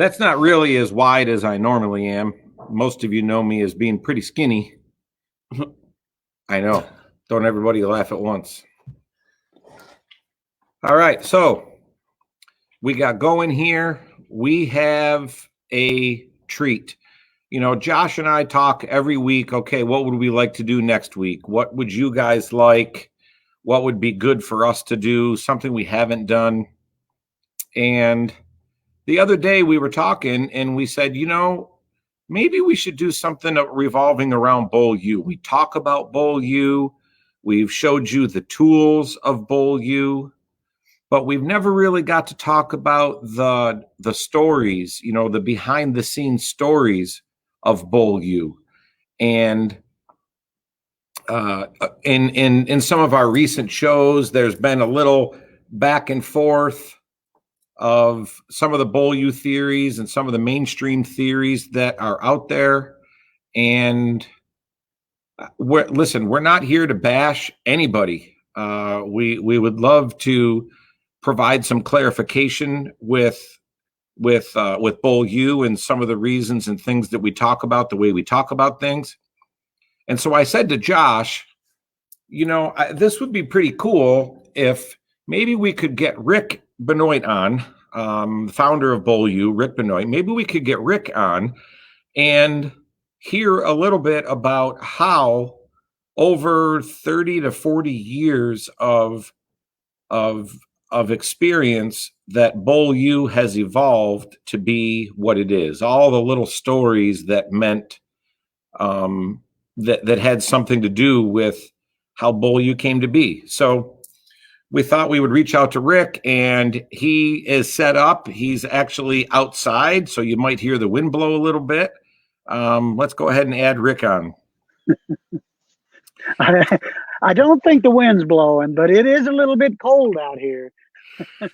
That's not really as wide as I normally am. Most of you know me as being pretty skinny. I know. Don't everybody laugh at once. All right, so we got going here. We have a treat. You know, Josh and I talk every week. Okay, what would we like to do next week? What would you guys like? What would be good for us to do? Something we haven't done. And the other day we were talking and we said, maybe we should do something revolving around Bowl U. We talk about Bowl U. We've showed you the tools of Bowl U, but we've never really got to talk about the stories, the behind the scenes stories of Bowl U. And in some of our recent shows, there's been a little back and forth of some of the Bowl U theories and some of the mainstream theories that are out there. And we're not here to bash anybody. We would love to provide some clarification with Bowl U and some of the reasons and things that we talk about, the way we talk about things. And so I said to Josh, this would be pretty cool if maybe we could get Rick Benoit on, the founder of Bowl U, Rick Benoit. Maybe we could get Rick on and hear a little bit about how over 30 to 40 years of experience that Bowl U has evolved to be what it is. All the little stories that meant that had something to do with how Bowl U came to be. So we thought we would reach out to Rick, and he is set up. He's actually outside, so you might hear the wind blow a little bit. Let's go ahead and add Rick on. I don't think the wind's blowing, but it is a little bit cold out here.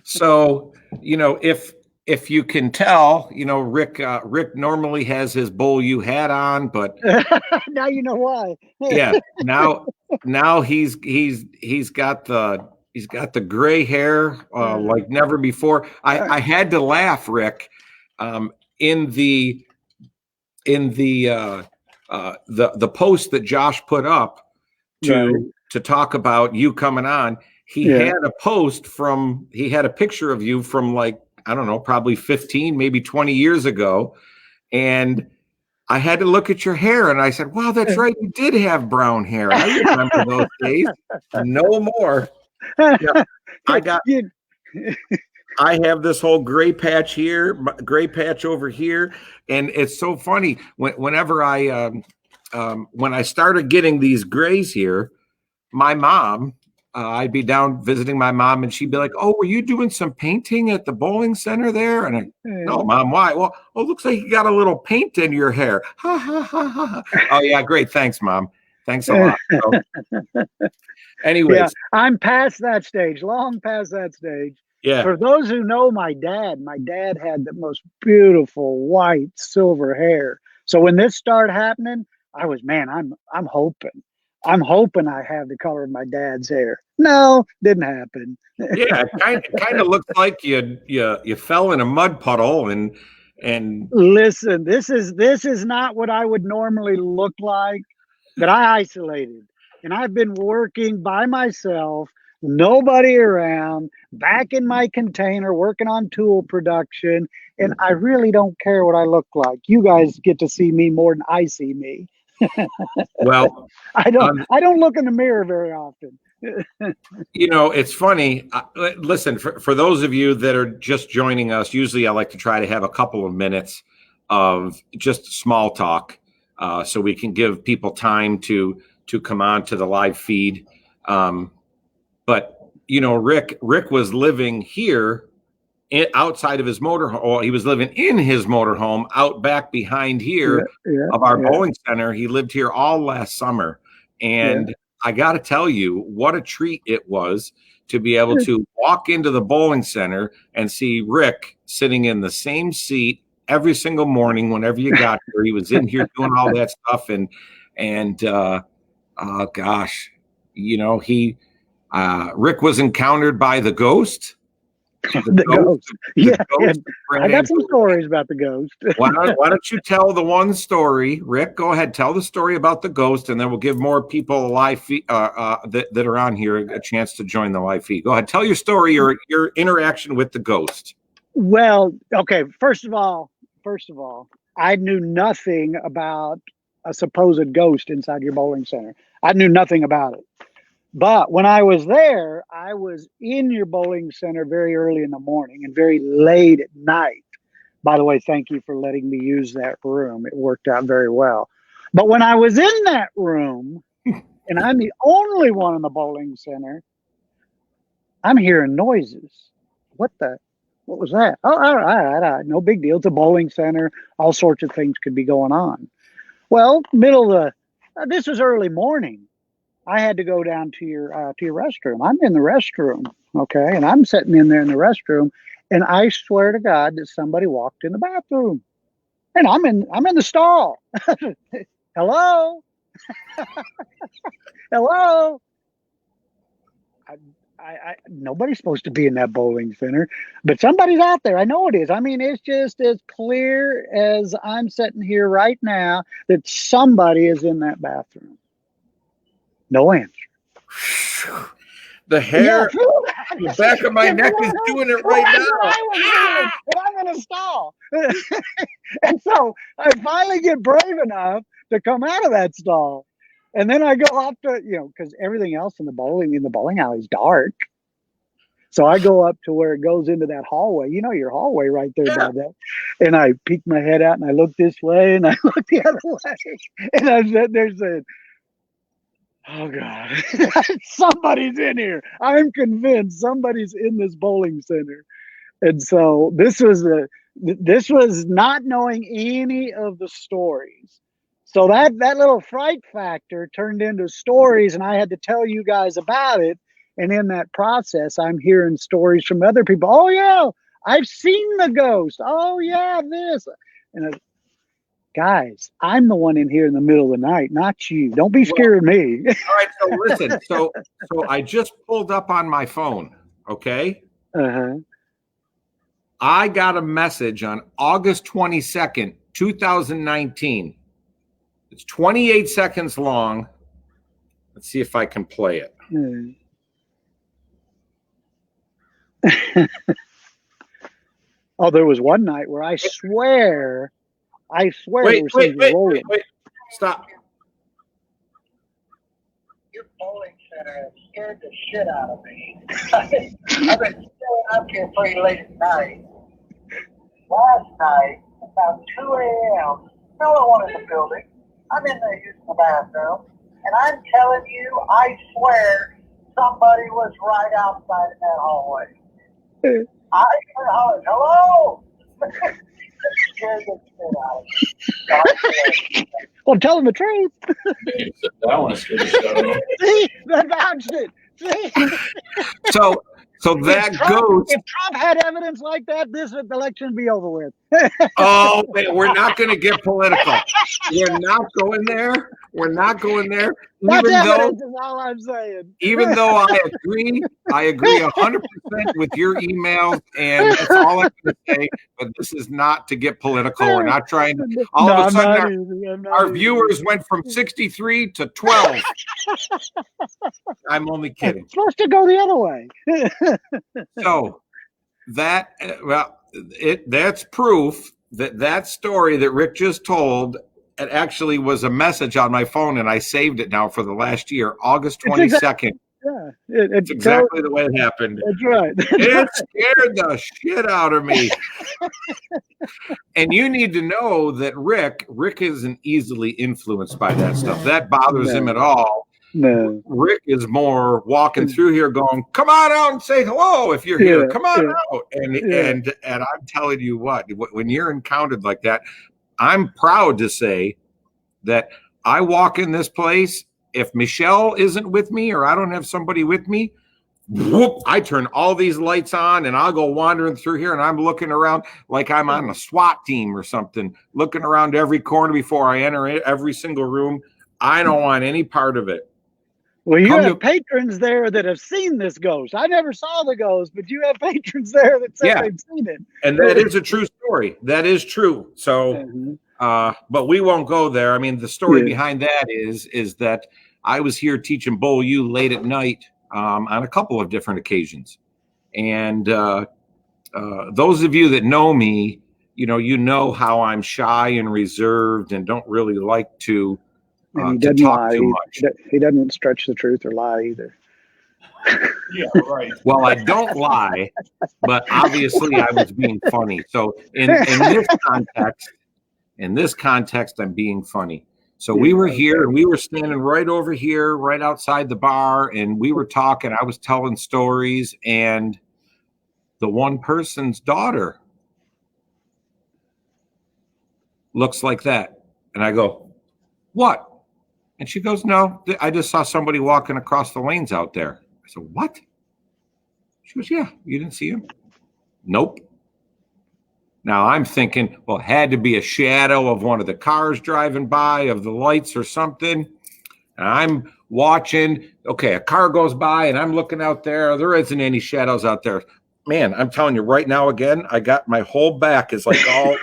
So, if you can tell, Rick normally has his Bowl U hat on, but now you know why. Yeah, now he's got the gray hair like never before. I had to laugh, Rick, in the post that Josh put up to talk about you coming on. He had a picture of you from, like, I don't know, probably 15, maybe 20 years ago. And I had to look at your hair and I said, wow, that's right. You did have brown hair. I remember those days. No more. Yeah, I have this whole gray patch here, gray patch over here. And it's so funny whenever when I started getting these grays here, my mom, I'd be down visiting my mom and she'd be like, oh, were you doing some painting at the bowling center there? And no, Mom, why? Well, it looks like you got a little paint in your hair. Ha, ha, ha, ha. Oh, yeah, great. Thanks, Mom. Thanks a lot. So, anyways. I'm past that stage, long past that stage. Yeah. For those who know my dad had the most beautiful white silver hair. So when this started happening, I was, I'm hoping I have the color of my dad's hair. No, didn't happen. Yeah, it kind of looks like you fell in a mud puddle and listen, this is not what I would normally look like, but I isolated. And I've been working by myself, nobody around, back in my container, working on tool production, and I really don't care what I look like. You guys get to see me more than I see me. Well, I don't look in the mirror very often. It's funny. Listen, for those of you that are just joining us, usually I like to try to have a couple of minutes of just small talk, so we can give people time to come on to the live feed. But Rick was living here outside of his motorhome. Or he was living in his motorhome out back behind here of our bowling center. He lived here all last summer. And I got to tell you, what a treat it was to be able to walk into the bowling center and see Rick sitting in the same seat every single morning whenever you got here. He was in here doing all that stuff. And gosh, Rick was encountered by the ghost. The ghost. Yeah, ghost of Brett I got some Angelini. stories about the ghost. Why don't you tell the one story, Rick? Go ahead, tell the story about the ghost, and then we'll give more people a live feed that are on here a chance to join the live feed. Go ahead, tell your story, your interaction with the ghost. Well, okay. First of all, I knew nothing about a supposed ghost inside your bowling center. I knew nothing about it. But when I was there, I was in your bowling center very early in the morning and very late at night. By the way, thank you for letting me use that room. It worked out very well. But when I was in that room, and I'm the only one in the bowling center, I'm hearing noises. What was that? Oh, all right. No big deal. It's a bowling center. All sorts of things could be going on. Well, this was early morning. I had to go down to your restroom. I'm in the restroom, okay, and I'm sitting in there in the restroom, and I swear to God that somebody walked in the bathroom, and I'm in the stall. Hello, hello. Nobody's supposed to be in that bowling center, but somebody's out there. I know it is. I mean, it's just as clear as I'm sitting here right now that somebody is in that bathroom. No answer. The hair, the back of my neck is doing it right now. And I'm in a stall. And so I finally get brave enough to come out of that stall. And then I go off to, because everything else in the bowling alley is dark. So I go up to where it goes into that hallway. You know your hallway right there by that. And I peek my head out and I look this way and I look the other way. And I'm sitting there saying, oh God, somebody's in here. I'm convinced somebody's in this bowling center. And so this was not knowing any of the stories. So that little fright factor turned into stories, and I had to tell you guys about it. And in that process, I'm hearing stories from other people. Oh yeah, I've seen the ghost. Oh yeah, this. And guys, I'm the one in here in the middle of the night, not you. Don't be scared of me. All right, so listen. So I just pulled up on my phone, okay? Uh-huh. I got a message on August 22nd, 2019. It's 28 seconds long. Let's see if I can play it. Oh, there was one night where I swear Wait, stop. Your bowling center has scared the shit out of me. I've been staying up here pretty late at night. Last night, about 2 a.m., no one wanted the building. I'm in there using the bathroom, and I'm telling you, I swear, somebody was right outside in that hallway. I hollered, hello! Scared the shit out of me. Well, tell them the truth. I want to scare the shit out of them. See, that vouched it. See? So that goes. If Trump had evidence like that, this election would be over with. Oh, man, we're not going to get political. We're not going there. We're not going there. That's evidence is all I'm saying. Even though I agree 100% with your emails, and that's all I'm going to say. But this is not to get political. We're not trying to. All of a sudden, our viewers went from 63 to 12. I'm only kidding. It's supposed to go the other way. So that's proof that story that Rick just told, it actually was a message on my phone, and I saved it now for the last year, August 22nd. Yeah, it's exactly the way it happened. That's right. It scared the shit out of me. And you need to know that Rick isn't easily influenced by that stuff. That bothers him at all. No. Rick is more walking through here going, come on out and say hello if you're here. Come on out. And I'm telling you what, when you're encountered like that, I'm proud to say that I walk in this place. If Michelle isn't with me or I don't have somebody with me, whoop, I turn all these lights on and I'll go wandering through here and I'm looking around like I'm on a SWAT team or something, looking around every corner before I enter every single room. I don't want any part of it. Well, you Come have to- patrons there that have seen this ghost. I never saw the ghost, but you have patrons there that said Yeah. they've seen it. And that is a true story. That is true. So, Mhm. but we won't go there. I mean, the story Yeah. behind that is that I was here teaching Bull U late at night on a couple of different occasions. And those of you that know me, you know how I'm shy and reserved and don't really like to And he to doesn't talk lie. too much. He doesn't stretch the truth or lie either. Yeah, right. Well, I don't lie, but obviously I was being funny. So in this context, I'm being funny. So we were here and we were standing right over here, right outside the bar, and we were talking. I was telling stories, and the one person's daughter looks like that. And I go, what? And she goes, no, I just saw somebody walking across the lanes out there. I said, what? She goes, yeah, you didn't see him? Nope. Now I'm thinking, well, it had to be a shadow of one of the cars driving by, of the lights or something. And I'm watching, okay, a car goes by and I'm looking out there. There isn't any shadows out there. Man, I'm telling you right now, again, I got my whole back is like all,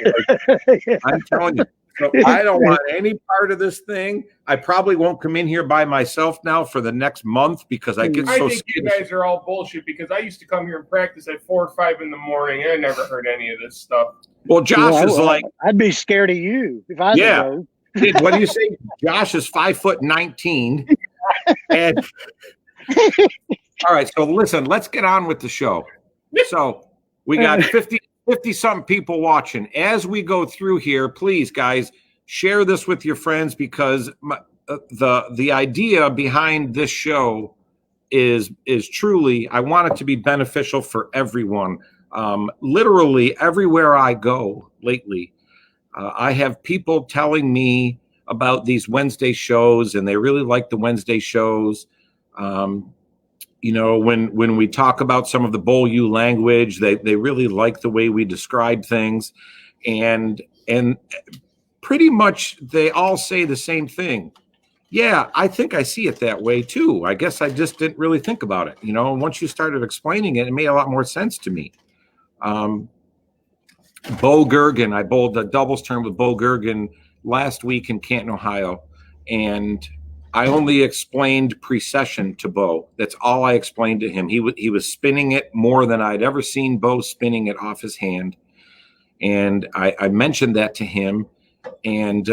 I'm telling you. So I don't want any part of this thing. I probably won't come in here by myself now for the next month because I get I so think you scared. guys are all bullshit because I used to come here and practice at 4 or 5 in the morning and I never heard any of this stuff. Well, Josh is like, I'd be scared of you if I Yeah. go. kid, what do you say? Josh is 5'19". And all right, so listen, let's get on with the show. So we got 50 something people watching. As we go through here, please, guys, share this with your friends because the idea behind this show is truly, I want it to be beneficial for everyone. Literally everywhere I go lately, I have people telling me about these Wednesday shows, and they really like the Wednesday shows. When we talk about some of the Bull U language, they really like the way we describe things, and pretty much they all say the same thing. Yeah, I think I see it that way too. I guess I just didn't really think about it. And once you started explaining it, it made a lot more sense to me. Bo Gergen, I bowled a doubles tournament with Bo Gergen last week in Canton, Ohio, and I only explained precession to Bo. That's all I explained to him. He was spinning it more than I'd ever seen Bo spinning it off his hand, and I mentioned that to him, and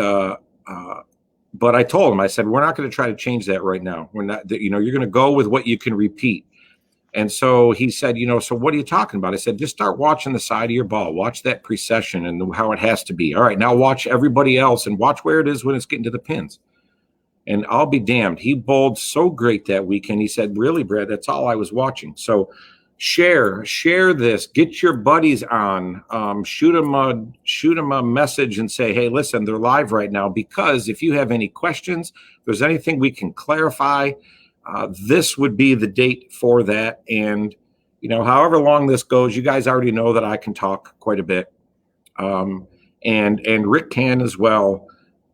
but I told him, I said, we're not going to try to change that right now. We're not, you're going to go with what you can repeat. And so he said, so what are you talking about? I said, just start watching the side of your ball. Watch that precession and how it has to be. All right, now watch everybody else and watch where it is when it's getting to the pins. And I'll be damned. He bowled so great that weekend. He said, really, Brad, that's all I was watching. So share this. Get your buddies on. Shoot them a message and say, hey, listen, they're live right now. Because if you have any questions, if there's anything we can clarify, this would be the date for that. And, however long this goes, you guys already know that I can talk quite a bit. And Rick can as well.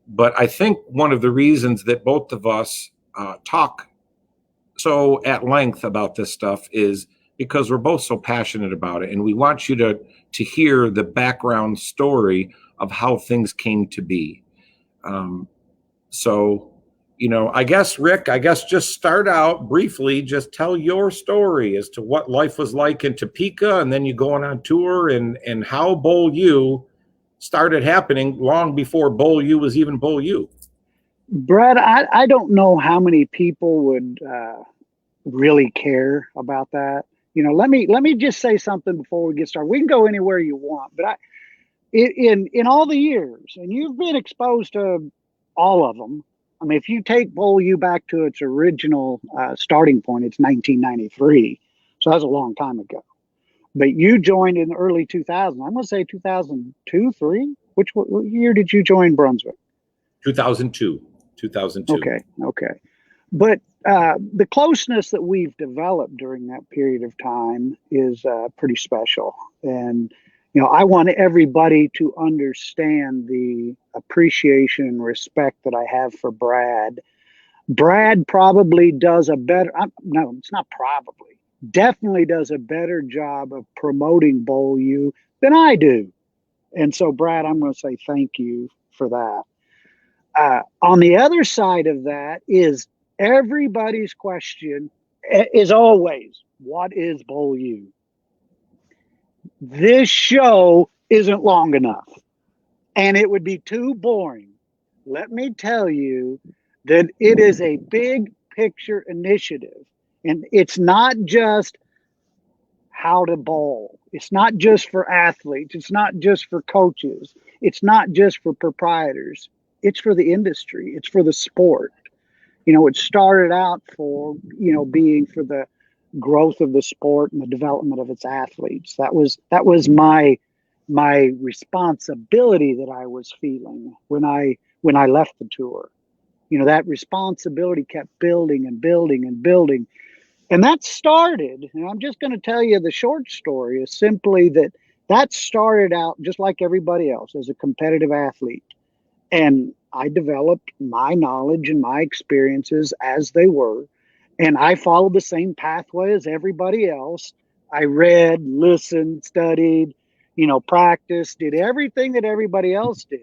But I think one of the reasons that both of us talk so at length about this stuff is because we're both so passionate about it. And we want you to hear the background story of how things came to be. I guess, Rick, just start out briefly, just tell your story as to what life was like in Topeka, and then you going on tour and how Bull U started happening long before Bull U was even Bull U. Brad, I don't know how many people would really care about that. Let me just say something before we get started. We can go anywhere you want, but in all the years, and you've been exposed to all of them. I mean, if you take Bull U back to its original starting point, it's 1993. So that was a long time ago. But you joined in the early 2000s. I'm going to say 2002, 3. What year did you join Brunswick? 2002. Okay. But the closeness that we've developed during that period of time is pretty special. And, I want everybody to understand the appreciation and respect that I have for Brad. Brad probably does a better, no, it's not probably, definitely does a better job of promoting Bowl U than I do. And so, Brad, I'm going to say thank you for that. On the other side of that is everybody's question is always, what is Bowl U? This show isn't long enough, and it would be too boring. Let me tell you that it is a big picture initiative, and it's not just how to bowl. It's not just for athletes. It's not just for coaches. It's not just for proprietors. It's for the industry. It's for the sport. It started out for, being for the growth of the sport and the development of its athletes. That was my responsibility that I was feeling when I left the tour. That responsibility kept building and building and building. And that started, and I'm just going to tell you the short story is simply that started out just like everybody else as a competitive athlete. And I developed my knowledge and my experiences as they were. And I followed the same pathway as everybody else. I read, listened, studied, practiced, did everything that everybody else did.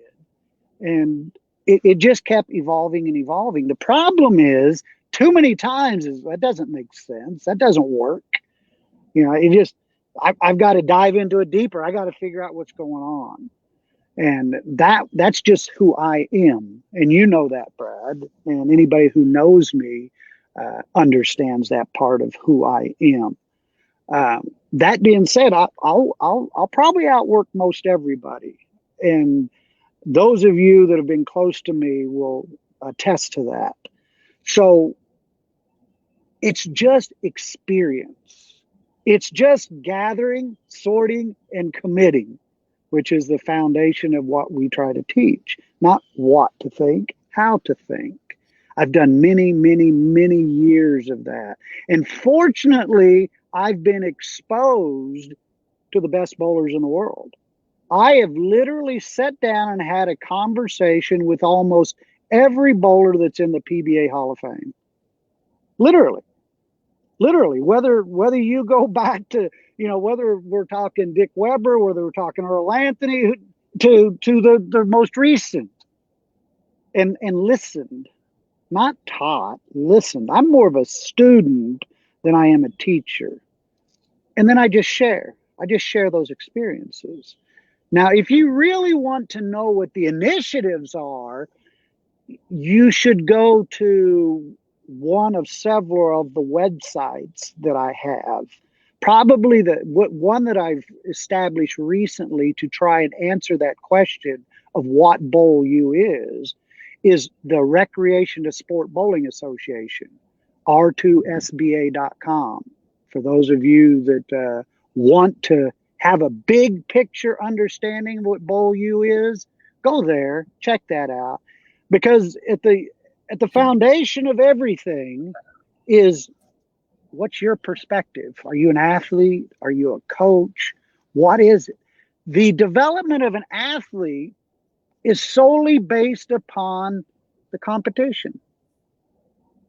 And it just kept evolving and evolving. The problem is too many times that doesn't make sense. That doesn't work. I've got to dive into it deeper. I got to figure out what's going on. And that's just who I am. And you know that, Brad. And anybody who knows me understands that part of who I am. That being said, I'll probably outwork most everybody. And those of you that have been close to me will attest to that. So it's just experience. It's just gathering, sorting, and committing, which is the foundation of what we try to teach. Not what to think, how to think. I've done many, many, many years of that. And fortunately, I've been exposed to the best bowlers in the world. I have literally sat down and had a conversation with almost every bowler that's in the PBA Hall of Fame. Literally, whether you go back to, whether we're talking Dick Weber, whether we're talking Earl Anthony, to the most recent, and listened, not taught, listened. I'm more of a student than I am a teacher. And then I just share those experiences. Now, if you really want to know what the initiatives are, you should go to one of several of the websites that I have. Probably one that I've established recently to try and answer that question of what Bowl U is the Recreation to Sport Bowling Association, r2sba.com. For those of you that want to have a big picture understanding of what Bowl U is, go there, check that out. Because at the foundation of everything is, what's your perspective? Are you an athlete? Are you a coach? What is it? The development of an athlete is solely based upon the competition.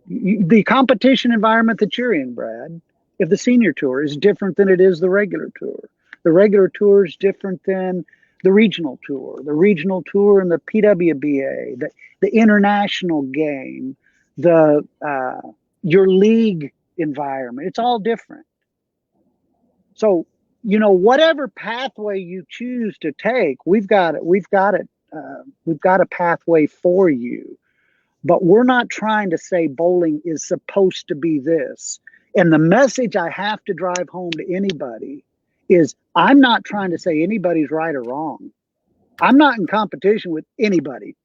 The competition environment that you're in, Brad, if the senior tour is different than it is the regular tour. The regular tour is different than the regional tour and the PWBA, the international game, your league environment. It's all different. So, whatever pathway you choose to take, we've got a pathway for you. But we're not trying to say bowling is supposed to be this. And the message I have to drive home to anybody is, I'm not trying to say anybody's right or wrong. I'm not in competition with anybody.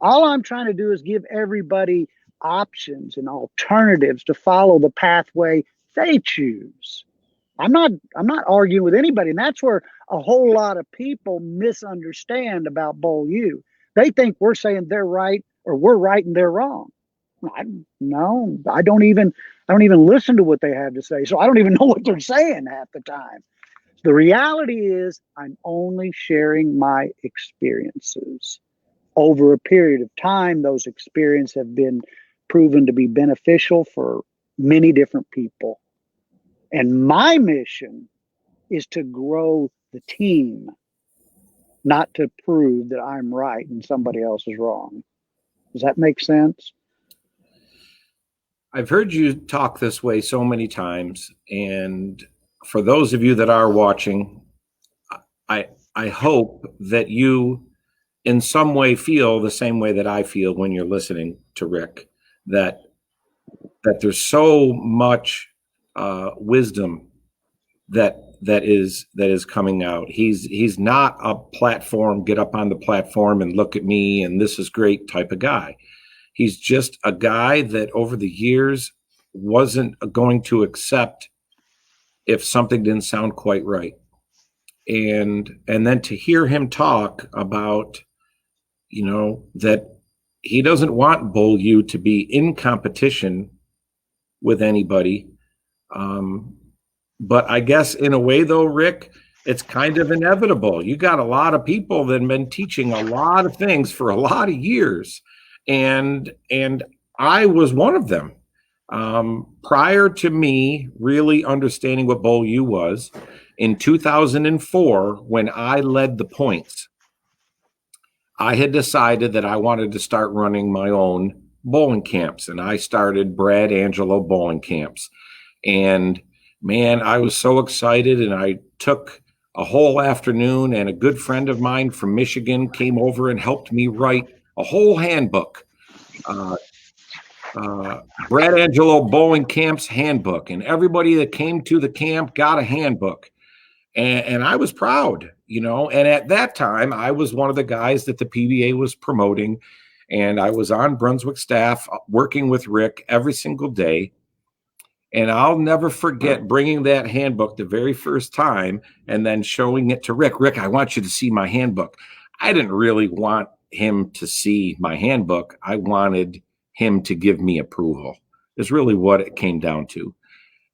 All I'm trying to do is give everybody options and alternatives to follow the pathway they choose. I'm not arguing with anybody. And that's where a whole lot of people misunderstand about Bowl U. They think we're saying they're right or we're right and they're wrong. I don't even listen to what they have to say. So I don't even know what they're saying half the time. The reality is, I'm only sharing my experiences. Over a period of time, those experiences have been proven to be beneficial for many different people. And my mission is to grow the team, not to prove that I'm right and somebody else is wrong. Does that make sense? I've heard you talk this way so many times, and for those of you that are watching, I hope that you in some way feel the same way that I feel when you're listening to Rick, that there's so much wisdom that is coming out. He's not a platform, get up on the platform and look at me and this is great type of guy. He's just a guy that over the years wasn't going to accept if something didn't sound quite right. And then to hear him talk about, you know, that he doesn't want Bull U to be in competition with anybody. But I guess in a way though, Rick, it's kind of inevitable. You got a lot of people that have been teaching a lot of things for a lot of years. And I was one of them. Prior to me really understanding what Bull U was, in 2004, when I led the points, I had decided that I wanted to start running my own bowling camps. And I started Brad Angelo Bowling Camps. And man, I was so excited. And I took a whole afternoon, and a good friend of mine from Michigan came over and helped me write a whole handbook. Brad Angelo Bowling Camp's handbook, and everybody that came to the camp got a handbook, and I was proud, you know. And at that time, I was one of the guys that the PBA was promoting, and I was on Brunswick staff working with Rick every single day. And I'll never forget bringing that handbook the very first time and then showing it to Rick. Rick, I want you to see my handbook. I didn't really want him to see my handbook. I wanted him to give me approval, is really what it came down to.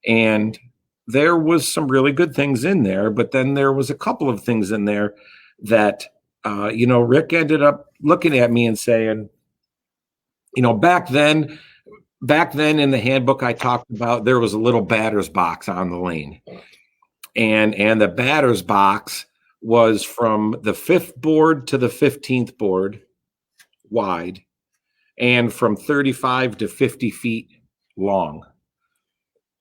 And there was some really good things in there, but then there was a couple of things in there that, you know, Rick ended up looking at me and saying, you know, back then in the handbook I talked about, there was a little batter's box on the lane. And the batter's box was from the 5th board to the 15th board wide, and from 35 to 50 feet long.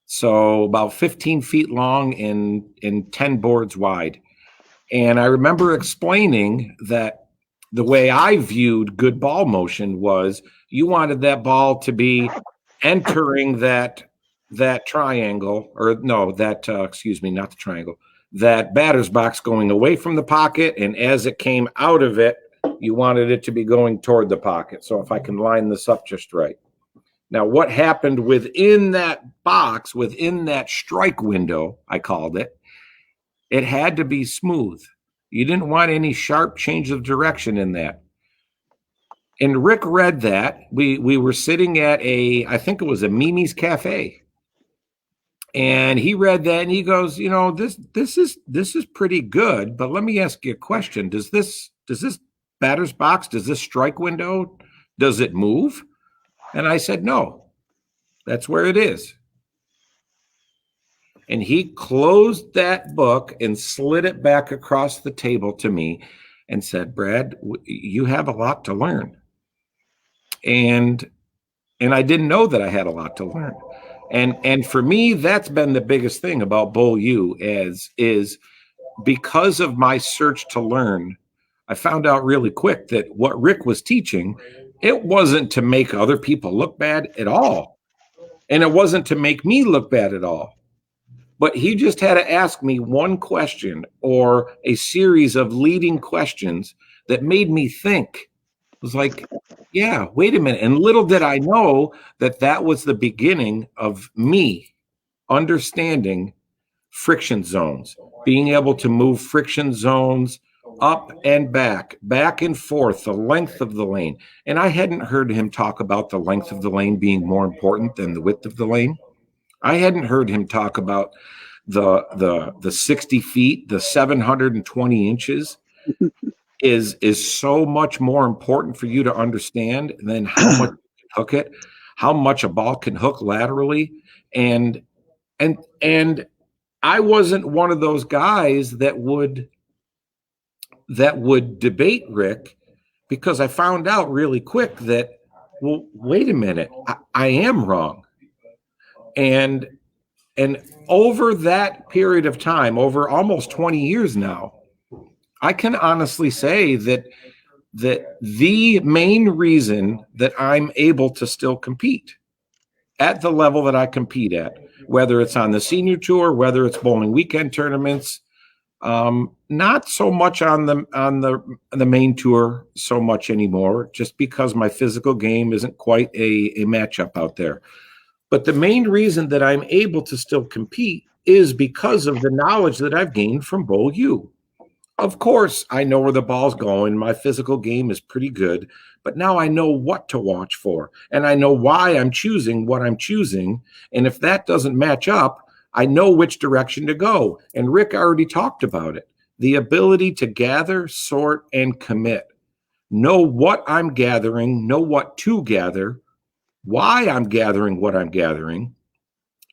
So about 15 feet long and 10 boards wide. And I remember explaining that the way I viewed good ball motion was you wanted that ball to be entering that triangle, or no, that, excuse me, not the triangle, that batter's box going away from the pocket. And as it came out of it, you wanted it to be going toward the pocket. So if I can line this up just right. Now, what happened within that box, within that strike window, I called it, it had to be smooth. You didn't want any sharp change of direction in that. And Rick read that. We were sitting at I think it was a Mimi's Cafe. And he read that and he goes, you know, this is pretty good, but let me ask you a question. Does this batter's box, does this strike window, does it move? And I said, no, that's where it is. And he closed that book and slid it back across the table to me and said, Brad, you have a lot to learn. And I didn't know that I had a lot to learn. And for me, that's been the biggest thing about Bull U is because of my search to learn, I found out really quick that what Rick was teaching, it wasn't to make other people look bad at all. And it wasn't to make me look bad at all. But he just had to ask me one question or a series of leading questions that made me think. It was like, yeah, wait a minute. And little did I know that that was the beginning of me understanding friction zones, being able to move friction zones up and back and forth, the length of the lane. And I hadn't heard him talk about the length of the lane being more important than the width of the lane. I hadn't heard him talk about the 60 feet, the 720 inches is so much more important for you to understand than how much you hook it. how much a ball can hook laterally. And I wasn't one of those guys that would debate Rick, because I found out really quick that, well, wait a minute, I am wrong. And over that period of time, over almost 20 years now, I can honestly say that the main reason that I'm able to still compete at the level that I compete at, whether it's on the senior tour, whether it's bowling weekend tournaments, not so much on the main tour so much anymore, just because my physical game isn't quite a matchup out there. But the main reason that I'm able to still compete is because of the knowledge that I've gained from Bowl U. Of course, I know where the ball's going. My physical game is pretty good, but now I know what to watch for, and I know why I'm choosing what I'm choosing. And if that doesn't match up, I know which direction to go. And Rick already talked about it. The ability to gather, sort, and commit. Know what I'm gathering, know what to gather, why I'm gathering what I'm gathering,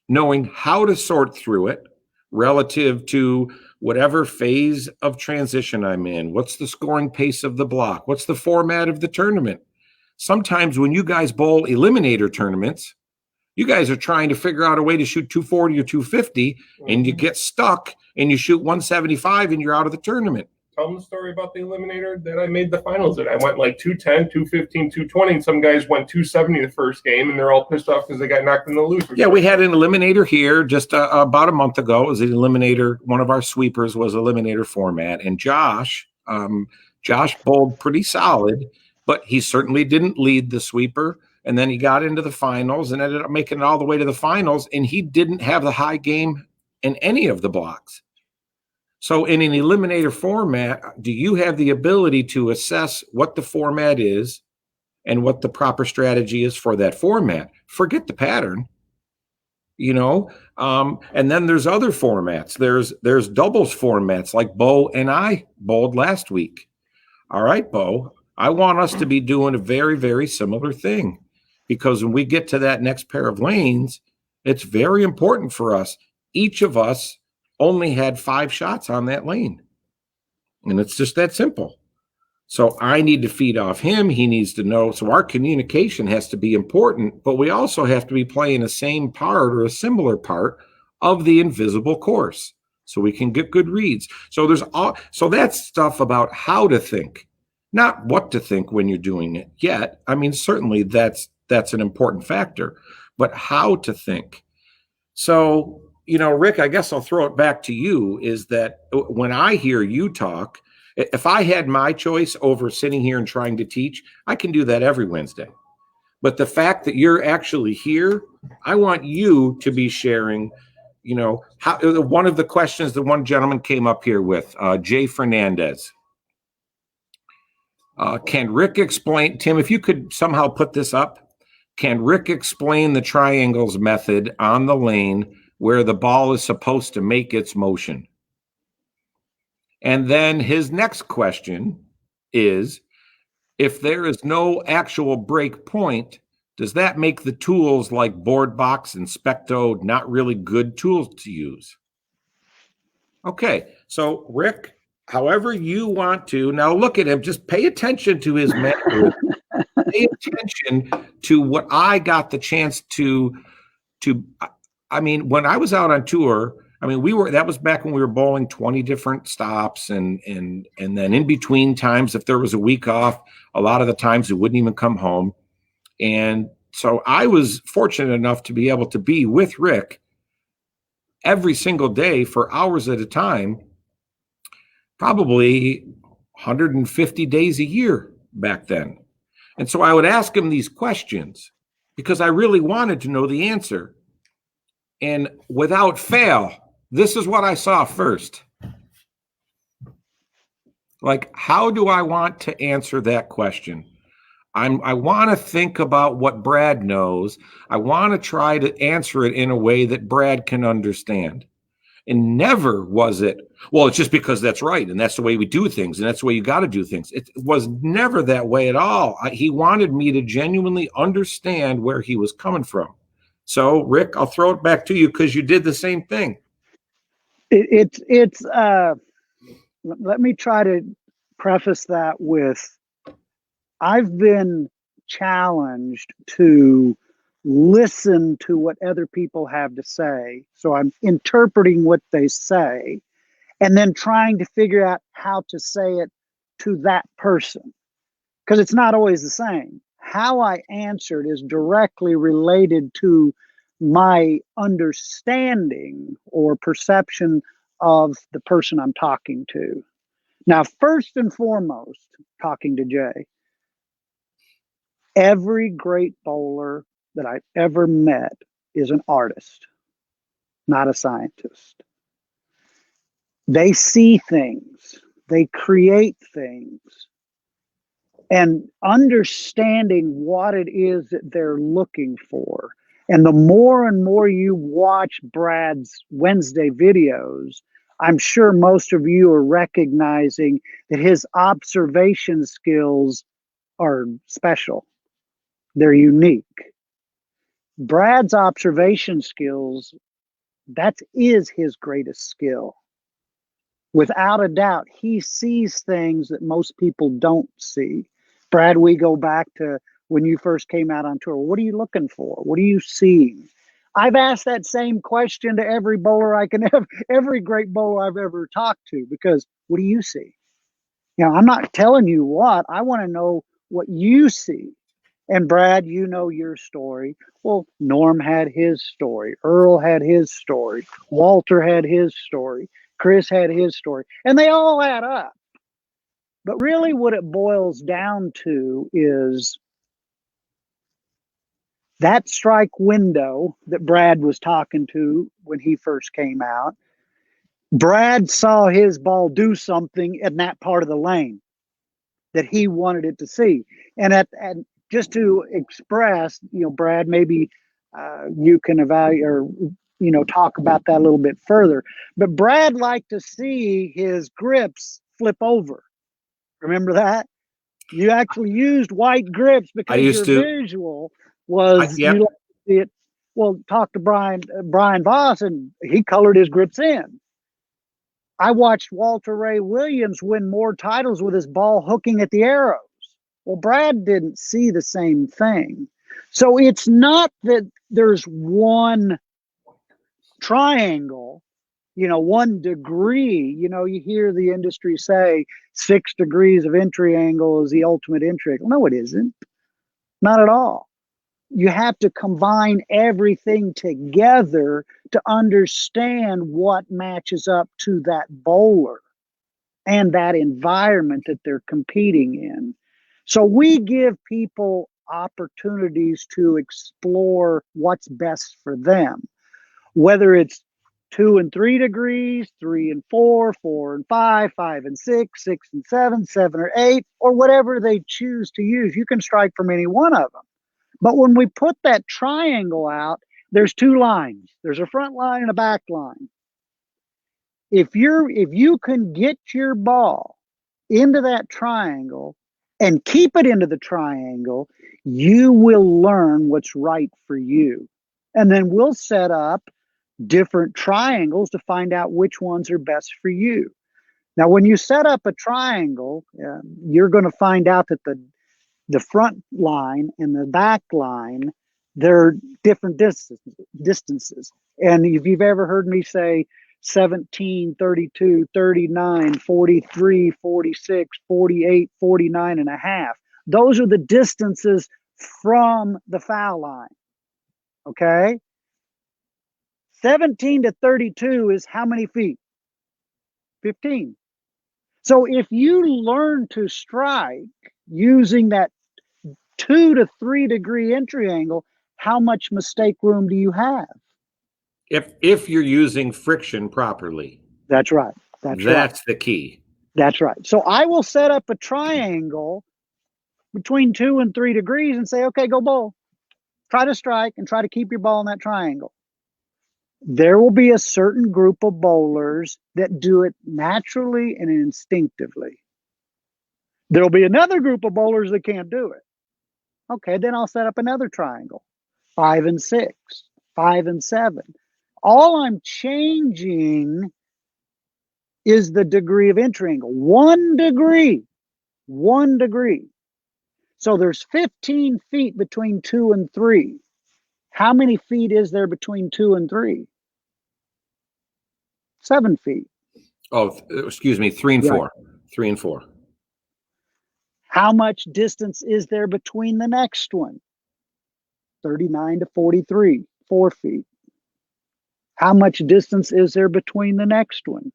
knowing how to sort through it relative to whatever phase of transition I'm in. What's the scoring pace of the block? What's the format of the tournament? Sometimes when you guys bowl eliminator tournaments, you guys are trying to figure out a way to shoot 240 or 250, and you get stuck and you shoot 175 and you're out of the tournament. Tell them the story about the eliminator that I made the finals at. I went like 210, 215, 220, and some guys went 270 the first game, and they're all pissed off because they got knocked in the loser. Yeah, we had an eliminator here just about a month ago. It was an eliminator. One of our sweepers was eliminator format, and Josh bowled pretty solid, but he certainly didn't lead the sweeper. And then he got into the finals and ended up making it all the way to the finals, and he didn't have the high game in any of the blocks. So in an eliminator format, do you have the ability to assess what the format is and what the proper strategy is for that format? Forget the pattern, and then there's other formats. There's doubles formats like Bo and I bowled last week. All right, Bo, I want us to be doing a very, very similar thing, because when we get to that next pair of lanes, it's very important for us. Each of us only had 5 shots on that lane. And it's just that simple. So I need to feed off him. He needs to know. So our communication has to be important, but we also have to be playing the same part or a similar part of the invisible course so we can get good reads. So that's stuff about how to think, not what to think when you're doing it yet. I mean, certainly that's an important factor, but how to think. So, Rick, I guess I'll throw it back to you, is that when I hear you talk, if I had my choice over sitting here and trying to teach, I can do that every Wednesday. But the fact that you're actually here, I want you to be sharing, how one of the questions that one gentleman came up here with, Jay Fernandez. Can Rick explain, Tim, if you could somehow put this up, can Rick explain the triangles method on the lane where the ball is supposed to make its motion? And then his next question is, if there is no actual break point, does that make the tools like Board Box and Specto not really good tools to use? Okay, so Rick, however you want to, now look at him, just pay attention to his method. Pay attention to what I got the chance to when I was out on tour, that was back when we were bowling 20 different stops, and then in between times, if there was a week off, a lot of the times it wouldn't even come home. And so I was fortunate enough to be able to be with Rick every single day for hours at a time, probably 150 days a year back then. And so I would ask him these questions because I really wanted to know the answer. And without fail, this is what I saw first. Like, how do I want to answer that question? I want to think about what Brad knows. I want to try to answer it in a way that Brad can understand. And never was it, well, it's just because that's right. And that's the way we do things. And that's the way you got to do things. It was never that way at all. He wanted me to genuinely understand where he was coming from. So, Rick, I'll throw it back to you because you did the same thing. Let me try to preface that with, I've been challenged to listen to what other people have to say. So I'm interpreting what they say and then trying to figure out how to say it to that person, because it's not always the same. How I answered is directly related to my understanding or perception of the person I'm talking to. Now, first and foremost, talking to Jay, every great bowler that I've ever met is an artist, not a scientist. They see things, they create things, and understanding what it is that they're looking for. And the more and more you watch Brad's Wednesday videos, I'm sure most of you are recognizing that his observation skills are special. They're unique. Brad's observation skills, that is his greatest skill. Without a doubt, he sees things that most people don't see. Brad, we go back to when you first came out on tour. What are you looking for? What are you seeing? I've asked that same question to every bowler I can have, every great bowler I've ever talked to, because what do you see? You know, I'm not telling you what, I want to know what you see. And Brad, you know your story. Well, Norm had his story. Earl had his story. Walter had his story. Chris had his story. And they all add up. But really what it boils down to is that strike window that Brad was talking to when he first came out. Brad saw his ball do something in that part of the lane that he wanted it to see. And just to express, you know, Brad, maybe you can evaluate or, you know, talk about that a little bit further. But Brad liked to see his grips flip over. Remember that? You actually used white grips because your visual was you like to see it. Well, talk to Brian Voss, and he colored his grips in. I watched Walter Ray Williams win more titles with his ball hooking at the arrows. Well, Brad didn't see the same thing. So it's not that there's one triangle, you know, 1 degree. You know, you hear the industry say 6 degrees of entry angle is the ultimate entry angle. No, it isn't. Not at all. You have to combine everything together to understand what matches up to that bowler and that environment that they're competing in. So we give people opportunities to explore what's best for them, whether it's 2 and 3 degrees, 3 and 4, 4 and 5, 5 and 6, 6 and 7, 7 or 8, or whatever they choose to use. You can strike from any one of them. But when we put that triangle out, there's 2 lines. There's a front line and a back line. If you can get your ball into that triangle and keep it into the triangle, you will learn what's right for you. And then we'll set up different triangles to find out which ones are best for you. Now, when you set up a triangle, you're going to find out that the front line and the back line, they're different distances. And if you've ever heard me say 17, 32, 39, 43, 46, 48, 49 and a half, those are the distances from the foul line. Okay? 17 to 32 is how many feet? 15. So if you learn to strike using that 2 to 3 degree entry angle, how much mistake room do you have? If you're using friction properly. That's right. That's the key. That's right. So I will set up a triangle between 2 and 3 degrees and say, okay, go bowl. Try to strike and try to keep your ball in that triangle. There will be a certain group of bowlers that do it naturally and instinctively. There'll be another group of bowlers that can't do it. Okay, then I'll set up another triangle, 5 and 6, 5 and 7. All I'm changing is the degree of entry angle. 1 degree. 1 degree. So there's 15 feet between 2 and 3. How many feet is there between 2 and 3? 7 feet. Oh, excuse me, 3 and Right. 4. 3 and 4. How much distance is there between the next one? 39 to 43, 4 feet. How much distance is there between the next one?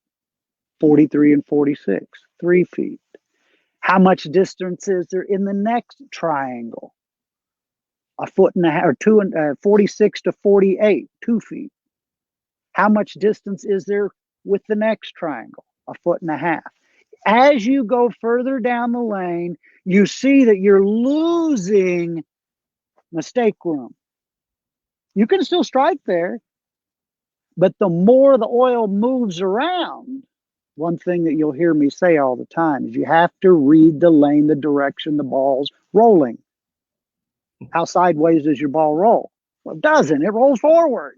43 and 46, 3 feet. How much distance is there in the next triangle? 1.5 feet or 46 to 48, 2 feet. How much distance is there with the next triangle? 1.5 feet. As you go further down the lane, you see that you're losing mistake room. You can still strike there, but the more the oil moves around, one thing that you'll hear me say all the time is you have to read the lane, the direction the ball's rolling. How sideways does your ball roll? Well, it doesn't. It rolls forward.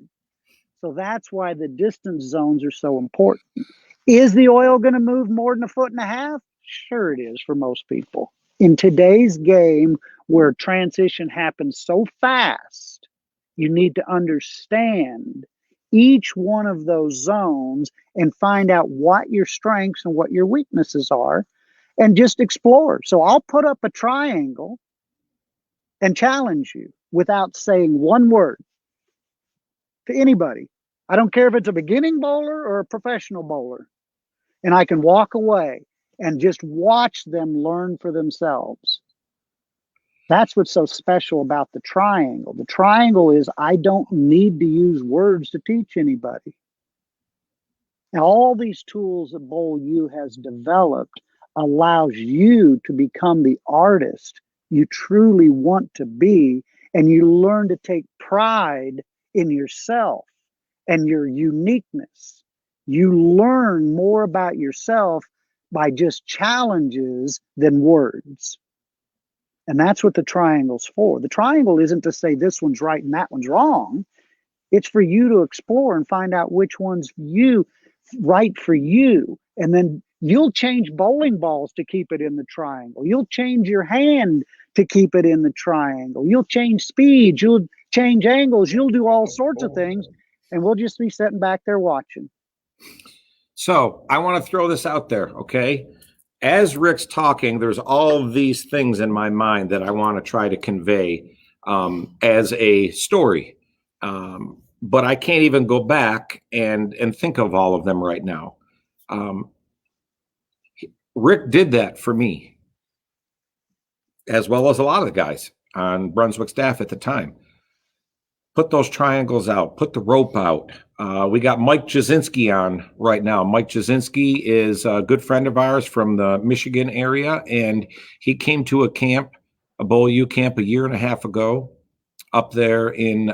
So that's why the distance zones are so important. Is the oil going to move more than 1.5 feet? Sure it is for most people. In today's game, where transition happens so fast, you need to understand each one of those zones and find out what your strengths and what your weaknesses are and just explore. So I'll put up a triangle and challenge you without saying one word to anybody. I don't care if it's a beginning bowler or a professional bowler. And I can walk away and just watch them learn for themselves. That's what's so special about the triangle. The triangle is I don't need to use words to teach anybody. And all these tools that Bowl U has developed allows you to become the artist you truly want to be, and you learn to take pride in yourself and your uniqueness. You learn more about yourself by just challenges than words. And that's what the triangle's for. The triangle isn't to say this one's right and that one's wrong. It's for you to explore and find out which one's right for you. And then you'll change bowling balls to keep it in the triangle. You'll change your hand to keep it in the triangle. You'll change speeds. You'll change angles. You'll do all sorts of things. And we'll just be sitting back there watching. So I want to throw this out there, okay? As Rick's talking, there's all of these things in my mind that I want to try to convey as a story. But I can't even go back and think of all of them right now. Rick did that for me, as well as a lot of the guys on Brunswick staff at the time. Put those triangles out, put the rope out. We got Mike Jasinski on right now. Mike Jasinski is a good friend of ours from the Michigan area, and he came to a camp, a Bowl U camp, 1.5 years ago up there in,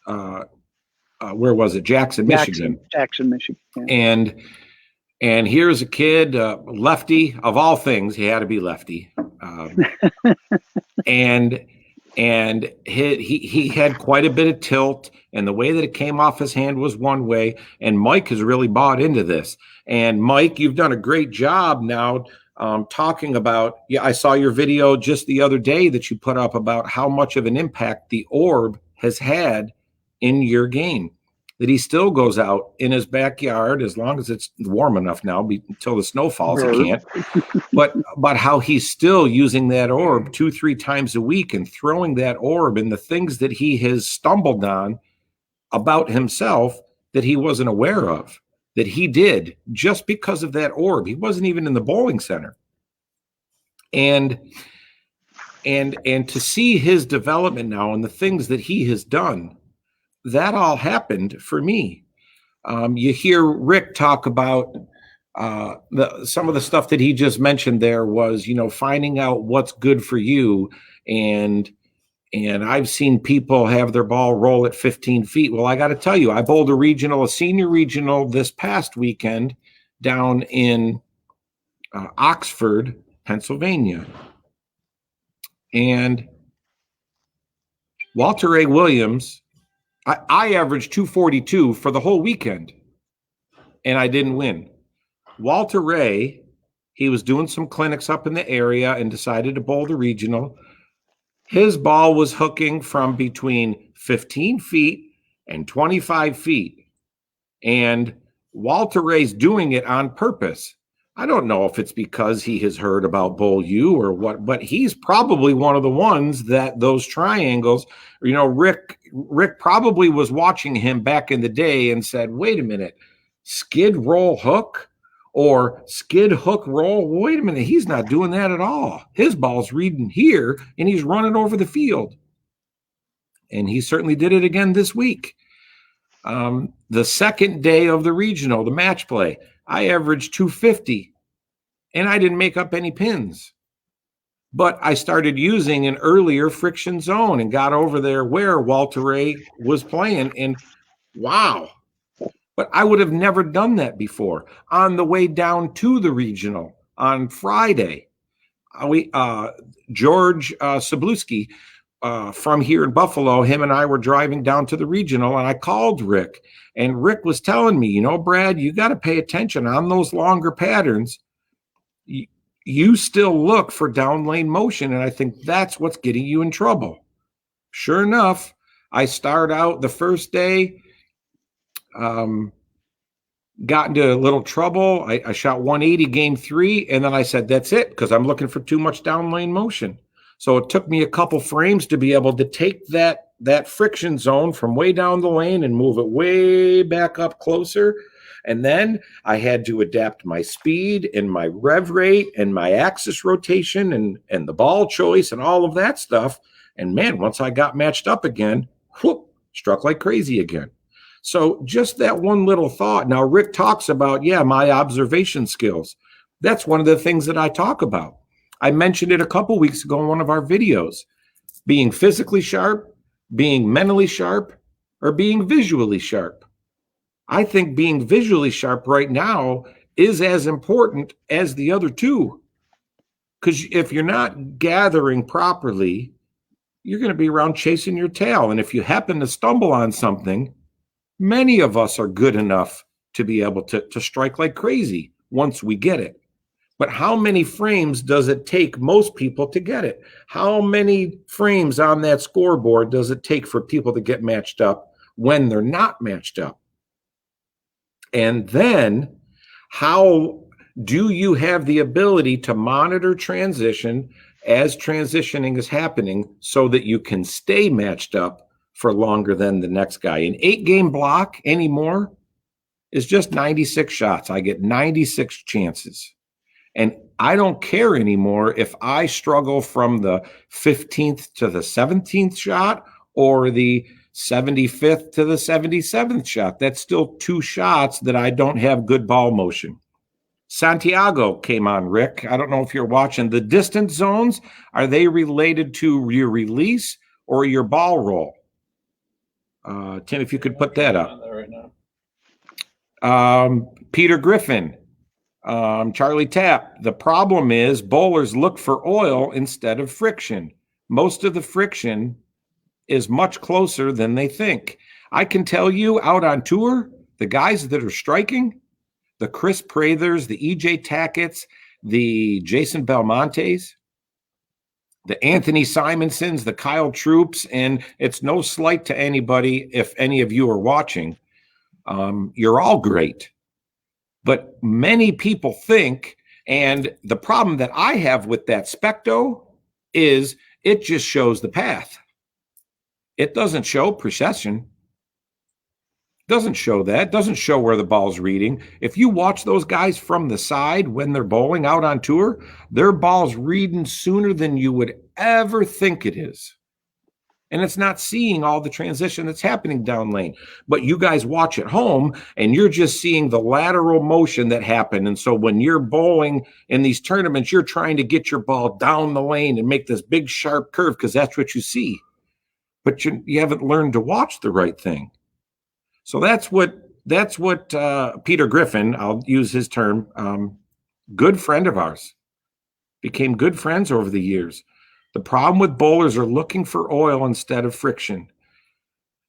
where was it? Jackson, Michigan. Jackson, Michigan. Yeah. And here's a kid, lefty of all things. He had to be lefty. And he had quite a bit of tilt, and the way that it came off his hand was one way. And Mike has really bought into this. And Mike, you've done a great job now talking about. Yeah, I saw your video just the other day that you put up about how much of an impact the orb has had in your game. That he still goes out in his backyard as long as it's warm enough now, until the snow falls, he can't. But how he's still using that orb 2-3 times a week and throwing that orb, and the things that he has stumbled on about himself that he wasn't aware of, that he did just because of that orb. He wasn't even in the bowling center. And to see his development now and the things that he has done, that all happened for me. You hear Rick talk about some of the stuff that he just mentioned there was, finding out what's good for you and And I've seen people have their ball roll at 15 feet. Well, I got to tell you, I bowled a senior regional this past weekend down in Oxford, Pennsylvania. And Walter A. Williams, I averaged 242 for the whole weekend, and I didn't win. Walter Ray, he was doing some clinics up in the area and decided to bowl the regional. His ball was hooking from between 15 feet and 25 feet. And Walter Ray's doing it on purpose. I don't know if it's because he has heard about Bowl U or what, but he's probably one of the ones that those triangles, Rick probably was watching him back in the day and said, wait a minute, skid roll hook or skid hook roll? Wait a minute, he's not doing that at all. His ball's reading here and he's running over the field. And he certainly did it again this week. The second day of the regional, the match play, I averaged 250 and I didn't make up any pins. But I started using an earlier friction zone and got over there where Walter Ray was playing. And wow. But I would have never done that before. On the way down to the regional on Friday, George Sabluski from here in Buffalo, him and I were driving down to the regional, and I called Rick. And Rick was telling me, Brad, you got to pay attention on those longer patterns. You still look for down lane motion, and I think that's what's getting you in trouble. Sure enough, I start out the first day, got into a little trouble. I shot 180 game 3, and then I said, that's it, because I'm looking for too much down lane motion. So it took me a couple frames to be able to take that friction zone from way down the lane and move it way back up closer. And then I had to adapt my speed and my rev rate and my axis rotation and the ball choice and all of that stuff. And man, once I got matched up again, whoop, struck like crazy again. So just that one little thought. Now, Rick talks about, my observation skills. That's one of the things that I talk about. I mentioned it a couple weeks ago in one of our videos. Being physically sharp, being mentally sharp, or being visually sharp. I think being visually sharp right now is as important as the other two. Because if you're not gathering properly, you're going to be around chasing your tail. And if you happen to stumble on something, many of us are good enough to be able to strike like crazy once we get it. But how many frames does it take most people to get it? How many frames on that scoreboard does it take for people to get matched up when they're not matched up? And then how do you have the ability to monitor transition as transitioning is happening so that you can stay matched up for longer than the next guy? An 8-game block anymore is just 96 shots. I get 96 chances. And I don't care anymore if I struggle from the 15th to the 17th shot or the 75th to the 77th shot. That's still 2 shots that I don't have good ball motion. Santiago came on, Rick. I don't know if you're watching. The distance zones, are they related to your release or your ball roll? Tim, if you could put that up. Peter Griffin. Charlie Tapp, the problem is bowlers look for oil instead of friction. Most of the friction is much closer than they think. I can tell you out on tour, the guys that are striking, the Chris Prathers, the EJ Tackett's, the Jason Belmontes, the Anthony Simonsons, the Kyle Troops, and it's no slight to anybody if any of you are watching. You're all great. But many people think, and the problem that I have with that Specto is it just shows the path. It doesn't show precession. Doesn't show that. Doesn't show where the ball's reading. If you watch those guys from the side when they're bowling out on tour, their ball's reading sooner than you would ever think it is. And it's not seeing all the transition that's happening down lane. But you guys watch at home, and you're just seeing the lateral motion that happened. And so when you're bowling in these tournaments, you're trying to get your ball down the lane and make this big, sharp curve because that's what you see. but you haven't learned to watch the right thing. So that's what Peter Griffin, I'll use his term, good friend of ours, became good friends over the years. The problem with bowlers are looking for oil instead of friction.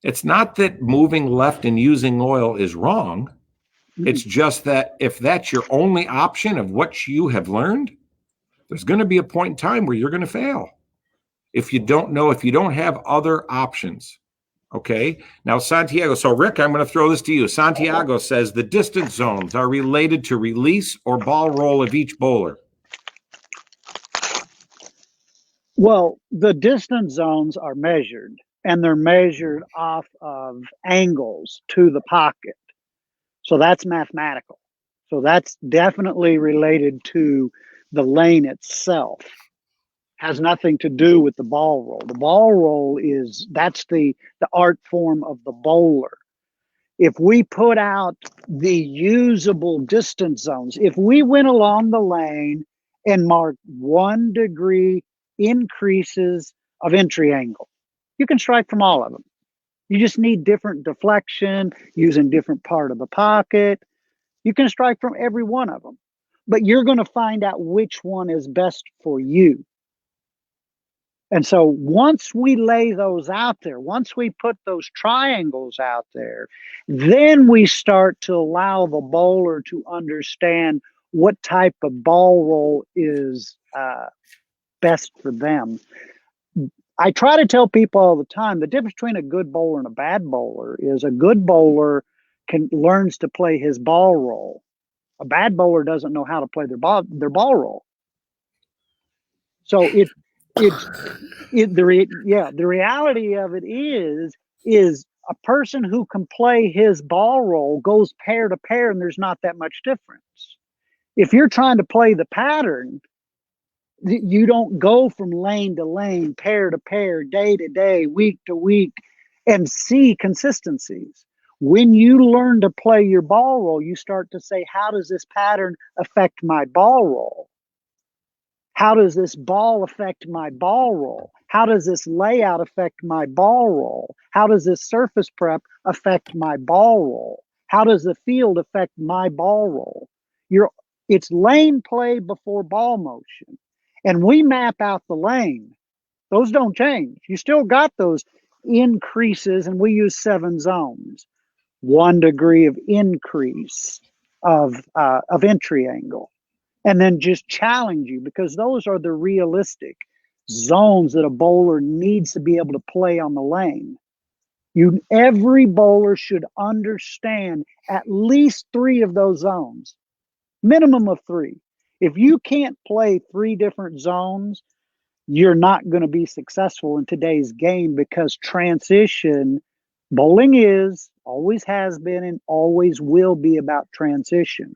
It's not that moving left and using oil is wrong. It's just that if that's your only option of what you have learned, there's going to be a point in time where you're going to fail. If you don't have other options. Okay. Now, Santiago. So, Rick, I'm going to throw this to you. Santiago says the distance zones are related to release or ball roll of each bowler. Well, the distance zones are measured, and they're measured off of angles to the pocket. So that's mathematical. So that's definitely related to the lane itself. Has nothing to do with the ball roll. The ball roll that's the art form of the bowler. If we put out the usable distance zones, if we went along the lane and marked 1 degree increases of entry angle, you can strike from all of them. You just need different deflection, using different part of the pocket. You can strike from every one of them, but you're going to find out which one is best for you. And so once we lay those out there, once we put those triangles out there, then we start to allow the bowler to understand what type of ball roll is best for them. I try to tell people all the time, the difference between a good bowler and a bad bowler is a good bowler learns to play his ball roll. A bad bowler doesn't know how to play their ball roll. So the reality of it is a person who can play his ball roll goes pair to pair, and there's not that much difference. If you're trying to play the pattern, you don't go from lane to lane, pair to pair, day to day, week to week, and see consistencies. When you learn to play your ball roll, you start to say, how does this pattern affect my ball roll? How does this ball affect my ball roll? How does this layout affect my ball roll? How does this surface prep affect my ball roll? How does the field affect my ball roll? It's lane play before ball motion. And we map out the lane. Those don't change. You still got those increases, and we use 7 zones. 1 degree of increase of entry angle. And then just challenge you, because those are the realistic zones that a bowler needs to be able to play on the lane. Every bowler should understand at least 3 of those zones, minimum of 3. If you can't play 3 different zones, you're not going to be successful in today's game, because transition, bowling always has been, and always will be about transition.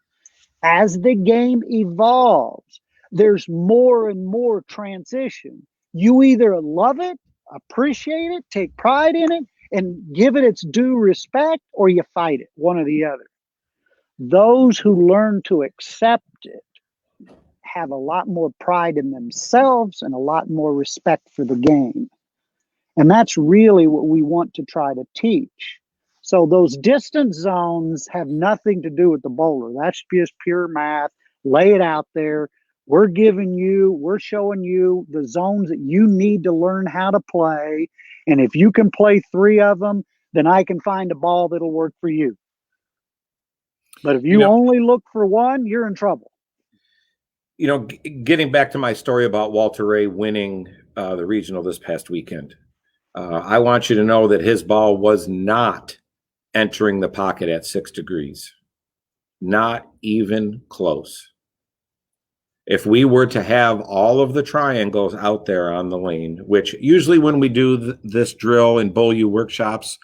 As the game evolves, there's more and more transition. You either love it, appreciate it, take pride in it, and give it its due respect, or you fight it, one or the other. Those who learn to accept it have a lot more pride in themselves and a lot more respect for the game. And that's really what we want to try to teach. So those distance zones have nothing to do with the bowler. That's just pure math. Lay it out there. We're showing you the zones that you need to learn how to play. And if you can play 3 of them, then I can find a ball that'll work for you. But if you only look for one, you're in trouble. Getting back to my story about Walter Ray winning the regional this past weekend, I want you to know that his ball was not entering the pocket at 6 degrees. Not even close. If we were to have all of the triangles out there on the lane, which usually when we do this drill in Bowl U workshops,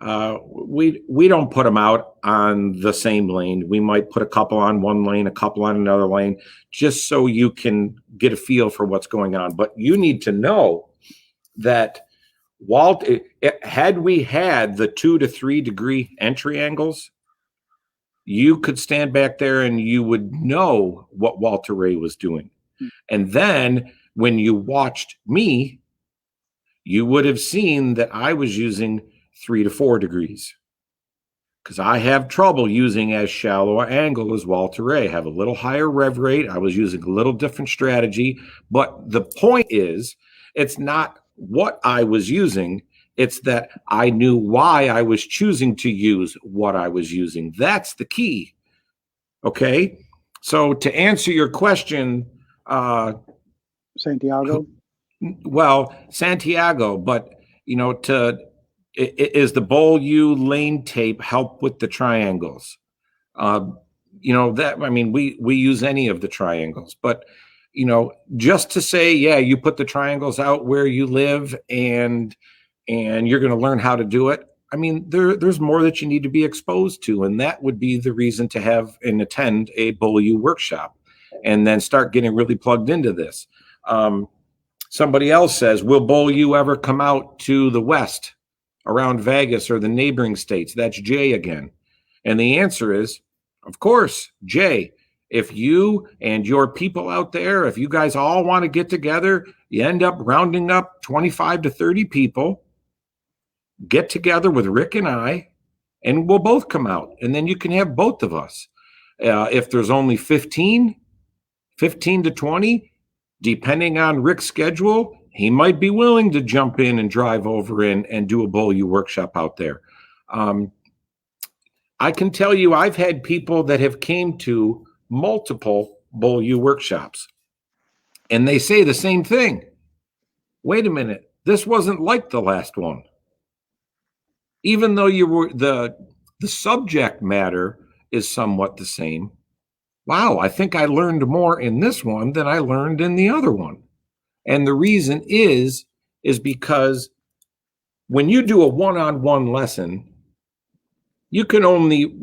we don't put them out on the same lane. We might put a couple on one lane, a couple on another lane, just so you can get a feel for what's going on. But you need to know that had we had the 2 to 3 degree entry angles, you could stand back there and you would know what Walter Ray was doing. And then when you watched me, you would have seen that I was using 3 to 4 degrees, because I have trouble using as shallow an angle as Walter Ray. I have a little higher rev rate. I was using a little different strategy. But the point is, it's not what I was using. It's that I knew why I was choosing to use what I was using. That's the key. Okay? So to answer your question, Santiago. well, Santiago, but, you know, is the Bowl U lane tape help with the triangles? You know, that, I mean, we use any of the triangles, but, you know, just to say, yeah, you put the triangles out where you live and you're going to learn how to do it. I mean, there's more that you need to be exposed to, and that would be the reason to have and attend a Bowl U workshop, and then start getting really plugged into this. Somebody else says, will Bowl U ever come out to the West around Vegas or the neighboring states? That's Jay again. And the answer is, of course, Jay. If you and your people out there, if you guys all want to get together, you end up rounding up 25 to 30 people, get together with Rick and I, and we'll both come out. And then you can have both of us. If there's only 15 to 20, depending on Rick's schedule, he might be willing to jump in and drive over and do a Bowl U workshop out there. I can tell you, I've had people that have came to multiple Bowl U workshops, and they say the same thing. Wait a minute, this wasn't like the last one. Even though you were the subject matter is somewhat the same. Wow, I think I learned more in this one than I learned in the other one. And the reason is because when you do a one-on-one lesson, you can only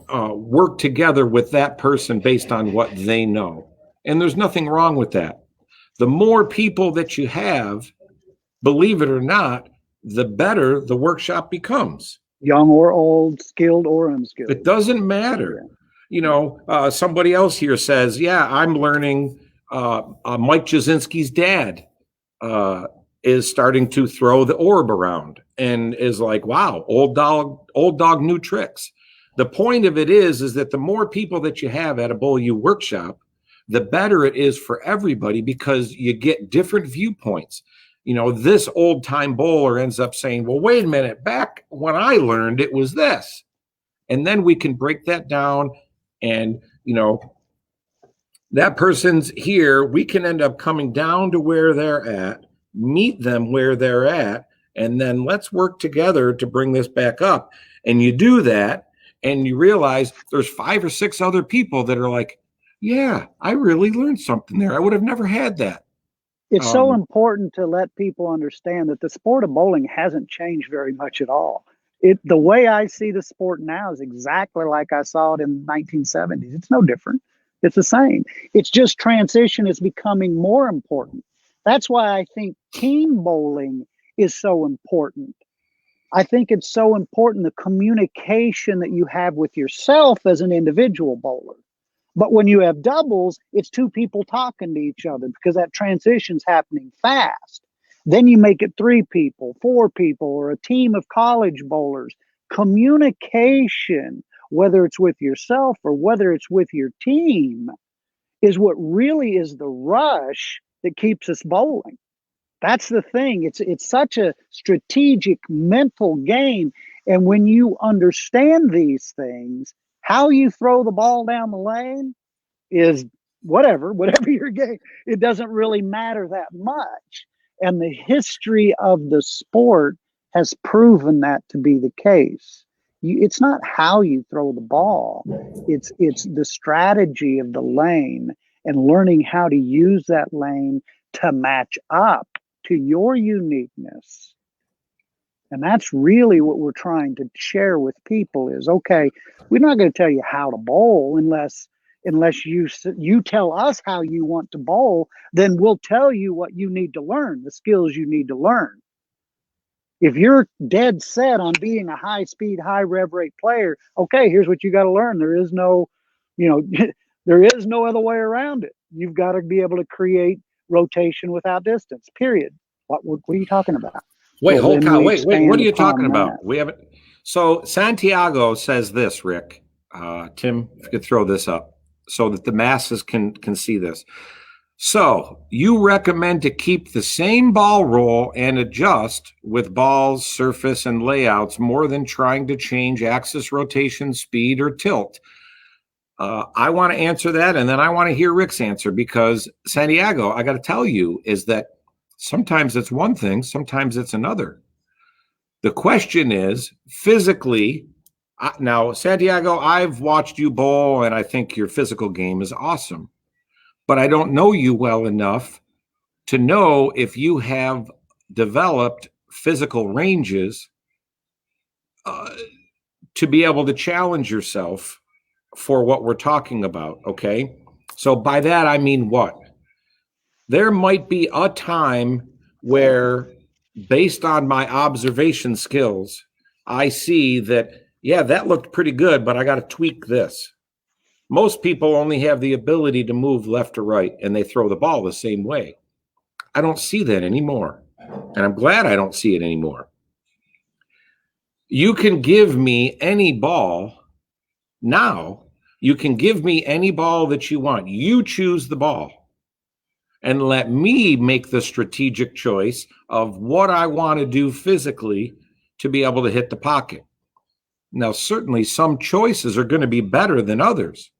work together with that person based on what they know. And there's nothing wrong with that. The more people that you have, believe it or not, the better the workshop becomes. Young or old, skilled or unskilled. It doesn't matter. You know, somebody else here says, yeah, I'm learning. Mike Jasinski's dad is starting to throw the orb around and is like, wow, old dog, new tricks. The point of it is that the more people that you have at a Bowl U workshop, the better it is for everybody, because you get different viewpoints. You know, this old time bowler ends up saying, well, wait a minute, back when I learned it was this. And then we can break that down, and, you know, that person's here, we can end up coming down to where they're at, meet them where they're at, and then let's work together to bring this back up. And you do that, and you realize there's 5 or 6 other people that are like, yeah, I really learned something there. I would have never had that. It's so important to let people understand that the sport of bowling hasn't changed very much at all. The way I see the sport now is exactly like I saw it in the 1970s. It's no different. It's the same. It's just transition is becoming more important. That's why I think team bowling is so important. I think it's so important, the communication that you have with yourself as an individual bowler. But when you have doubles, it's 2 people talking to each other, because that transition's happening fast. Then you make it 3 people, 4 people, or a team of college bowlers. Communication, whether it's with yourself or whether it's with your team, is what really is the rush that keeps us bowling. That's the thing. It's such a strategic mental game. And when you understand these things, how you throw the ball down the lane is whatever your game. It doesn't really matter that much. And the history of the sport has proven that to be the case. It's not how you throw the ball. It's the strategy of the lane and learning how to use that lane to match up to your uniqueness. And that's really what we're trying to share with people is, okay, we're not going to tell you how to bowl unless you tell us how you want to bowl, then we'll tell you what you need to learn, the skills you need to learn. If you're dead set on being a high speed, high rev rate player, okay, here's what you got to learn. There is no, there is no other way around it. You've got to be able to create rotation without distance, period. What are you talking about? Wait, Well, hold then on. we Wait. What are expand you upon talking about? that. We haven't. So Santiago says this, Rick. Tim, if you could throw this up so that the masses can see this. So you recommend to keep the same ball roll and adjust with balls, surface, and layouts more than trying to change axis rotation, speed, or tilt. I want to answer that, and then I want to hear Rick's answer, because Santiago, I got to tell you, is that sometimes it's one thing, sometimes it's another. The question is, physically, now, Santiago, I've watched you bowl, and I think your physical game is awesome. But I don't know you well enough to know if you have developed physical ranges to be able to challenge yourself for what we're talking about, okay? So by that, I mean what? There might be a time where, based on my observation skills, I see that, yeah, that looked pretty good, but I got to tweak this. Most people only have the ability to move left or right, and they throw the ball the same way. I don't see that anymore, and I'm glad I don't see it anymore. You can give me any ball now. You can give me any ball that you want. You choose the ball, and let me make the strategic choice of what I want to do physically to be able to hit the pocket. Now, certainly some choices are going to be better than others,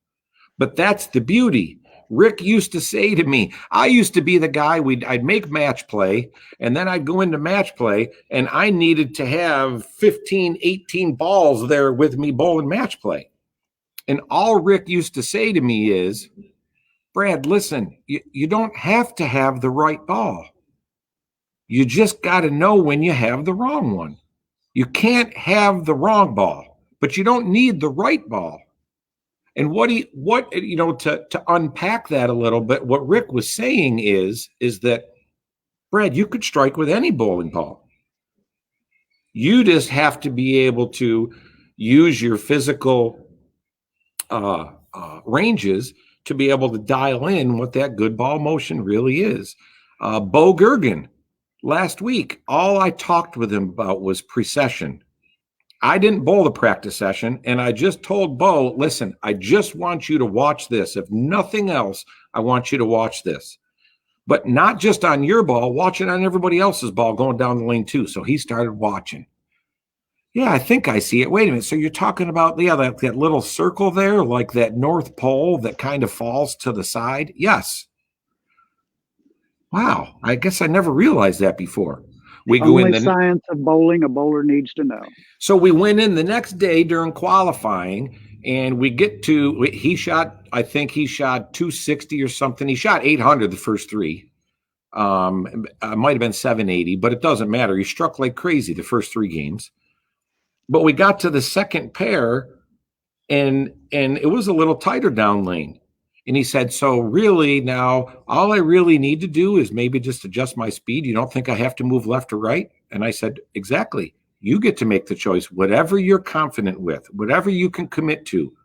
but that's the beauty. Rick used to say to me, I used to be the guy, I'd make match play, and then I'd go into match play, and I needed to have 15, 18 balls there with me bowling match play. And all Rick used to say to me is, Brad, listen, you don't have to have the right ball. You just got to know when you have the wrong one. You can't have the wrong ball, but you don't need the right ball. And to unpack that a little bit, what Rick was saying is that, Brad, you could strike with any bowling ball. You just have to be able to use your physical ranges to be able to dial in what that good ball motion really is. Bo Gergen, last week, all I talked with him about was precession. I didn't bowl the practice session, and I just told Bo, listen, I just want you to watch this. If nothing else, I want you to watch this. But not just on your ball, watch it on everybody else's ball going down the lane too. So he started watching. Yeah, I think I see it. Wait a minute. So you're talking about, that little circle there, like that North Pole that kind of falls to the side? Yes. Wow. I guess I never realized that before. We go in Only science of bowling a bowler needs to know. So we went in the next day during qualifying, and he shot 260 or something. He shot 800 the first three. It might have been 780, but it doesn't matter. He struck like crazy the first three games. But we got to the second pair, and it was a little tighter down lane. And he said, so really now all I really need to do is maybe just adjust my speed. You don't think I have to move left or right? And I said, exactly. You get to make the choice, whatever you're confident with, whatever you can commit to.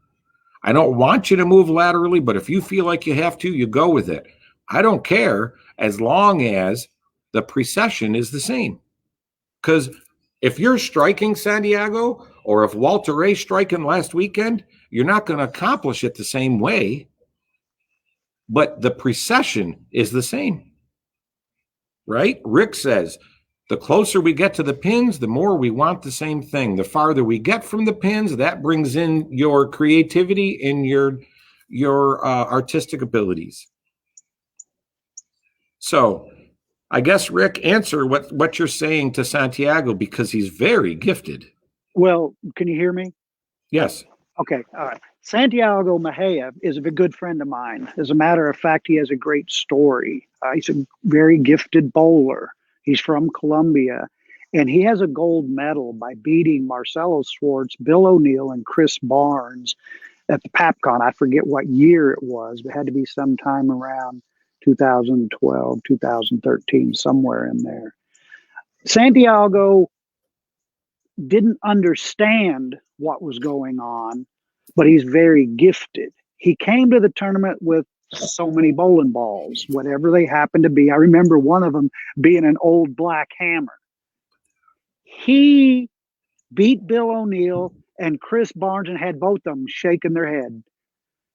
I don't want you to move laterally, but if you feel like you have to, you go with it. I don't care as long as the precession is the same. Because if you're striking Santiago, or if Walter Ray's striking last weekend, you're not going to accomplish it the same way. But the precession is the same, right? Rick says, the closer we get to the pins, the more we want the same thing. The farther we get from the pins, that brings in your creativity and your artistic abilities. So I guess, Rick, answer what you're saying to Santiago, because he's very gifted. Well, can you hear me? Yes. Okay, all right. Santiago Mejia is a good friend of mine. As a matter of fact, he has a great story. He's a very gifted bowler. He's from Colombia, and he has a gold medal by beating Marcelo Schwartz, Bill O'Neill, and Chris Barnes at the PAPCON. I forget what year it was, but it had to be sometime around 2012, 2013, somewhere in there. Santiago didn't understand what was going on, but he's very gifted. He came to the tournament with so many bowling balls, whatever they happen to be. I remember one of them being an old black hammer. He beat Bill O'Neill and Chris Barnes and had both of them shaking their head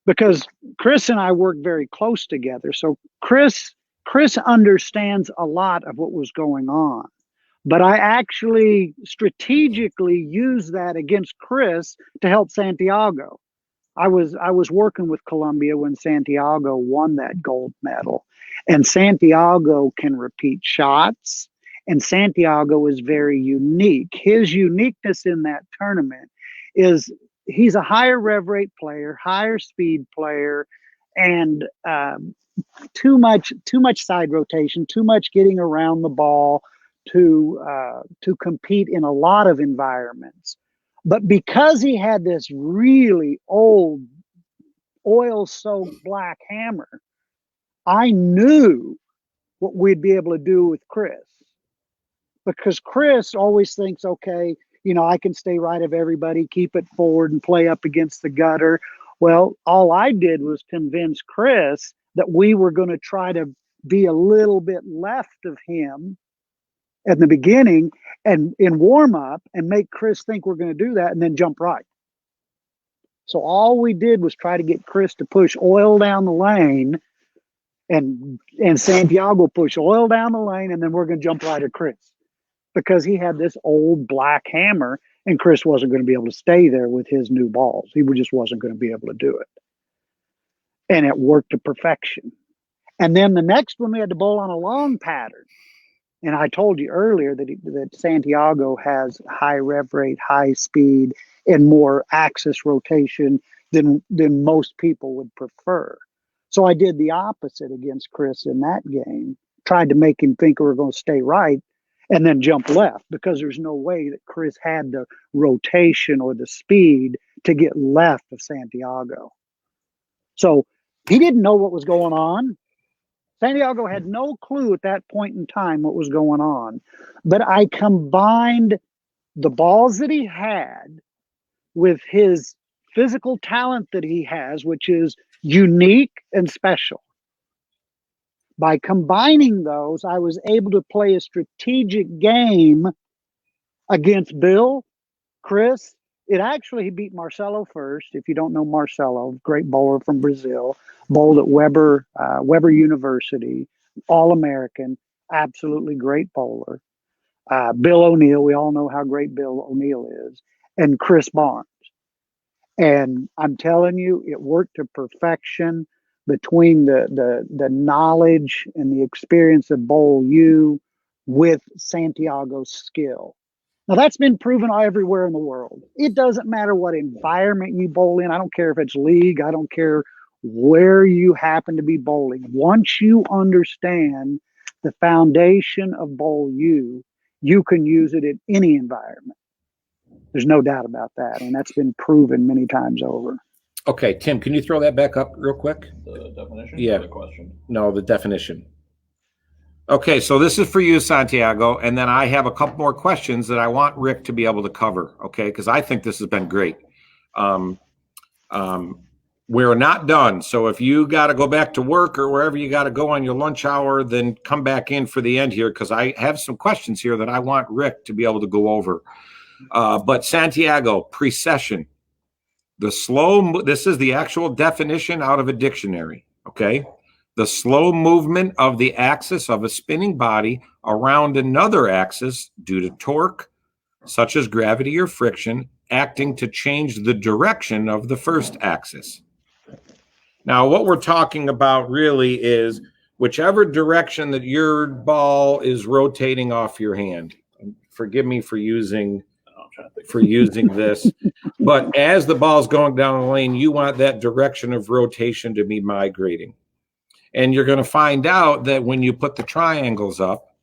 because Chris and I worked very close together. So Chris understands a lot of what was going on. But I actually strategically used that against Chris to help Santiago. I was working with Colombia when Santiago won that gold medal, and Santiago can repeat shots, and Santiago is very unique. His uniqueness in that tournament is he's a higher rev rate player, higher speed player, and too much side rotation, too much getting around the ball to compete in a lot of environments. But because he had this really old oil-soaked black hammer, I knew what we'd be able to do with Chris. Because Chris always thinks, okay, I can stay right of everybody, keep it forward and play up against the gutter. Well, all I did was convince Chris that we were going to try to be a little bit left of him at the beginning and in warm up and make Chris think we're going to do that and then jump right. So all we did was try to get Chris to push oil down the lane and Santiago push oil down the lane, and then we're going to jump right at Chris because he had this old black hammer and Chris wasn't going to be able to stay there with his new balls. He just wasn't going to be able to do it. And it worked to perfection. And then the next one we had to bowl on a long pattern. And I told you earlier that Santiago has high rev rate, high speed, and more axis rotation than most people would prefer. So I did the opposite against Chris in that game, tried to make him think we were going to stay right and then jump left because there's no way that Chris had the rotation or the speed to get left of Santiago. So he didn't know what was going on. Santiago had no clue at that point in time what was going on. But I combined the balls that he had with his physical talent that he has, which is unique and special. By combining those, I was able to play a strategic game against Bill, Chris. He beat Marcelo first. If you don't know Marcelo, great bowler from Brazil, bowled at Weber University, All-American, absolutely great bowler. Bill O'Neill, we all know how great Bill O'Neill is, and Chris Barnes. And I'm telling you, it worked to perfection between the knowledge and the experience of Bowl U with Santiago's skill. Now, that's been proven everywhere in the world. It doesn't matter what environment you bowl in. I don't care if it's league. I don't care where you happen to be bowling. Once you understand the foundation of Bowl U, you can use it in any environment. There's no doubt about that. And that's been proven many times over. Okay, Tim, can you throw that back up real quick? The definition? Yeah. Or the question? No, the definition. Okay, so this is for you, Santiago, and then I have a couple more questions that I want Rick to be able to cover, okay, because I think this has been great. We're not done, so if you got to go back to work or wherever you got to go on your lunch hour, then come back in for the end here, because I have some questions here that I want Rick to be able to go over. But Santiago, precession. This is the actual definition out of a dictionary, okay? The slow movement of the axis of a spinning body around another axis due to torque, such as gravity or friction, acting to change the direction of the first axis. Now, what we're talking about really is whichever direction that your ball is rotating off your hand. Forgive me for using this, but as the ball's going down the lane, you want that direction of rotation to be migrating. And you're going to find out that when you put the triangles up,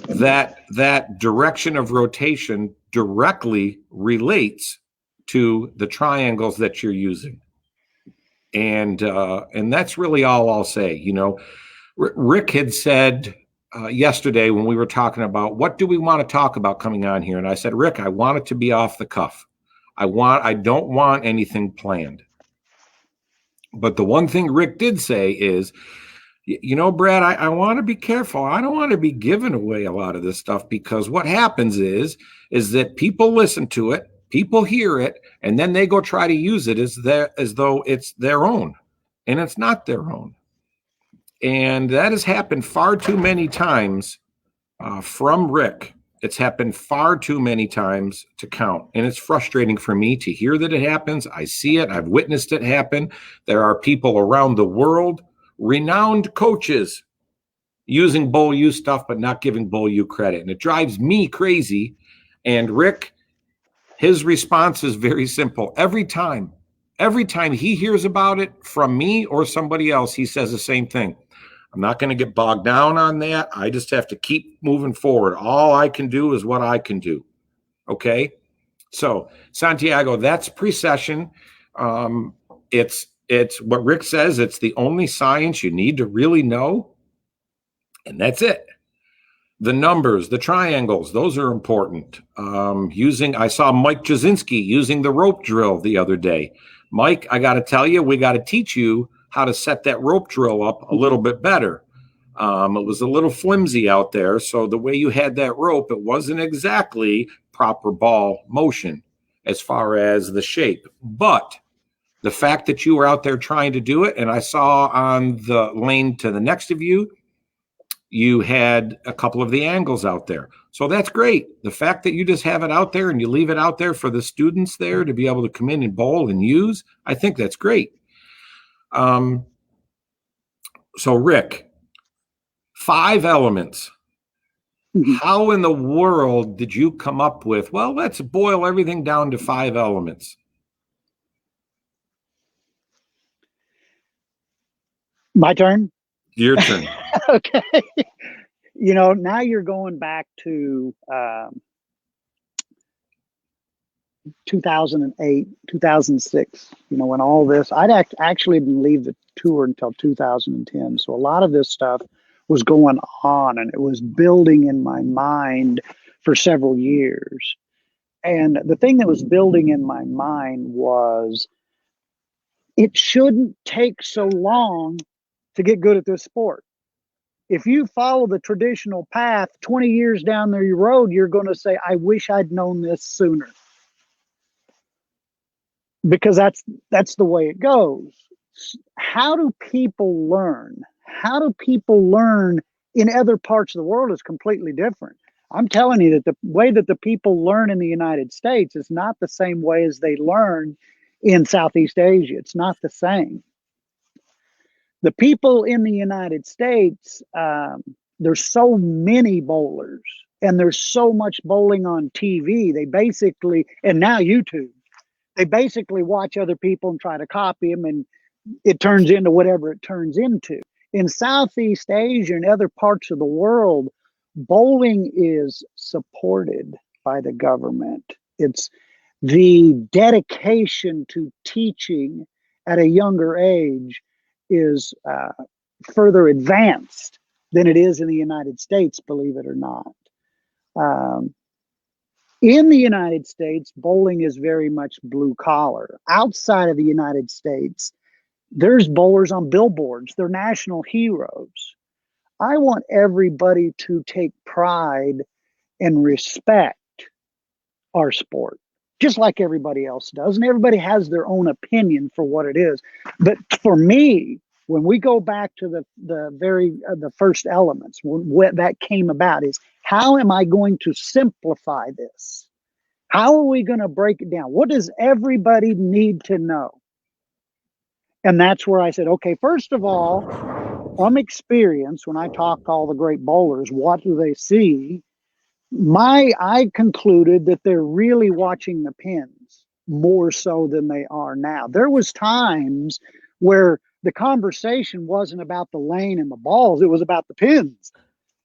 that direction of rotation directly relates to the triangles that you're using. And that's really all I'll say. You know, Rick had said yesterday when we were talking about what do we want to talk about coming on here, and I said, Rick, I want it to be off the cuff. I don't want anything planned. But the one thing Rick did say is, you know, Brad, I want to be careful. I don't want to be giving away a lot of this stuff, because what happens is that people listen to it, people hear it, and then they go try to use it as though it's their own, and it's not their own. And that has happened far too many times from Rick. It's happened far too many times to count. And it's frustrating for me to hear that it happens. I see it. I've witnessed it happen. There are people around the world, renowned coaches, using Bowl U stuff, but not giving Bowl U credit. And it drives me crazy. And Rick, his response is very simple. Every time he hears about it from me or somebody else, he says the same thing. I'm not going to get bogged down on that. I just have to keep moving forward. All I can do is what I can do. Okay? So, Santiago, that's precession. It's what Rick says. It's the only science you need to really know. And that's it. The numbers, the triangles, those are important. I saw Mike Jasinski using the rope drill the other day. Mike, I got to tell you, we got to teach you how to set that rope drill up a little bit better. It was a little flimsy out there. So the way you had that rope, it wasn't exactly proper ball motion as far as the shape. But the fact that you were out there trying to do it, and I saw on the lane to the next of you, you had a couple of the angles out there. So that's great. The fact that you just have it out there and you leave it out there for the students there to be able to come in and bowl and use, I think that's great. So Rick, 5 elements. How in the world did you come up with, well, let's boil everything down to 5 elements? My turn? Your turn. Okay. You know, now you're going back to 2008, 2006, you know, when all this, actually didn't leave the tour until 2010. So a lot of this stuff was going on and it was building in my mind for several years. And the thing that was building in my mind was it shouldn't take so long to get good at this sport. If you follow the traditional path 20 years down the road, you're going to say, I wish I'd known this sooner. Because that's the way it goes. How do people learn? How do people learn in other parts of the world is completely different. I'm telling you that the way that the people learn in the United States is not the same way as they learn in Southeast Asia. It's not the same. The people in the United States, there's so many bowlers and there's so much bowling on TV. They basically, and now YouTube, they basically watch other people and try to copy them, and it turns into whatever it turns into. In Southeast Asia and other parts of the world, bowling is supported by the government. It's the dedication to teaching at a younger age is further advanced than it is in the United States, believe it or not. In the United States, bowling is very much blue collar. Outside of the United States, there's bowlers on billboards. They're national heroes. I want everybody to take pride and respect our sport, just like everybody else does. And everybody has their own opinion for what it is. But for me, when we go back to the first elements, what that came about is, how am I going to simplify this? How are we going to break it down? What does everybody need to know? And that's where I said, okay, first of all, from experience, when I talk to all the great bowlers, what do they see? I concluded that they're really watching the pins more so than they are now. There was times where the conversation wasn't about the lane and the balls, it was about the pins.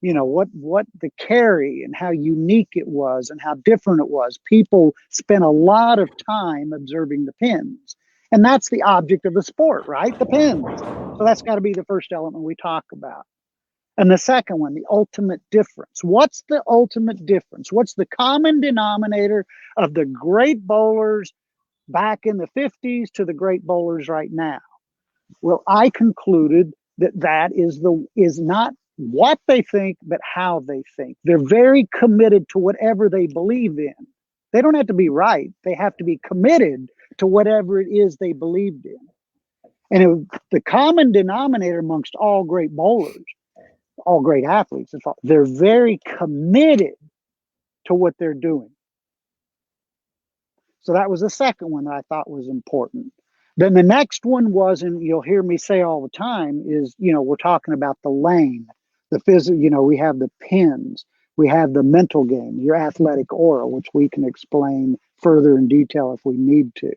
You know, what the carry and how unique it was and how different it was. People spent a lot of time observing the pins. And that's the object of the sport, right? The pins. So that's got to be the first element we talk about. And the second one, the ultimate difference. What's the ultimate difference? What's the common denominator of the great bowlers back in the 50s to the great bowlers right now? Well, I concluded that that is not what they think, but how they think. They're very committed to whatever they believe in. They don't have to be right. They have to be committed to whatever it is they believed in. And the common denominator amongst all great bowlers, all great athletes, they're very committed to what they're doing. So that was the second one that I thought was important. Then the next one was, and you'll hear me say all the time, is, we're talking about the lane, the physical, we have the pins, we have the mental game, your athletic aura, which we can explain further in detail if we need to.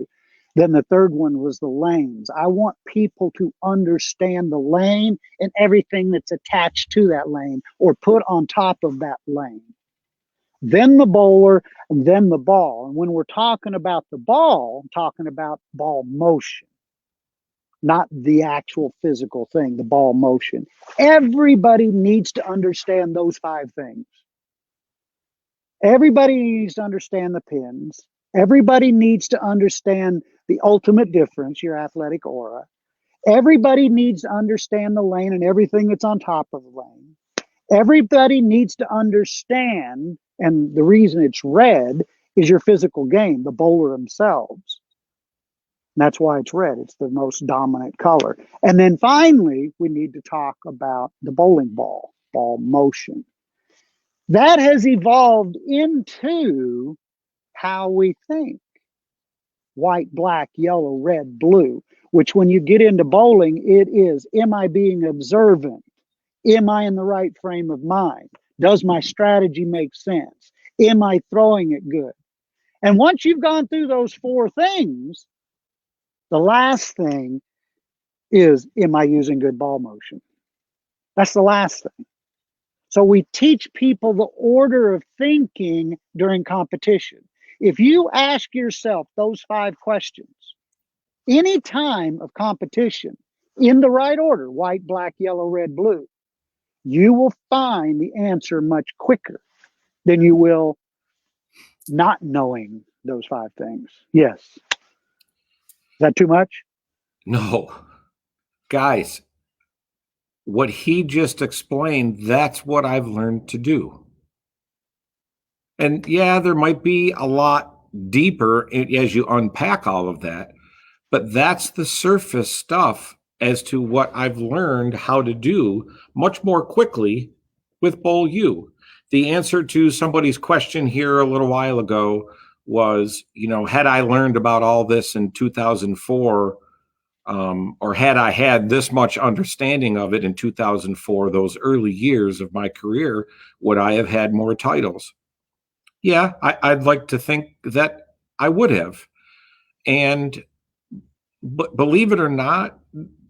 Then the third one was the lanes. I want people to understand the lane and everything that's attached to that lane or put on top of that lane. Then the bowler, and then the ball. And when we're talking about the ball, I'm talking about ball motion, not the actual physical thing, the ball motion. Everybody needs to understand those 5 things. Everybody needs to understand the pins. Everybody needs to understand the ultimate difference, your athletic aura. Everybody needs to understand the lane and everything that's on top of the lane. Everybody needs to understand, and the reason it's red is your physical game, the bowler themselves. And that's why it's red. It's the most dominant color. And then finally, we need to talk about the bowling ball motion. That has evolved into how we think. White, black, yellow, red, blue, which when you get into bowling, it is, am I being observant? Am I in the right frame of mind? Does my strategy make sense? Am I throwing it good? And once you've gone through those 4 things, the last thing is, am I using good ball motion? That's the last thing. So we teach people the order of thinking during competition. If you ask yourself those 5 questions, any time of competition, in the right order, white, black, yellow, red, blue, you will find the answer much quicker than you will not knowing those 5 things. Yes. Is that too much? No. Guys, what he just explained, that's what I've learned to do. And yeah, there might be a lot deeper as you unpack all of that, but that's the surface stuff as to what I've learned how to do much more quickly with Bowl U. The answer to somebody's question here a little while ago was, had I learned about all this in 2004, or had I had this much understanding of it in 2004, those early years of my career, would I have had more titles? Yeah, I'd like to think that I would have. But believe it or not,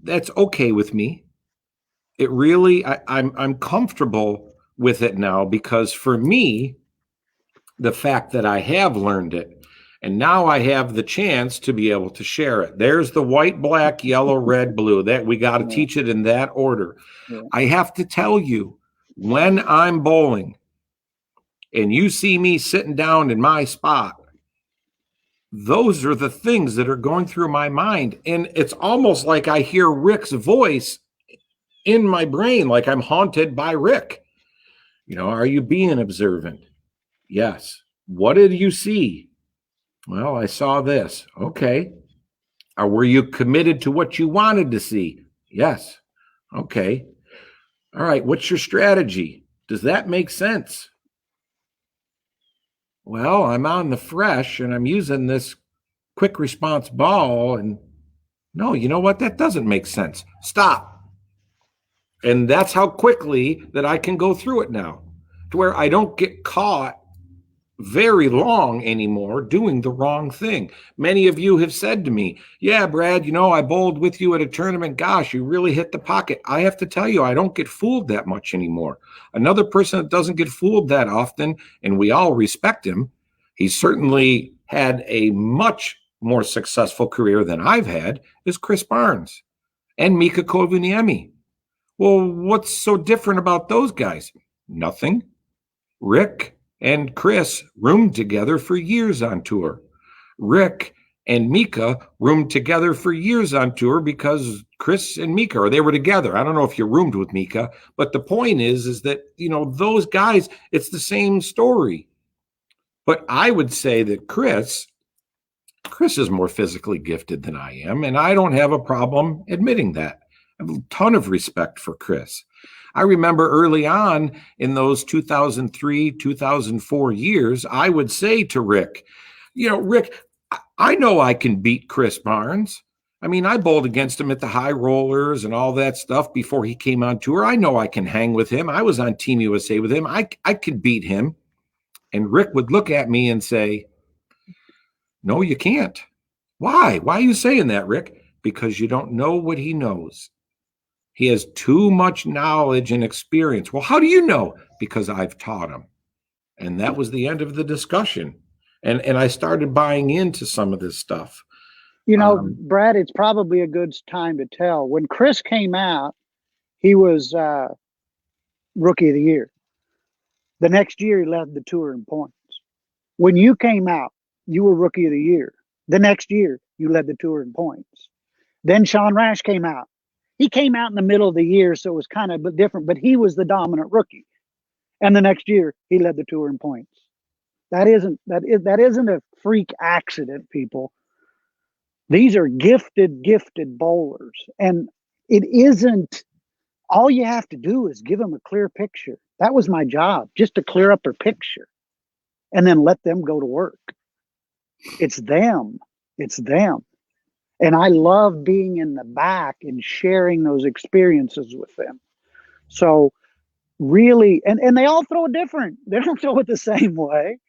that's okay with me. It really, I'm comfortable with it now, because for me, the fact that I have learned it, and now I have the chance to be able to share it. There's the white, black, yellow, red, blue. That we got to teach it in that order. Yeah. I have to tell you, when I'm bowling and you see me sitting down in my spot, those are the things that are going through my mind. And it's almost like I hear Rick's voice in my brain, like I'm haunted by Rick. Are you being observant? Yes. What did you see? Well, I saw this. Okay. Or were you committed to what you wanted to see? Yes. Okay. All right. What's your strategy? Does that make sense? Well, I'm on the fresh and I'm using this quick response ball, and no, you know what? That doesn't make sense. Stop. And that's how quickly that I can go through it now, to where I don't get caught very long anymore doing the wrong thing. Many of you have said to me, yeah, Brad, I bowled with you at a tournament. Gosh, you really hit the pocket. I have to tell you, I don't get fooled that much anymore. Another person that doesn't get fooled that often, and we all respect him, he certainly had a much more successful career than I've had, is Chris Barnes and Mika Kovuniemi. Well, what's so different about those guys? Nothing. Rick and Chris roomed together for years on tour. Rick and Mika roomed together for years on tour because Chris and Mika, or they were together. I don't know if you roomed with Mika, but the point is that, those guys, it's the same story. But I would say that Chris is more physically gifted than I am, and I don't have a problem admitting that. I have a ton of respect for Chris. I remember early on in those 2003, 2004 years, I would say to Rick, Rick, I know I can beat Chris Barnes. I mean, I bowled against him at the High Rollers and all that stuff before he came on tour. I know I can hang with him. I was on Team USA with him. I could beat him. And Rick would look at me and say, no, you can't. Why? Why are you saying that, Rick? Because you don't know what he knows. He has too much knowledge and experience. Well, how do you know? Because I've taught him. And that was the end of the discussion. And I started buying into some of this stuff. Brad, it's probably a good time to tell. When Chris came out, he was Rookie of the Year. The next year, he led the tour in points. When you came out, you were Rookie of the Year. The next year, you led the tour in points. Then Sean Rash came out. He came out in the middle of the year, so it was kind of different, but he was the dominant rookie. And the next year, he led the tour in points. That isn't a freak accident, people. These are gifted bowlers. And it isn't, all you have to do is give them a clear picture. That was my job, just to clear up their picture and then let them go to work. It's them. It's them. And I love being in the back and sharing those experiences with them. So really, and they all throw it different. They don't throw it the same way.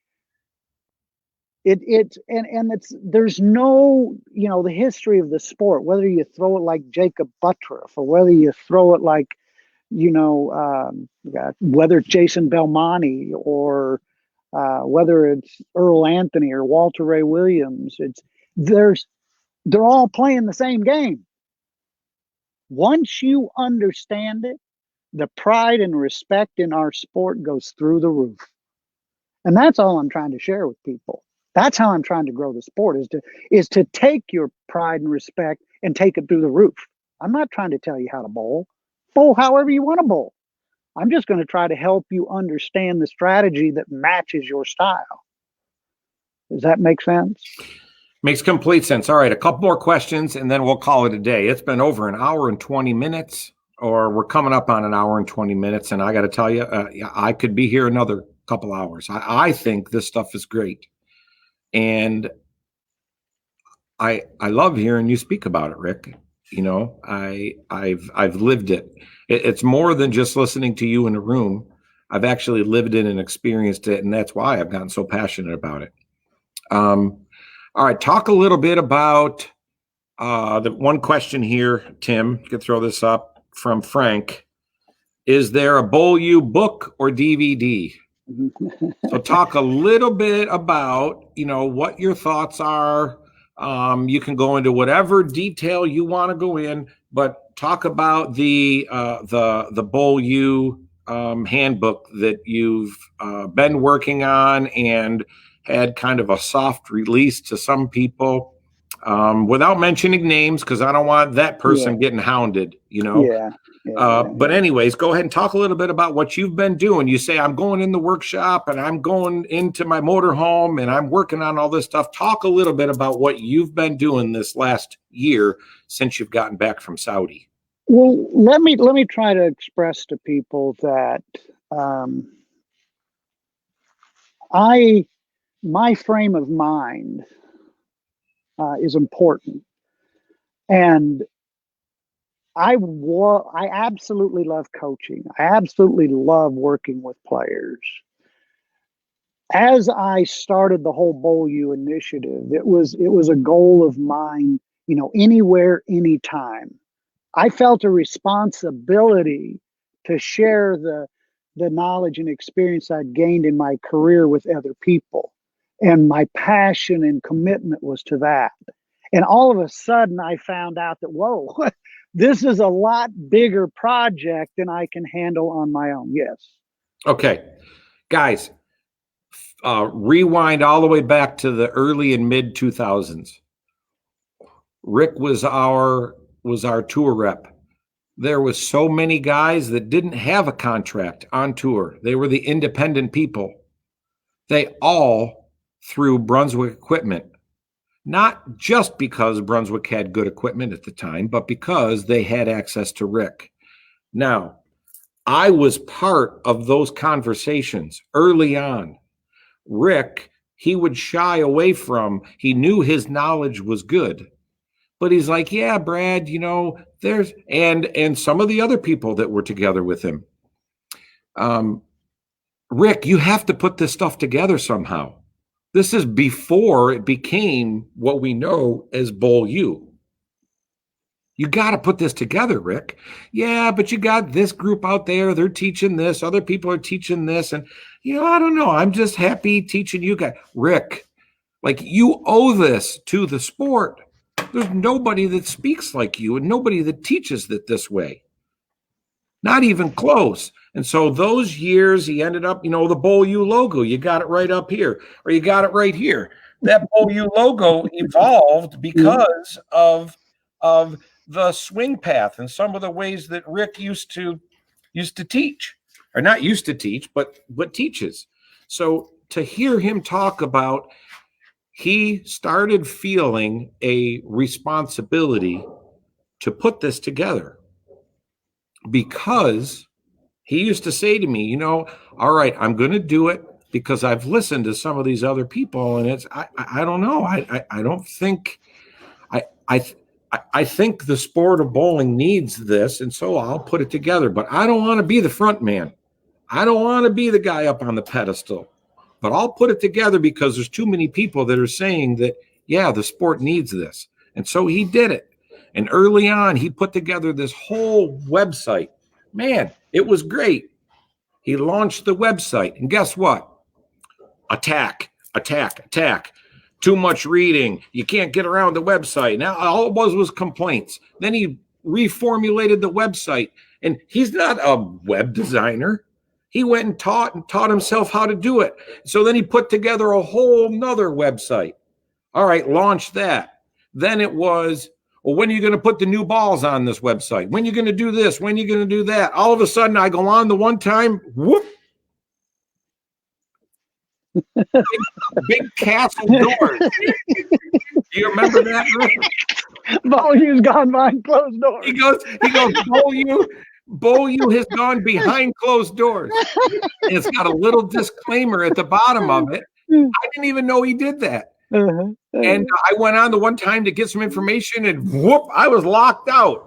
There's no, the history of the sport, whether you throw it like Jacob Buttriff or whether you throw it like, whether it's Jason Belmonte or whether it's Earl Anthony or Walter Ray Williams, they're all playing the same game. Once you understand it, the pride and respect in our sport goes through the roof. And that's all I'm trying to share with people. That's how I'm trying to grow the sport, is to take your pride and respect and take it through the roof. I'm not trying to tell you how to bowl. Bowl however you want to bowl. I'm just going to try to help you understand the strategy that matches your style. Does that make sense? Makes complete sense. All right, a couple more questions, and then we'll call it a day. It's been over an hour and 20 minutes, or we're coming up on an hour and 20 minutes, and I got to tell you, I could be here another couple hours. I think this stuff is great. And I love hearing you speak about it, Rick. I've lived it. It's more than just listening to you in a room. I've actually lived it and experienced it, and that's why I've gotten so passionate about it. All right, talk a little bit about the one question here, Tim. You can throw this up from Frank. Is there a Bowl U book or DVD? So talk a little bit about, what your thoughts are. You can go into whatever detail you want to go in, but talk about the Bowl U handbook that you've been working on and had kind of a soft release to some people, without mentioning names, because I don't want that person getting hounded, But anyways, go ahead and talk a little bit about what you've been doing. You say, I'm going in the workshop and I'm going into my motorhome and I'm working on all this stuff. Talk a little bit about what you've been doing this last year since you've gotten back from Saudi. Well, let me try to express to people that my frame of mind is important. And I absolutely love coaching. I absolutely love working with players. As I started the whole Bowl U initiative, it was a goal of mine, anywhere, anytime. I felt a responsibility to share the knowledge and experience I'd gained in my career with other people. And my passion and commitment was to that. And all of a sudden I found out that, whoa, this is a lot bigger project than I can handle on my own. Yes. Okay. Guys, rewind all the way back to the early and mid 2000s. Rick was our tour rep. There was so many guys that didn't have a contract on tour. They were the independent people. They all threw Brunswick equipment, not just because Brunswick had good equipment at the time, but because they had access to Rick. Now, I was part of those conversations early on. Rick, he would shy away from, he knew his knowledge was good, but he's like, yeah, Brad, you know, there's, and some of the other people that were together with him. Rick, you have to put this stuff together somehow. This is before it became what we know as Bowl U. You got to put this together, Rick. Yeah, but you got this group out there. They're teaching this. Other people are teaching this. And, you know, I don't know. I'm just happy teaching you guys. Rick, like, you owe this to the sport. There's nobody that speaks like you and nobody that teaches it this way. Not even close. And so those years, he ended up, you know, the Bowl U logo, you got it right up here, or you got it right here. That Bowl U logo evolved because of the swing path and some of the ways that Rick used to teach, or not used to teach, but teaches. So to hear him talk about, he started feeling a responsibility to put this together, because he used to say to me, you know, all right, I'm going to do it because I've listened to some of these other people, and it's, I don't know. I don't think, I think the sport of bowling needs this, and so I'll put it together. But I don't want to be the front man. I don't want to be the guy up on the pedestal. But I'll put it together because there's too many people that are saying that, yeah, the sport needs this. And so he did it. And early on, he put together this whole website. Man, it was great. He launched the website. And guess what? Attack. Too much reading. You can't get around the website. Now, all it was complaints. Then he reformulated the website. And he's not a web designer. He went and taught himself how to do it. So then he put together a whole nother website. All right, launch that. Then it was, well, when are you going to put the new balls on this website? When are you going to do this? When are you going to do that? All of a sudden, I go on the one time, whoop. Big castle doors. Do you remember that, Rick? Bowl U's gone behind closed doors. He goes, Bowl U has gone behind closed doors. And it's got a little disclaimer at the bottom of it. I didn't even know he did that. And I went on the one time to get some information, and whoop, I was locked out.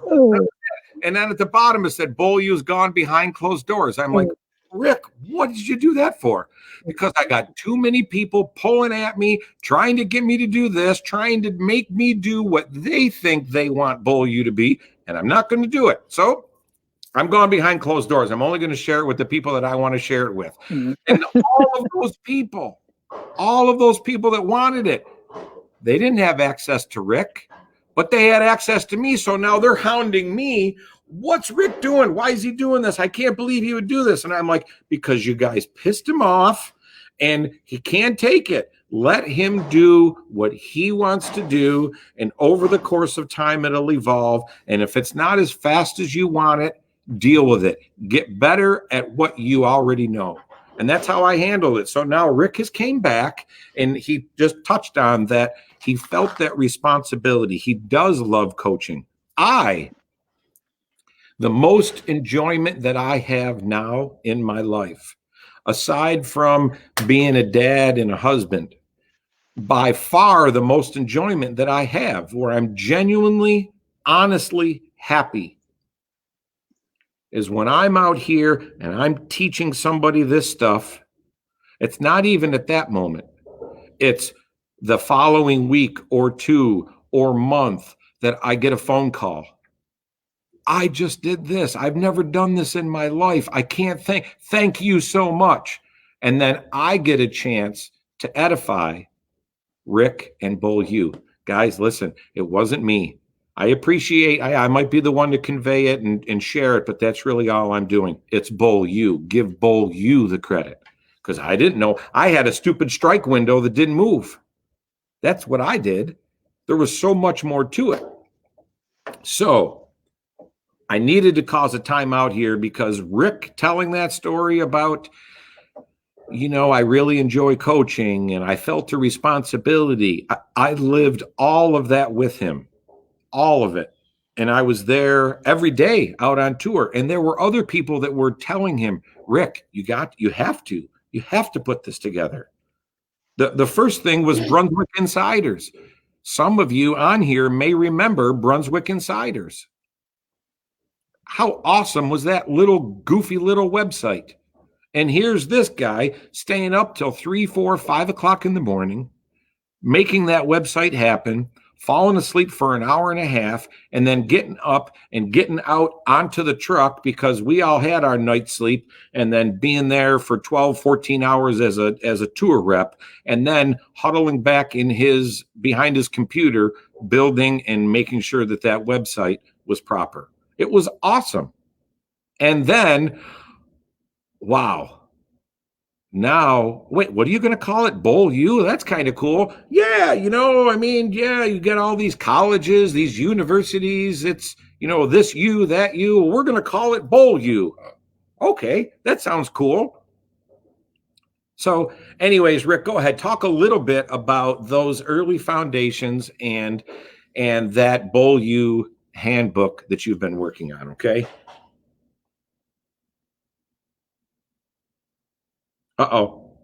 And then at the bottom it said, Bowl U's gone behind closed doors. I'm like, Rick, what did you do that for? Because I got too many people pulling at me, trying to get me to do this, trying to make me do what they think they want Bowl U to be, and I'm not going to do it. So I'm going behind closed doors. I'm only going to share it with the people that I want to share it with. And all of those people that wanted it, they didn't have access to Rick, but they had access to me. So now they're hounding me. What's Rick doing? Why is he doing this? I can't believe he would do this. And I'm like, because you guys pissed him off and he can't take it. Let him do what he wants to do. And over the course of time, it'll evolve. And if it's not as fast as you want it, deal with it. Get better at what you already know. And that's how I handled it. So now Rick has came back, and he just touched on that. He felt that responsibility. He does love coaching. The most enjoyment that I have now in my life, aside from being a dad and a husband, by far the most enjoyment that I have, where I'm genuinely, honestly happy, is when I'm out here and I'm teaching somebody this stuff. It's not even at that moment. It's the following week or two or month that I get a phone call. I just did this. I've never done this in my life. I can't thank you so much. And then I get a chance to edify Rick and Bowl U. Guys, listen, it wasn't me. I appreciate, I might be the one to convey it and share it, but that's really all I'm doing. It's Bowl U. Give Bowl U the credit, because I didn't know. I had a stupid strike window that didn't move. That's what I did. There was so much more to it. So I needed to cause a timeout here because Rick telling that story about, I really enjoy coaching and I felt a responsibility. I lived all of that with him, all of it. And I was there every day out on tour. And there were other people that were telling him, Rick, you have to put this together. The first thing was Brunswick Insiders. Some of you on here may remember Brunswick Insiders. How awesome was that little goofy little website? And here's this guy staying up till 3, 4, 5 o'clock in the morning, making that website happen, falling asleep for an hour and a half, and then getting up and getting out onto the truck because we all had our night sleep, and then being there for 12, 14 hours as a tour rep, and then huddling back behind his computer, building and making sure that website was proper. It was awesome. And then, wow. Now, wait, what are you going to call it? Bowl U? That's kind of cool. Yeah, you get all these colleges, these universities. It's, this U, that U. We're going to call it Bowl U. Okay, that sounds cool. So anyways, Rick, go ahead. Talk a little bit about those early foundations and that Bowl U handbook that you've been working on, okay? Uh-oh.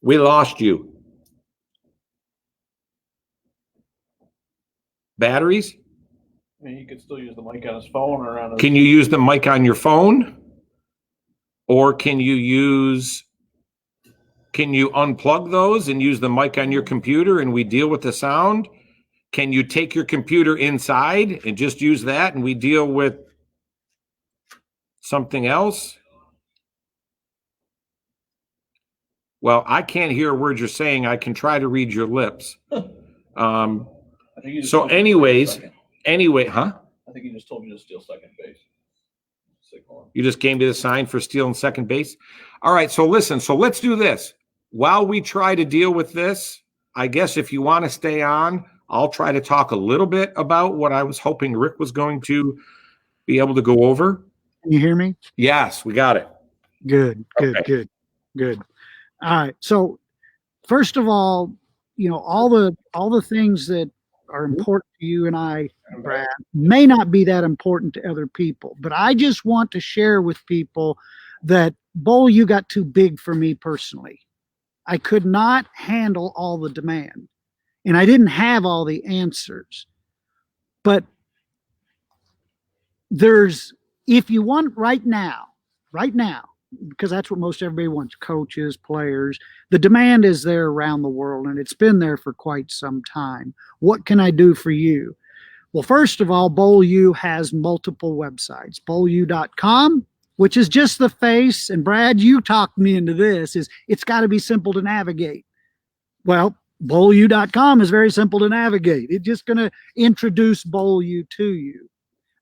We lost you. Batteries? I mean, he could still use the mic on his phone or on his... Can you use the mic on your phone? Or can you unplug those and use the mic on your computer and we deal with the sound? Can you take your computer inside and just use that and we deal with something else? Well, I can't hear a word you're saying. I can try to read your lips. So anyways, huh? I think he just told me to steal second base. You just came to the sign for stealing second base? All right, so listen. So let's do this. While we try to deal with this, I guess if you want to stay on, I'll try to talk a little bit about what I was hoping Rick was going to be able to go over. Can you hear me? Yes, we got it. Good. All right. So first of all, all the things that are important to you and I, Brad, may not be that important to other people, but I just want to share with people that Bowl U got too big for me personally. I could not handle all the demand and I didn't have all the answers. But if you want right now, because that's what most everybody wants, coaches, players, the demand is there around the world and it's been there for quite some time. What can I do for you? Well, first of all, Bowl U has multiple websites. BowlU.com, which is just the face, and Brad, you talked me into this, it's got to be simple to navigate. Well, BowlU.com is very simple to navigate. It's just going to introduce Bowl U to you.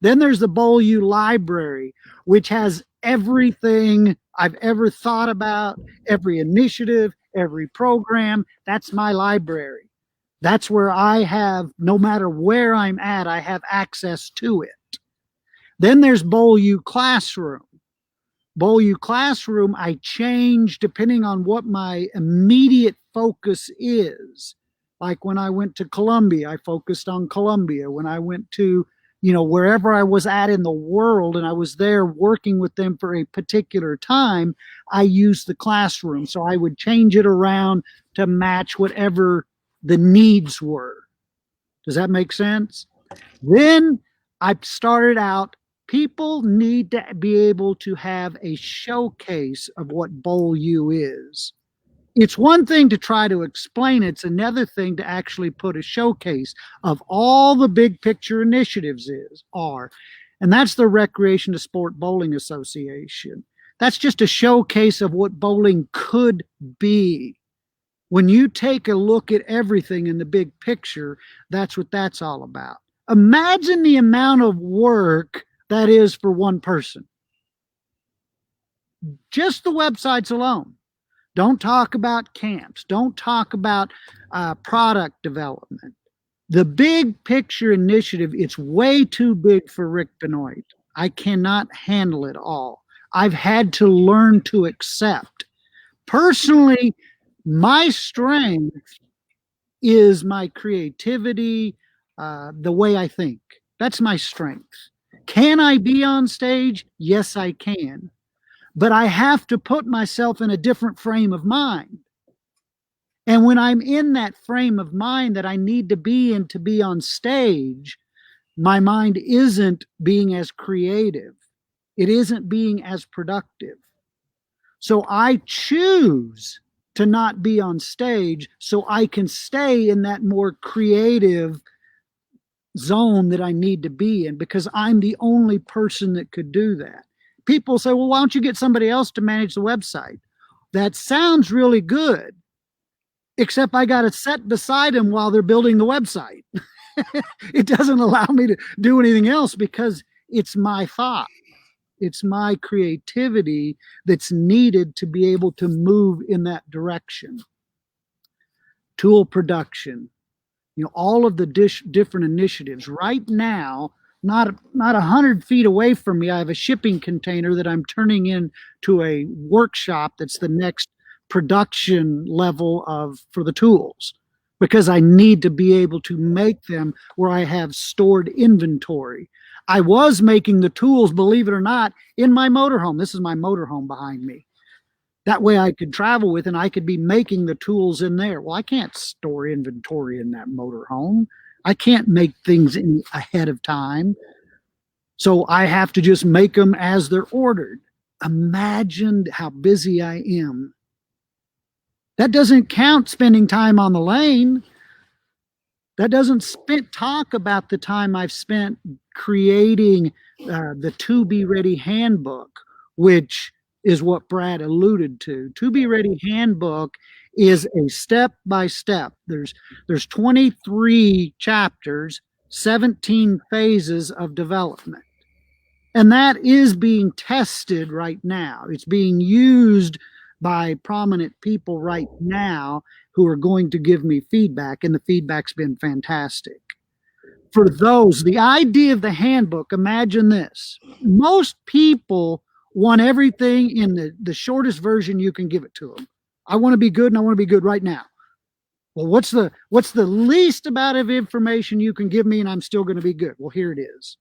Then there's the Bowl U library, which has everything I've ever thought about, every initiative, every program. That's my library. That's where I have, no matter where I'm at, I have access to it. Then there's Bowl U Classroom. Bowl U Classroom, I change depending on what my immediate focus is. Like when I went to Columbia, I focused on Columbia. When I went to wherever I was at in the world and I was there working with them for a particular time, I used the classroom. So I would change it around to match whatever the needs were. Does that make sense? Then I started out, people need to be able to have a showcase of what Bowl U is. It's one thing to try to explain it. It's another thing to actually put a showcase of all the big picture initiatives are. And that's the Recreation to Sport Bowling Association. That's just a showcase of what bowling could be. When you take a look at everything in the big picture, that's what that's all about. Imagine the amount of work that is for one person. Just the websites alone. Don't talk about camps. Don't talk about product development. The big picture initiative, it's way too big for Rick Benoit. I cannot handle it all. I've had to learn to accept. Personally, my strength is my creativity, the way I think. That's my strength. Can I be on stage? Yes, I can. But I have to put myself in a different frame of mind. And when I'm in that frame of mind that I need to be in to be on stage, my mind isn't being as creative. It isn't being as productive. So I choose to not be on stage so I can stay in that more creative zone that I need to be in, because I'm the only person that could do that. People say, well, why don't you get somebody else to manage the website? That sounds really good, except I got to sit beside them while they're building the website. It doesn't allow me to do anything else because it's my thought. It's my creativity that's needed to be able to move in that direction. Tool production, all of the different initiatives. Right now, not 100 feet away from me, I have a shipping container that I'm turning into a workshop that's the next production level for the tools, because I need to be able to make them where I have stored inventory. I was making the tools, believe it or not, in my motorhome. This is my motorhome behind me. That way I could travel with and I could be making the tools in there. Well, I can't store inventory in that motorhome. I can't make things ahead of time. So I have to just make them as they're ordered. Imagine how busy I am. That doesn't count spending time on the lane. That doesn't talk about the time I've spent creating the To Be Ready handbook, which is what Brad alluded to. To Be Ready handbook is a step-by-step. There's 23 chapters, 17 phases of development. And that is being tested right now. It's being used by prominent people right now who are going to give me feedback, and the feedback's been fantastic. For those, the idea of the handbook, imagine this. Most people want everything in the shortest version you can give it to them. I want to be good, and I want to be good right now. Well, what's the least amount of information you can give me and I'm still going to be good? Well, here it is.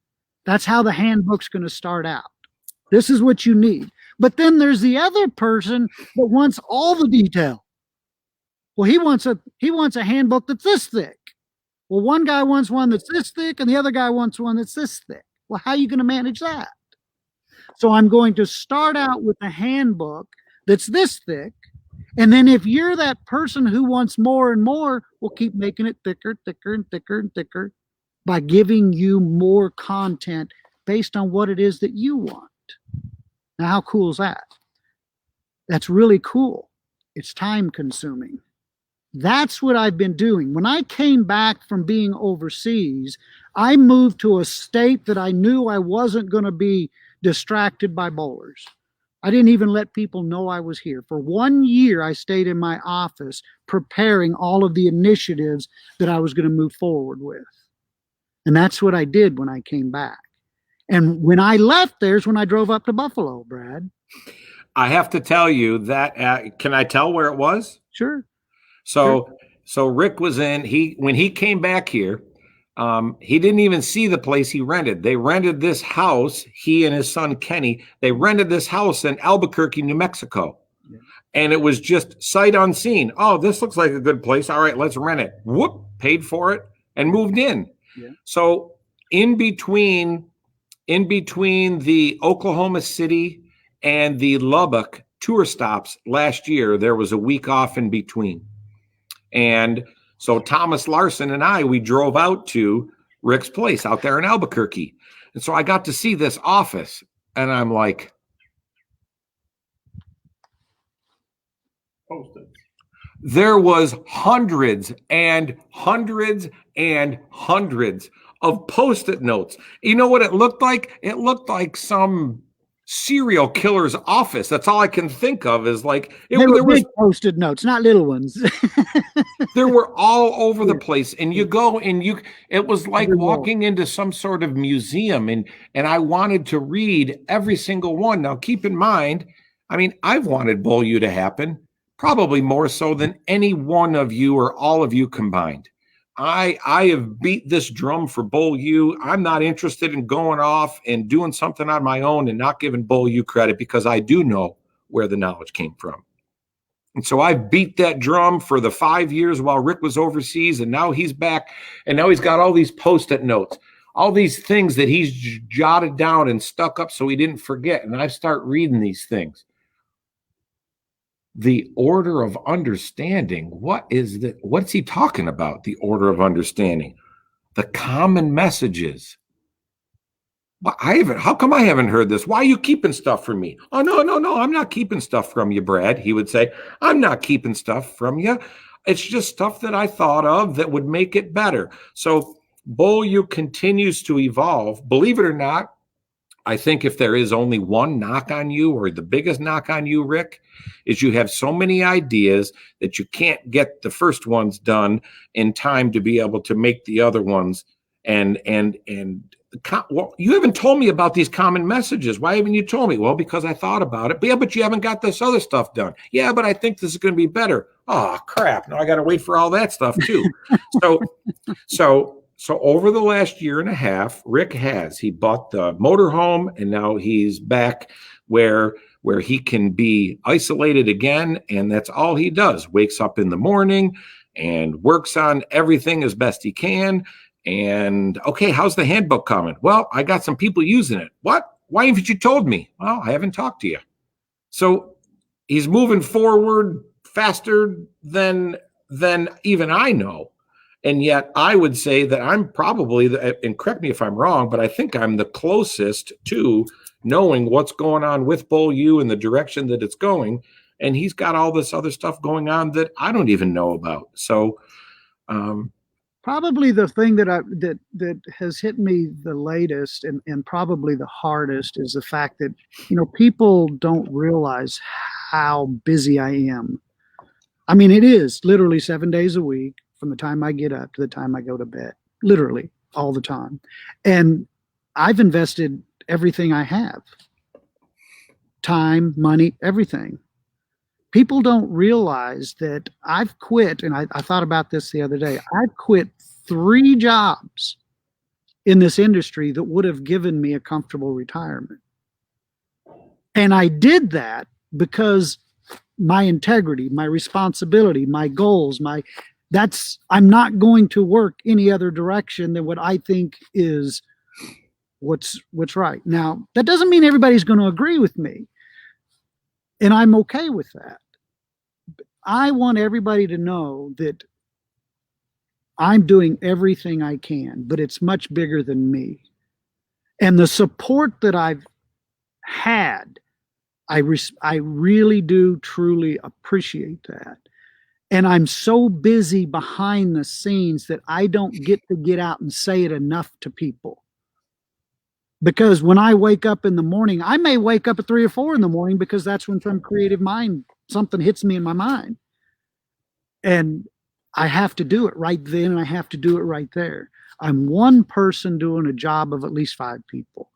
That's how the handbook's going to start out. This is what you need. But then there's the other person that wants all the detail. Well, he wants a handbook that's this thick. Well, one guy wants one that's this thick and the other guy wants one that's this thick. Well, how are you going to manage that? So I'm going to start out with a handbook that's this thick. And then if you're that person who wants more and more, we'll keep making it thicker, thicker, and thicker, and thicker by giving you more content based on what it is that you want. Now, how cool is that? That's really cool. It's time consuming. That's what I've been doing. When I came back from being overseas, I moved to a state that I knew I wasn't going to be distracted by bowlers. I didn't even let people know I was here. For 1 year, I stayed in my office preparing all of the initiatives that I was going to move forward with. And that's what I did when I came back. And when I left, there's when I drove up to Buffalo, Brad. I have to tell you that, can I tell where it was? Sure. So Rick was when he came back here, he didn't even see the place he rented. They rented this house, he and his son Kenny, they rented this house in Albuquerque, New Mexico. Yeah. And it was just sight unseen. Oh, this looks like a good place. All right, let's rent it. Whoop, paid for it and moved in. Yeah. So in between the Oklahoma City and the Lubbock tour stops last year, there was a week off in between. And so Thomas Larson and we drove out to Rick's place out there in Albuquerque. And so I got to see this office and I'm like, Post-it. There was hundreds and hundreds and hundreds of Post-it notes. You know what it looked like? It looked like some serial killer's office. That's all I can think of is like They were there was big Post-it notes, not little ones. there were all over the place, and you go and it was like Every wall. walking into some sort of museum, and I wanted to read every single one. Now keep in mind, I mean, I've wanted Bull U to happen probably more so than any one of you or all of you combined. I have beat this drum for Bull U. I'm not interested in going off and doing something on my own and not giving Bull U credit, because I do know where the knowledge came from. And so I beat that drum for the 5 years while Rick was overseas, and now he's back, and now he's got all these Post-it notes, all these things that he's jotted down and stuck up so he didn't forget. And I start reading these things. The order of understanding. What is that? What's he talking about? The order of understanding. The common messages. Well, how come I haven't heard this? Why are you keeping stuff from me? Oh, no. I'm not keeping stuff from you, Brad. He would say, I'm not keeping stuff from you. It's just stuff that I thought of that would make it better. So Bull U continues to evolve. Believe it or not, I think if there is only one knock on you, or the biggest knock on you, Rick, is you have so many ideas that you can't get the first ones done in time to be able to make the other ones. Well, you haven't told me about these common messages. Why haven't you told me? Well, because I thought about it. But yeah, but you haven't got this other stuff done. Yeah, but I think this is going to be better. Oh, crap. Now I got to wait for all that stuff too. So over the last year and a half, Rick he bought the motorhome, and now he's back where he can be isolated again. And that's all he does. Wakes up in the morning and works on everything as best he can. And okay, how's the handbook coming? Well, I got some people using it. What? Why haven't you told me? Well, I haven't talked to you. So he's moving forward faster than even I know. And yet I would say that I'm probably, and correct me if I'm wrong, but I think I'm the closest to knowing what's going on with Bull U and the direction that it's going. And he's got all this other stuff going on that I don't even know about. So, probably the thing that has hit me the latest and probably the hardest is the fact that, people don't realize how busy I am. I mean, it is literally 7 days a week from the time I get up to the time I go to bed, literally all the time. And I've invested everything I have, time, money, everything. People don't realize that I've quit, and I thought about this the other day. I've quit 3 jobs in this industry that would have given me a comfortable retirement. And I did that because my integrity, my responsibility, my goals, I'm not going to work any other direction than what I think is what's right. Now, that doesn't mean everybody's going to agree with me. And I'm okay with that. I want everybody to know that I'm doing everything I can, but it's much bigger than me. And the support that I've had, I really do truly appreciate that. And I'm so busy behind the scenes that I don't get to get out and say it enough to people. Because when I wake up in the morning, I may wake up at 3 or 4 in the morning because that's when something hits me in my mind. And I have to do it right then, and I have to do it right there. I'm one person doing a job of at least 5 people.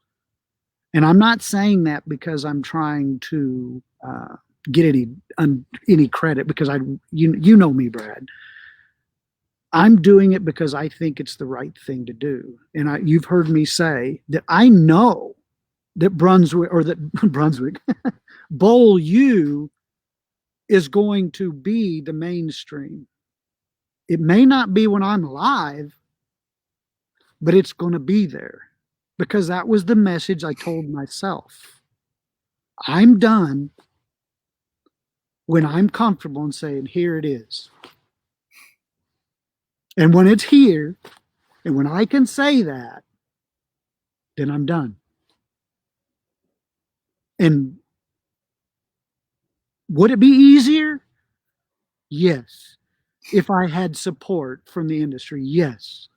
And I'm not saying that because I'm trying to get any credit, because you know me, Brad. I'm doing it because I think it's the right thing to do. And you've heard me say that I know that Brunswick, Bull U is going to be the mainstream. It may not be when I'm alive, but it's going to be there, because that was the message I told myself. I'm done when I'm comfortable in saying, here it is. And when it's here, and when I can say that, then I'm done. And would it be easier? Yes. If I had support from the industry, yes.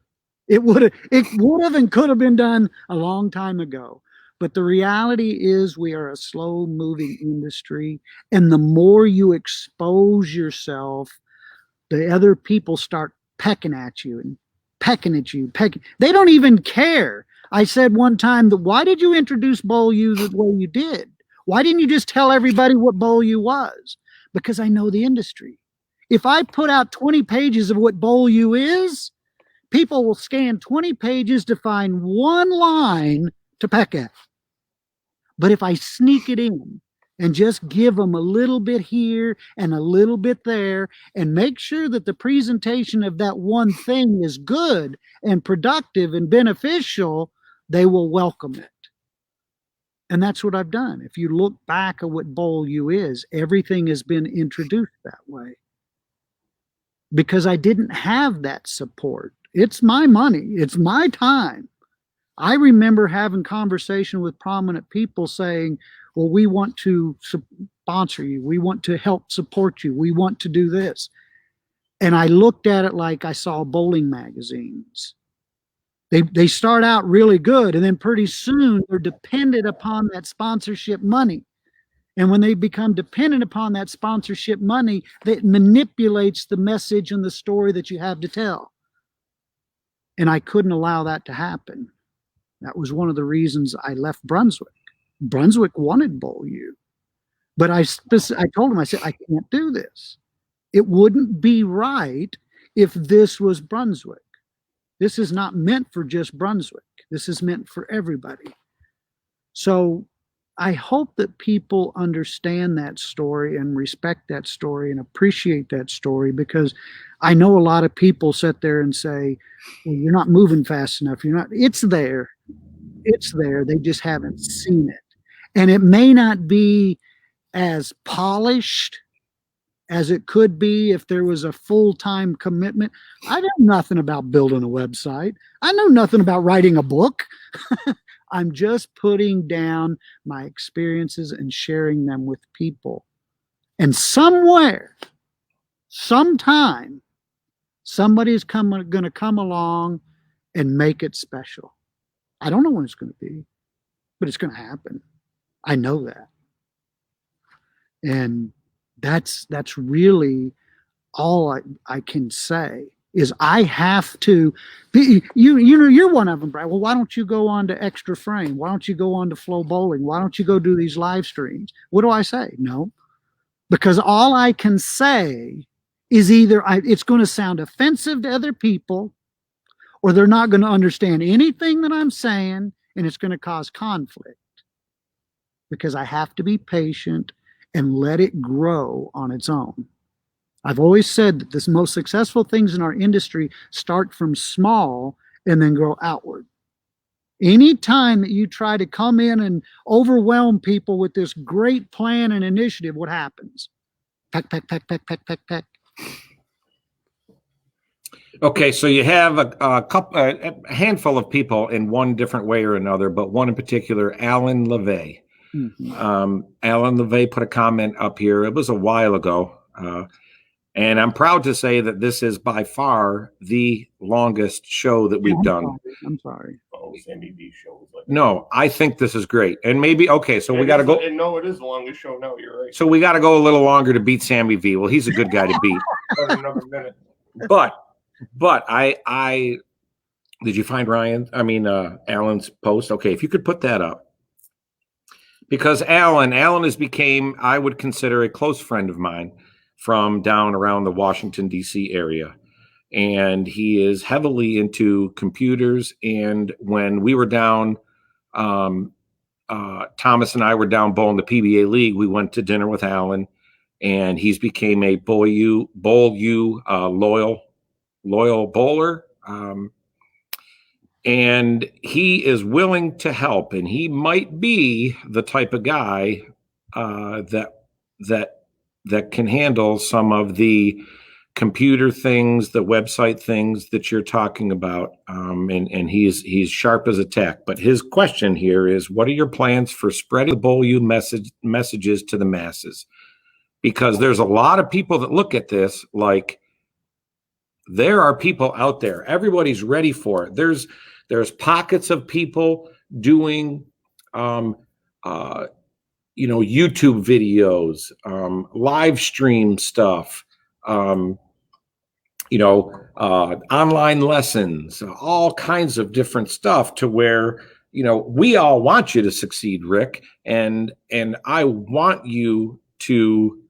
It would have and could have been done a long time ago. But the reality is we are a slow moving industry. And the more you expose yourself, the other people start pecking at you and pecking at you, pecking. They don't even care. I said one time that why did you introduce Bowl U the way you did? Why didn't you just tell everybody what Bowl U was? Because I know the industry. If I put out 20 pages of what Bowl U is, people will scan 20 pages to find one line to peck at. But if I sneak it in and just give them a little bit here and a little bit there and make sure that the presentation of that one thing is good and productive and beneficial, they will welcome it. And that's what I've done. If you look back at what Bowl U is, everything has been introduced that way. Because I didn't have that support. It's my money. It's my time. I remember having conversation with prominent people saying, well, we want to sponsor you. We want to help support you. We want to do this. And I looked at it like I saw bowling magazines. They start out really good, and then pretty soon they're dependent upon that sponsorship money. And when they become dependent upon that sponsorship money, that manipulates the message and the story that you have to tell. And I couldn't allow that to happen. That was one of the reasons I left Brunswick. Brunswick wanted Bowl U. But I told him, I said, I can't do this. It wouldn't be right if this was Brunswick. This is not meant for just Brunswick. This is meant for everybody. So I hope that people understand that story and respect that story and appreciate that story, because I know a lot of people sit there and say, well, you're not moving fast enough. You're not. It's there. It's there. They just haven't seen it. And it may not be as polished as it could be if there was a full-time commitment. I know nothing about building a website. I know nothing about writing a book. I'm just putting down my experiences and sharing them with people. And somewhere, sometime, somebody's going to come along and make it special. I don't know when it's going to be, but it's going to happen. I know that. And that's really all I can say is I have to be, you're one of them, Brad. Well, why don't you go on to Extra Frame? Why don't you go on to Flow Bowling? Why don't you go do these live streams? What do I say? No, because all I can say is either it's going to sound offensive to other people, or they're not going to understand anything that I'm saying, and it's going to cause conflict, because I have to be patient and let it grow on its own. I've always said that the most successful things in our industry start from small and then grow outward. Anytime that you try to come in and overwhelm people with this great plan and initiative, what happens? Peck, peck, peck, peck, peck, peck, peck. Okay, so you have a handful of people in one different way or another, but one in particular, Alan LeVay. Mm-hmm. Alan LeVay put a comment up here. It was a while ago. And I'm proud to say that this is by far the longest show that we've done. I'm sorry. Oh, Sammy V show. No, I think this is great. And maybe, okay, so we got to go. And no, it is the longest show now. You're right. So we got to go a little longer to beat Sammy V. Well, he's a good guy to beat. Another minute. But I did you find Alan's post? Okay, if you could put that up. Because Alan has became, I would consider, a close friend of mine from down around the Washington, D.C. area. And he is heavily into computers. And when we were down, Thomas and I were down bowling the PBA League, we went to dinner with Alan, and he's became a Bowl U loyal bowler. And he is willing to help, and he might be the type of guy that can handle some of the computer things, the website things that you're talking about. And he's sharp as a tack. But his question here is, what are your plans for spreading the Bowl U messages to the masses? Because there's a lot of people that look at this like there are people out there. Everybody's ready for it. There's pockets of people doing YouTube videos, live stream stuff, online lessons, all kinds of different stuff to where, we all want you to succeed, Rick. And I want you to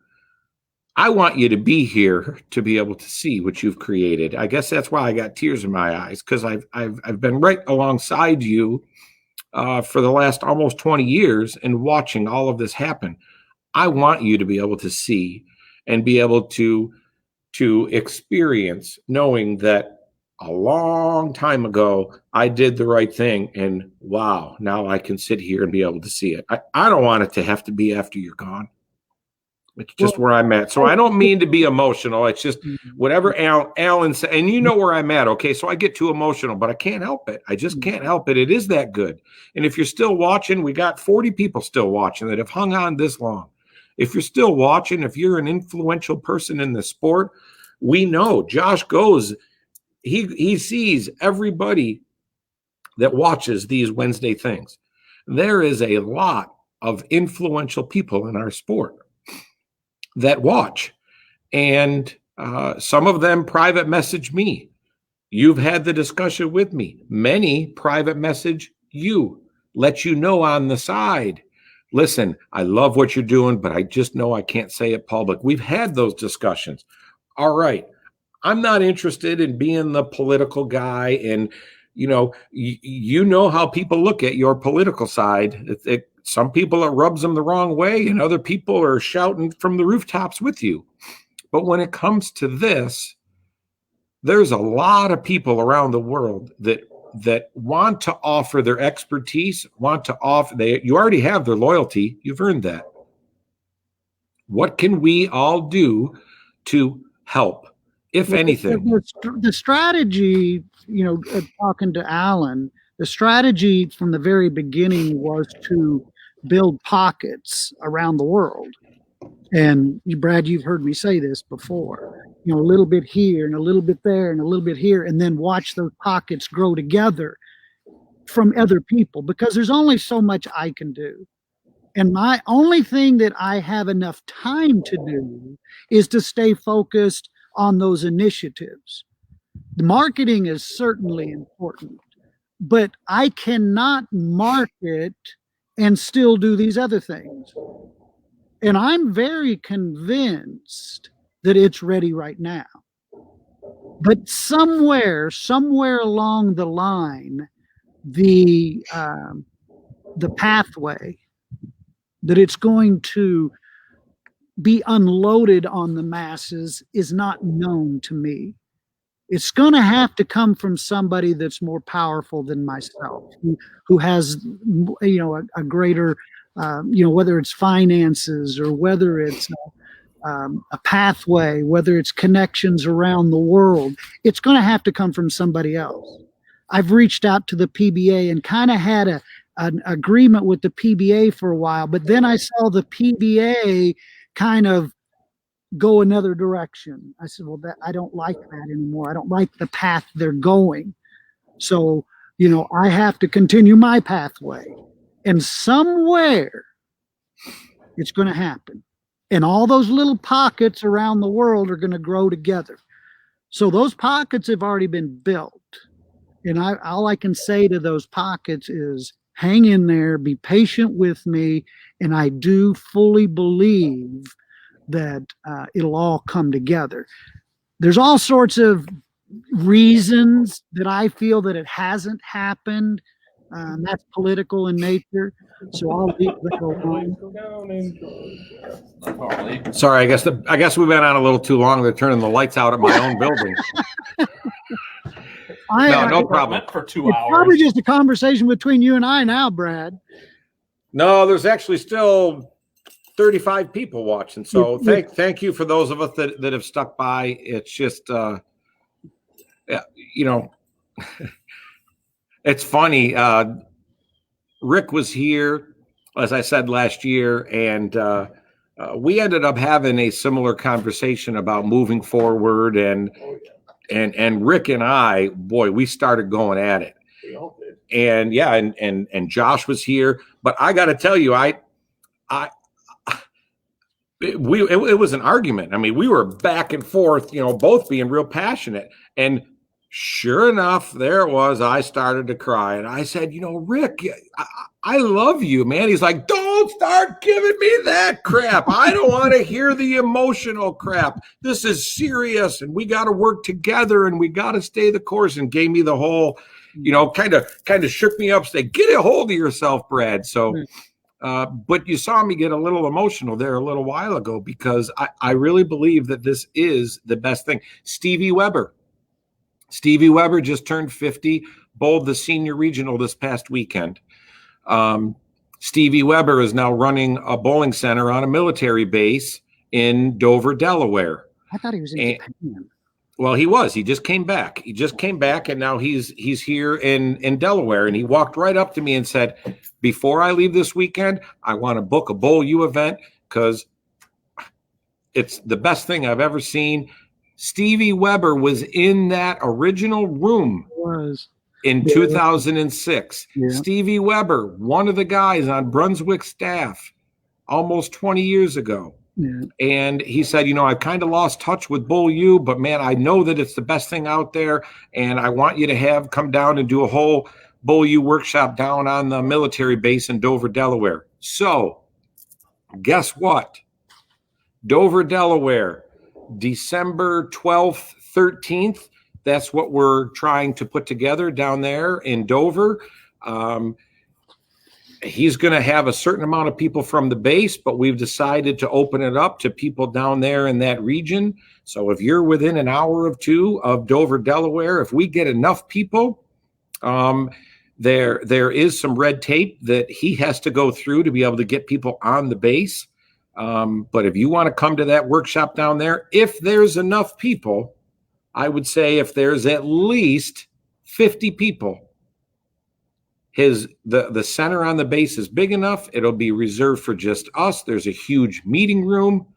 be here to be able to see what you've created. I guess that's why I got tears in my eyes, because I've been right alongside you for the last almost 20 years and watching all of this happen. I want you to be able to see and be able to experience, knowing that a long time ago I did the right thing, and wow, now I can sit here and be able to see it. I don't want it to have to be after you're gone. It's just where I'm at. So I don't mean to be emotional. It's just whatever Alan said, and you know where I'm at. Okay. So I get too emotional, but I can't help it. I just can't help it. It is that good. And if you're still watching, we got 40 people still watching that have hung on this long. If you're still watching, if you're an influential person in the sport, we know Josh goes, he sees everybody that watches these Wednesday things. There is a lot of influential people in our sport that watch, and some of them private message me. You've had the discussion with me. Many private message you, let you know on the side, listen, I love what you're doing, but I just know I can't say it public. We've had those discussions. All right. I'm not interested in being the political guy, and you know how people look at your political side. Some people, it rubs them the wrong way, and other people are shouting from the rooftops with you. But when it comes to this, there's a lot of people around the world that want to offer their expertise, you already have their loyalty. You've earned that. What can we all do to help, if anything? The strategy, talking to Alan, the strategy from the very beginning was to build pockets around the world. And Brad, you've heard me say this before, a little bit here and a little bit there and a little bit here, and then watch those pockets grow together from other people, because there's only so much I can do. And my only thing that I have enough time to do is to stay focused on those initiatives. The marketing is certainly important, but I cannot market and still do these other things. And I'm very convinced that it's ready right now. But somewhere along the line, the pathway that it's going to be unloaded on the masses is not known to me. It's going to have to come from somebody that's more powerful than myself, who has, a greater, whether it's finances or whether it's a pathway, whether it's connections around the world. It's going to have to come from somebody else. I've reached out to the PBA and kind of had an agreement with the PBA for a while, but then I saw the PBA kind of go another direction. I said, well, I don't like that anymore. I don't like the path they're going. So, I have to continue my pathway. And somewhere it's going to happen. And all those little pockets around the world are going to grow together. So those pockets have already been built. And all I can say to those pockets is hang in there, be patient with me. And I do fully believe that it'll all come together. There's all sorts of reasons that I feel that it hasn't happened. That's political in nature. So I'll leave that alone. Sorry, I guess we've been on a little too long. They're turning the lights out at my own building. No problem. For 2 hours. Probably just a conversation between you and I now, Brad. No, there's actually still 35 people watching. So thank you for those of us that have stuck by. It's just, it's funny. Rick was here, as I said, last year, and we ended up having a similar conversation about moving forward. And Rick and I, boy, we started going at it. We all did. and yeah, and Josh was here. But I got to tell you, it was an argument. I mean, we were back and forth, both being real passionate. And sure enough, there it was. I started to cry, and I said, Rick, I love you, man. He's like, don't start giving me that crap. I don't want to hear the emotional crap. This is serious, and we got to work together, and we got to stay the course. And gave me the whole, kind of shook me up. Say, get a hold of yourself, Brad. So. But you saw me get a little emotional there a little while ago because I really believe that this is the best thing. Stevie Weber just turned 50, bowled the senior regional this past weekend. Stevie Weber is now running a bowling center on a military base in Dover, Delaware. I thought he was in Japan. Well, he was. He just came back. And now he's here in Delaware. And he walked right up to me and said, before I leave this weekend, I want to book a Bowl U event because it's the best thing I've ever seen. Stevie Weber was in that original room in 2006. Yeah. Stevie Weber, one of the guys on Brunswick staff almost 20 years ago. Yeah. And he said, I've kind of lost touch with Bowl U, but man, I know that it's the best thing out there. And I want you to come down and do a whole Bowl U workshop down on the military base in Dover, Delaware. So guess what? Dover, Delaware, December 12th, 13th. That's what we're trying to put together down there in Dover. He's going to have a certain amount of people from the base, but we've decided to open it up to people down there in that region. So if you're within an hour or two of Dover, Delaware, if we get enough people, there is some red tape that he has to go through to be able to get people on the base. But if you want to come to that workshop down there, if there's enough people, I would say if there's at least 50 people, the center on the base is big enough. It'll be reserved for just us. There's a huge meeting room.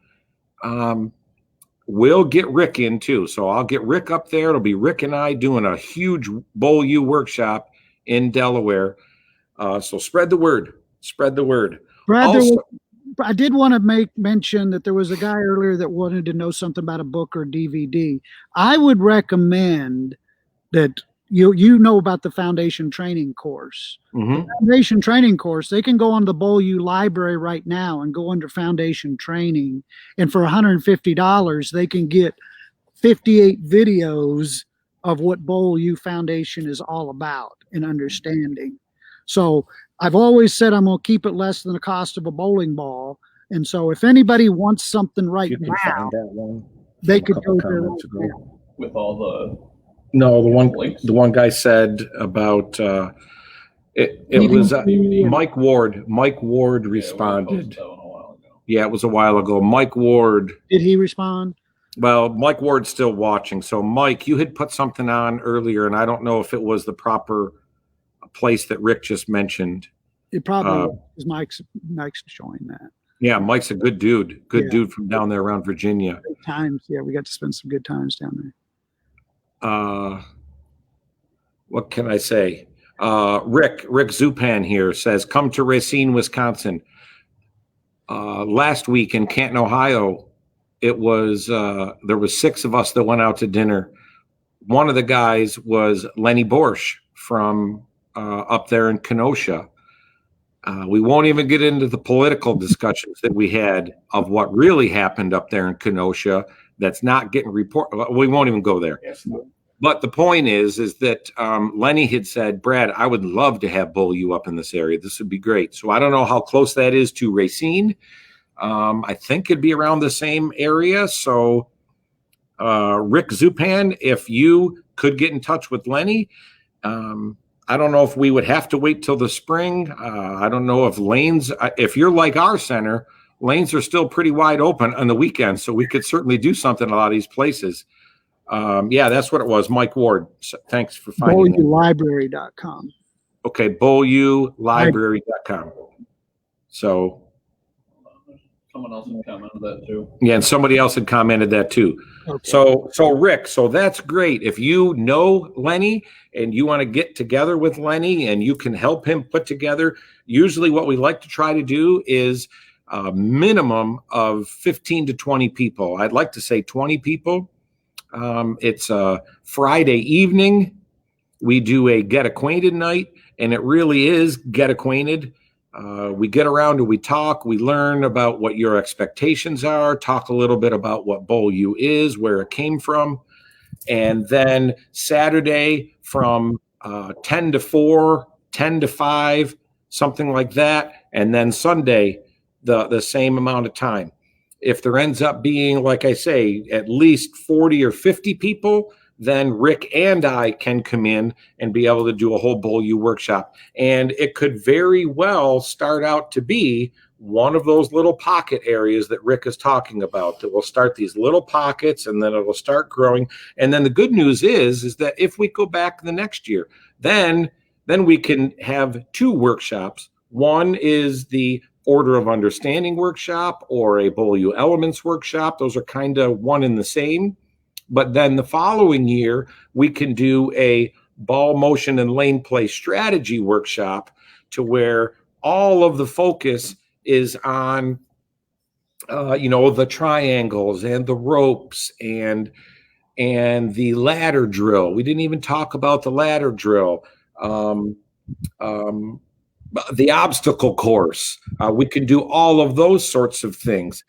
We'll get Rick in too. So I'll get Rick up there. It'll be Rick and I doing a huge Bowl U workshop in Delaware. So spread the word. Spread the word. Brad, I did want to mention that there was a guy earlier that wanted to know something about a book or DVD. I would recommend that you know about the foundation training course. Mm-hmm. The foundation training course, they can go on the Bowl U library right now and go under foundation training. And for $150, they can get 58 videos of what Bowl U Foundation is all about and understanding. So I've always said I'm going to keep it less than the cost of a bowling ball. And so if anybody wants something right now, they could go there with all the. No, the one guy said about it was Mike Ward. Mike Ward responded. Yeah, it was a while ago. Mike Ward. Did he respond? Well, Mike Ward's still watching. So, Mike, you had put something on earlier, and I don't know if it was the proper place that Rick just mentioned. It probably was. Mike's showing that. Yeah, Mike's a good dude. Good dude from down there around Virginia. Good times. Yeah, we got to spend some good times down there. What can I say? Rick Zupan here says, come to Racine, Wisconsin. Last week in Canton, Ohio, it was, there was 6 of us that went out to dinner. One of the guys was Lenny Borsch from, up there in Kenosha. We won't even get into the political discussions that we had of what really happened up there in Kenosha. That's not getting reported. We won't even go there. Yes. But the point is that Lenny had said, Brad, I would love to have Bowl U up in this area. This would be great. So I don't know how close that is to Racine. I think it'd be around the same area. So Rick Zupan, if you could get in touch with Lenny, I don't know if we would have to wait till the spring. I don't know if lanes, if you're like our center, lanes are still pretty wide open on the weekends, so we could certainly do something in a lot of these places. Yeah, that's what it was. Mike Ward. So thanks for finding it. BowlULibrary.com. Okay, BowlULibrary.com. So Someone else had commented that too. Yeah, and somebody else had commented that too. Okay. So Rick, so that's great. If you know Lenny and you want to get together with Lenny and you can help him put together, usually what we like to try to do is a minimum of 15 to 20 people. I'd like to say 20 people. It's a Friday evening. We do a get acquainted night, and it really is get acquainted. We get around and we talk, we learn about what your expectations are, talk a little bit about what Bowl U is, where it came from. And then Saturday from 10 to 4, 10 to 5, something like that. And then Sunday, the same amount of time. If there ends up being, like I say, at least 40 or 50 people, then Rick and I can come in and be able to do a whole Bowl U workshop. And it could very well start out to be one of those little pocket areas that Rick is talking about, that will start these little pockets and then it will start growing. And then the good news is that if we go back the next year, then we can have 2 workshops. One is the Order of Understanding workshop or a Bowl U Elements workshop. Those are kind of one and the same. But then the following year, we can do a ball motion and lane play strategy workshop to where all of the focus is on, the triangles and the ropes and the ladder drill. We didn't even talk about the ladder drill. The obstacle course. We can do all of those sorts of things.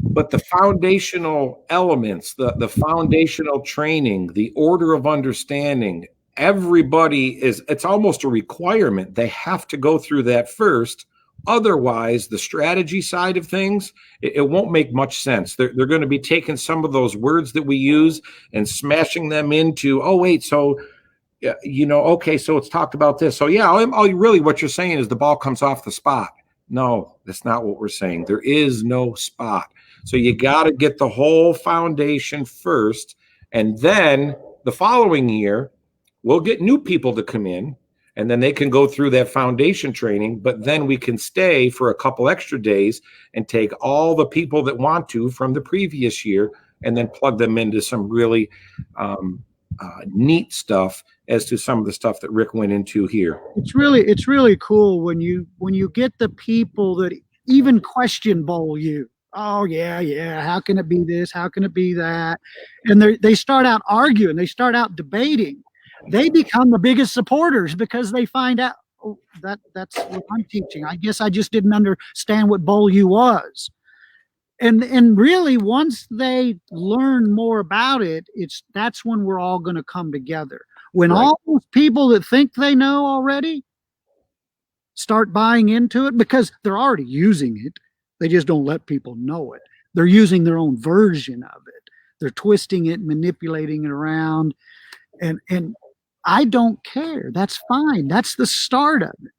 But the foundational elements, the foundational training, the order of understanding, it's almost a requirement. They have to go through that first. Otherwise, the strategy side of things, it won't make much sense. They're going to be taking some of those words that we use and smashing them into, okay, so it's talked about this. So yeah, really what you're saying is the ball comes off the spot. No, that's not what we're saying. There is no spot. So you got to get the whole foundation first. And then the following year, we'll get new people to come in and then they can go through that foundation training. But then we can stay for a couple extra days and take all the people that want to from the previous year and then plug them into some really neat stuff as to some of the stuff that Rick went into here. It's really cool when you get the people that even question Bowl U. Oh yeah, how can it be this? How can it be that? And they start out arguing, they start out debating. They become the biggest supporters because they find out, oh, that's what I'm teaching. I guess I just didn't understand what Bowl U was. And really, once they learn more about it, that's when we're all going to come together. When Right. all those people that think they know already start buying into it, because they're already using it, they just don't let people know it. They're using their own version of it. They're twisting it, manipulating it around, and I don't care. That's fine. That's the start of it.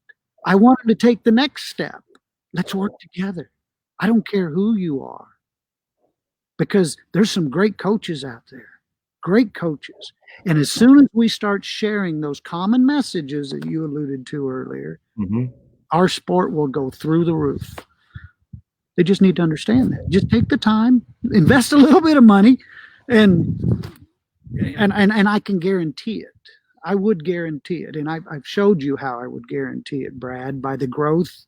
I want them to take the next step. Let's work together. I don't care who you are, because there's some great coaches out there, great coaches. And as soon as we start sharing those common messages that you alluded to earlier, our sport will go through the roof. They just need to understand that. Just take the time, invest a little bit of money, and I can guarantee it. I would guarantee it. And I've showed you how I would guarantee it, Brad, by the growth.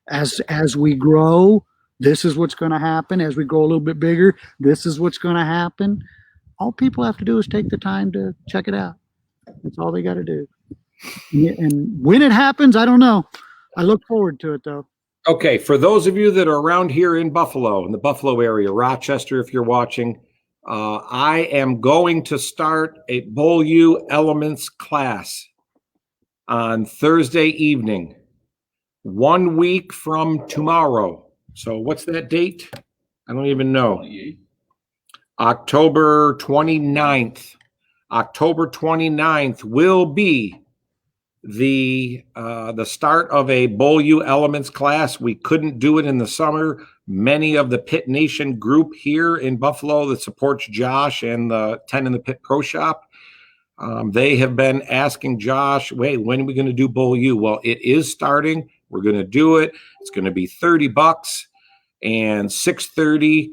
As we grow, this is what's going to happen. As we go a little bit bigger, this is what's going to happen. All people have to do is take the time to check it out. That's all they got to do. And when it happens, I don't know. I look forward to it, though. Okay, for those of you that are around here in Buffalo, in the Buffalo area, Rochester, if you're watching, I am going to start a Bowl U Elements class on Thursday evening, 1 week from tomorrow. So what's that date? I don't even know. 28. October 29th. October 29th will be the start of a Bowl U Elements class. We couldn't do it in the summer. Many of the Pit Nation group here in Buffalo that supports Josh and the 10 in the Pit Pro Shop, they have been asking Josh, wait, when are we going to do Bowl U? Well, it is starting. We're going to do it. It's going to be $30. and 6:30.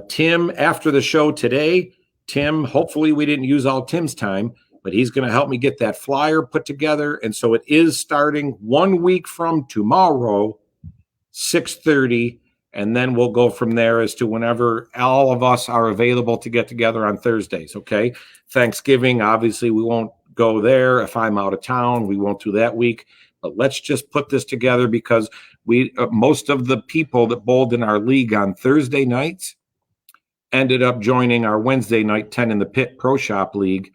Tim, after the show today, Tim, hopefully we didn't use all Tim's time, but he's going to help me get that flyer put together. And so it is starting 1 week from tomorrow, 6:30. And then we'll go from there as to whenever all of us are available to get together on Thursdays. Okay. Thanksgiving, obviously we won't go there. If I'm out of town, we won't do that week, but let's just put this together because we, most of the people that bowled in our league on Thursday nights ended up joining our Wednesday night 10 in the Pit Pro Shop League.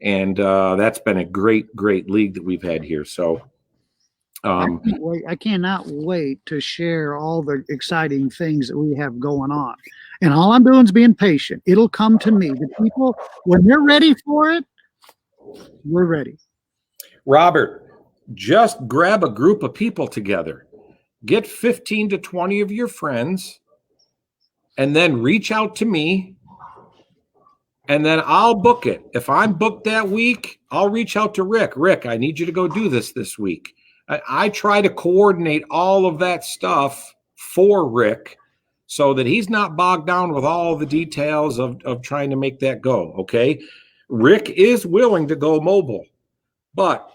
And that's been a great league that we've had here. So I cannot wait to share all the exciting things that we have going on. And all I'm doing is being patient. It'll come to me. The people, when they're ready for it, we're ready. Robert, just grab a group of people together. Get 15 to 20 of your friends and then reach out to me. And then I'll book it. If I'm booked that week, I'll reach out to Rick. Rick, I need you to go do this week. I try to coordinate all of that stuff for Rick so that he's not bogged down with all the details of trying to make that go, okay? Rick is willing to go mobile, but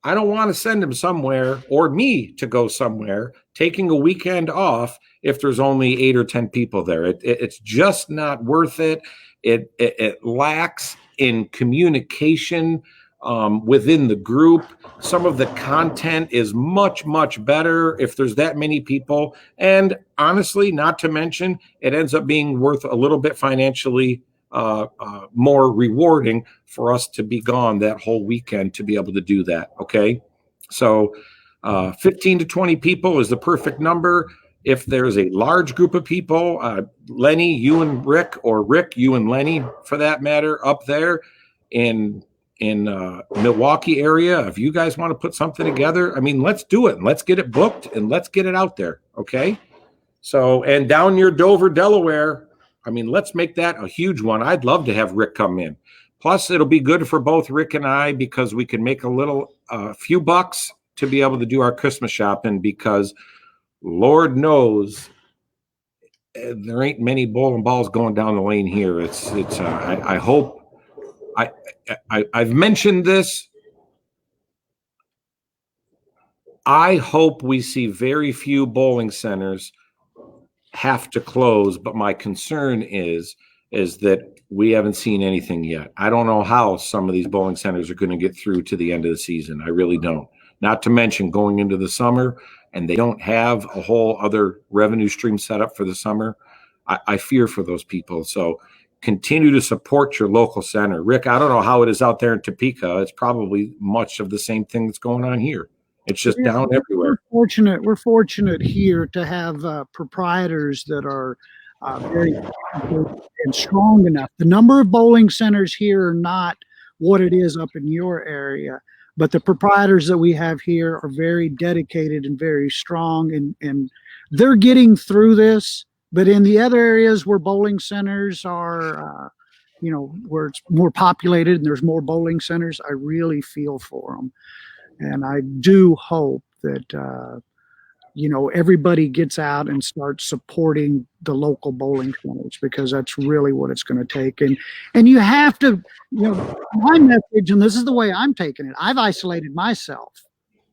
I don't want to send him somewhere or me to go somewhere, taking a weekend off if there's only 8 or 10 people there. It's just not worth it. It lacks in communication within the group. Some of the content is much better if there's that many people. And honestly, not to mention, it ends up being worth a little bit financially more rewarding for us to be gone that whole weekend to be able to do that. Okay. So 15 to 20 people is the perfect number. If there's a large group of people, Lenny, you and Rick, or Rick, you and Lenny for that matter, up there in Milwaukee area, if you guys want to put something together, I mean, let's do it and let's get it booked and let's get it out there. Okay. So, and down near Dover, Delaware, I mean, let's make that a huge one. I'd love to have Rick come in. Plus it'll be good for both Rick and I because we can make a few bucks to be able to do our Christmas shopping because Lord knows there ain't many bowling balls going down the lane here. I hope I've mentioned this. I hope we see very few bowling centers have to close, but my concern is that we haven't seen anything yet. I don't know how some of these bowling centers are going to get through to the end of the season. I really don't. Not to mention going into the summer, and they don't have a whole other revenue stream set up for the summer. I fear for those people. So continue to support your local center. Rick, I don't know how it is out there in Topeka. It's probably much of the same thing that's going on here. It's just down everywhere. We're fortunate here to have proprietors that are very and strong enough. The number of bowling centers here are not what it is up in your area, but the proprietors that we have here are very dedicated and very strong, and they're getting through this. But in the other areas where bowling centers are, where it's more populated and there's more bowling centers, I really feel for them. And I do hope that, everybody gets out and starts supporting the local bowling centers because that's really what it's going to take. And you have to, my message, and this is the way I'm taking it, I've isolated myself.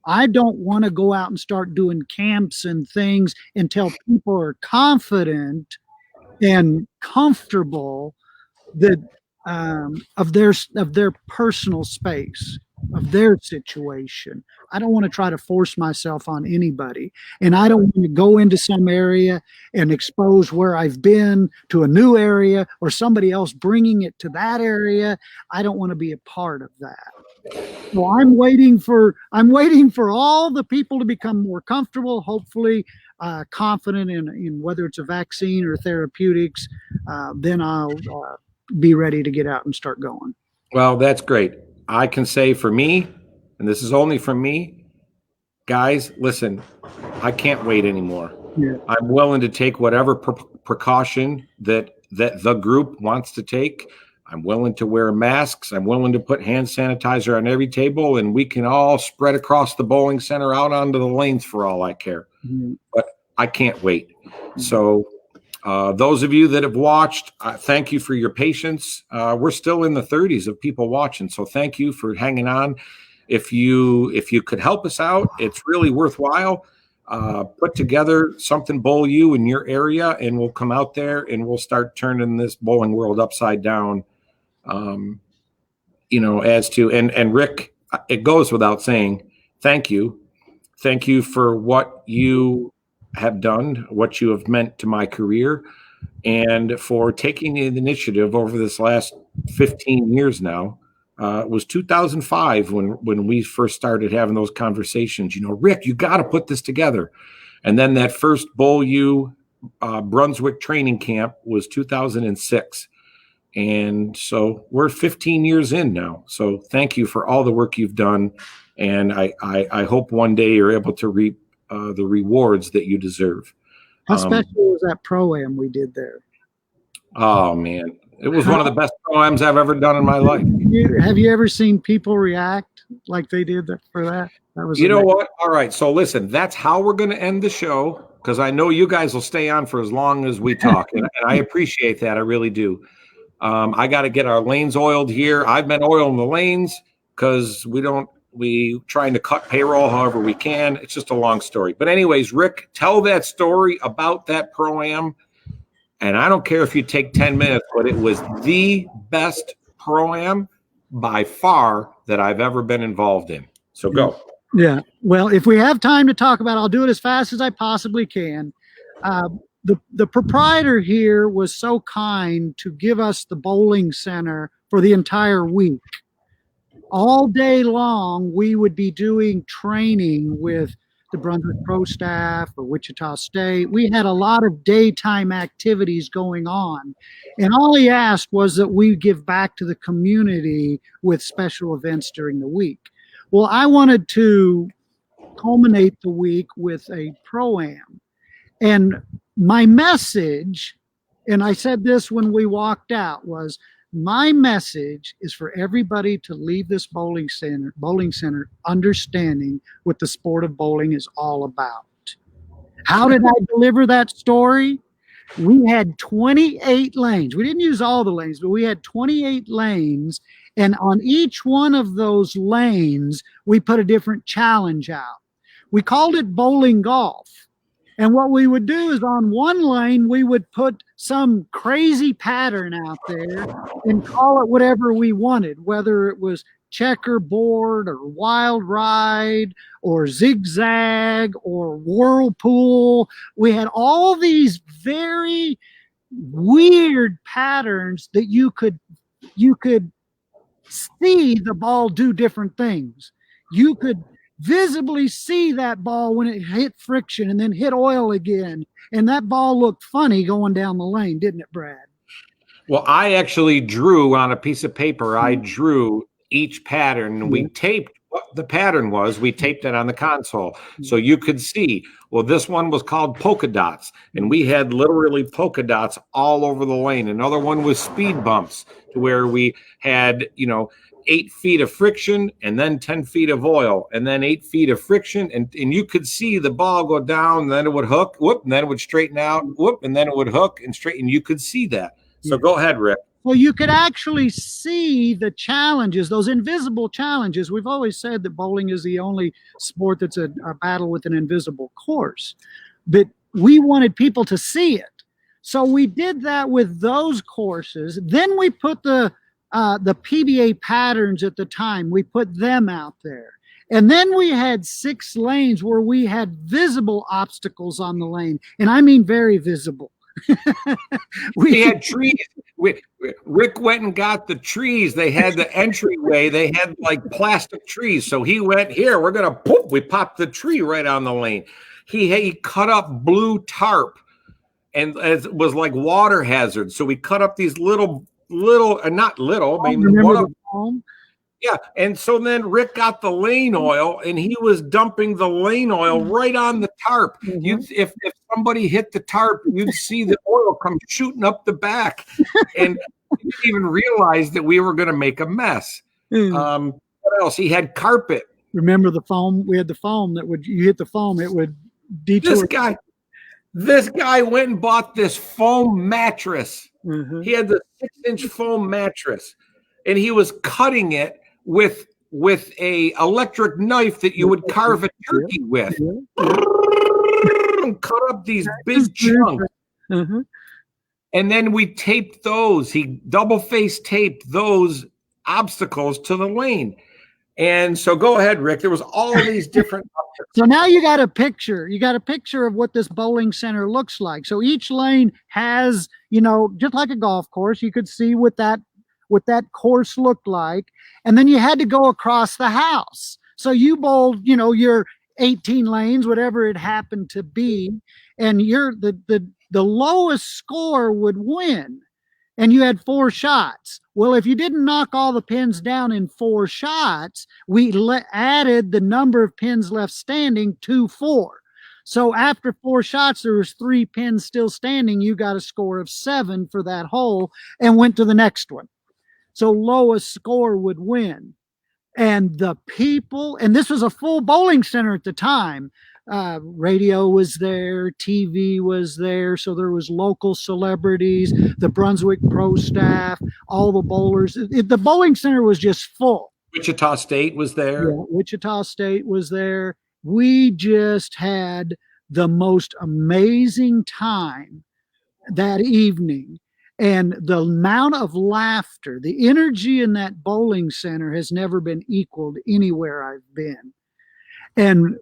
I don't want to go out and start doing camps and things until people are confident and comfortable that of their personal space, of their situation. I don't want to try to force myself on anybody, and I don't want to go into some area and expose where I've been to a new area or somebody else bringing it to that area. I don't want to be a part of that. So I'm waiting for all the people to become more comfortable, hopefully confident in whether it's a vaccine or therapeutics. Then I'll be ready to get out and start going. Well, that's great. I can say for me, and this is only from me, guys, listen, I can't wait anymore. Yeah. I'm willing to take whatever precaution that the group wants to take. I'm willing to wear masks. I'm willing to put hand sanitizer on every table, and we can all spread across the bowling center out onto the lanes for all I care. Mm-hmm. But I can't wait. So those of you that have watched, thank you for your patience. We're still in the 30s of people watching, so thank you for hanging on. If you could help us out, it's really worthwhile. Put together something Bowl U in your area, and we'll come out there and we'll start turning this bowling world upside down. As to and Rick, it goes without saying, thank you for what you have done, what you have meant to my career, and for taking the initiative over this last 15 years now. It was 2005 when we first started having those conversations. Rick, you got to put this together. And then that first Bowl U Brunswick training camp was 2006. And so we're 15 years in now. So thank you for all the work you've done. And I hope one day you're able to reap the rewards that you deserve. How special was that pro-am we did there? Oh, man. It was one of the best pro-ams I've ever done in my life. Have you ever seen people react like they did for that? That was know what? All right. So listen, that's how we're going to end the show, because I know you guys will stay on for as long as we talk. and I appreciate that. I really do. I got to get our lanes oiled here. I've been oiling the lanes because we trying to cut payroll however we can. It's just a long story. But anyways, Rick, tell that story about that pro-am. And I don't care if you take 10 minutes, but it was the best pro-am by far that I've ever been involved in. So go. Yeah. Well, if we have time to talk about it, I'll do it as fast as I possibly can. The proprietor here was so kind to give us the bowling center for the entire week. All day long, we would be doing training with the Brunswick Pro staff or Wichita State. We had a lot of daytime activities going on. And all he asked was that we give back to the community with special events during the week. Well, I wanted to culminate the week with a pro-am. And my message, and I said this when we walked out, was my message is for everybody to leave this bowling center understanding what the sport of bowling is all about. How did I deliver that story? We had 28 lanes. We didn't use all the lanes, but we had 28 lanes. And on each one of those lanes, we put a different challenge out. We called it bowling golf. And what we would do is on one lane, we would put some crazy pattern out there and call it whatever we wanted, whether it was checkerboard or wild ride or zigzag or whirlpool. We had all these very weird patterns that you could see the ball do different things. You could visibly see that ball when it hit friction and then hit oil again. And that ball looked funny going down the lane, didn't it, Brad? Well, I actually drew on a piece of paper. I drew each pattern, and we taped what the pattern was. We taped it on the console so you could see. Well, this one was called polka dots, and we had literally polka dots all over the lane. Another one was speed bumps, to where we had, 8 feet of friction and then 10 feet of oil and then 8 feet of friction. And you could see the ball go down, and then it would hook, whoop, and then it would straighten out, whoop, and then it would hook and straighten. You could see that. So go ahead, Rick. Well, you could actually see the challenges, those invisible challenges. We've always said that bowling is the only sport that's a battle with an invisible course. But we wanted people to see it. So we did that with those courses. Then we put the PBA patterns at the time. We put them out there. And then we had 6 lanes where we had visible obstacles on the lane. And I mean very visible. We had trees. Rick went and got the trees. They had the entryway. They had like plastic trees. So he went, here, we're going to poof. We popped the tree right on the lane. He cut up blue tarp, and it was like water hazard. So we cut up these little, not little, maybe one of them. Yeah, and so then Rick got the lane oil, and he was dumping the lane oil right on the tarp. Mm-hmm. If somebody hit the tarp, you'd see the oil come shooting up the back, and you didn't even realize that we were going to make a mess. What else? He had carpet. Remember the foam? We had the foam that would, you hit the foam, it would detour. This guy, This guy went and bought this foam mattress. Mhm. He had the 6-inch foam mattress, and he was cutting it with a electric knife that you would carve a turkey with. And cut up these big chunks. Mhm. And then we taped those. He double face taped those obstacles to the lane. And so go ahead, Rick. There was all of these different. So now you got a picture. You got a picture of what this bowling center looks like. So each lane has, just like a golf course, you could see what that course looked like. And then you had to go across the house. So you bowled, your 18 lanes, whatever it happened to be, and you're the lowest score would win. And you had 4 shots. Well, if you didn't knock all the pins down in 4 shots, we added the number of pins left standing to 4. So after 4 shots, there was 3 pins still standing. You got a score of 7 for that hole and went to the next one. So lowest score would win. And the people, and this was a full bowling center at the time. Radio was there, TV was there, so there was local celebrities, the Brunswick pro staff, all the bowlers. The bowling center was just full. Wichita State was there. Yeah, Wichita State was there. We just had the most amazing time that evening. And the amount of laughter, the energy in that bowling center has never been equaled anywhere I've been. And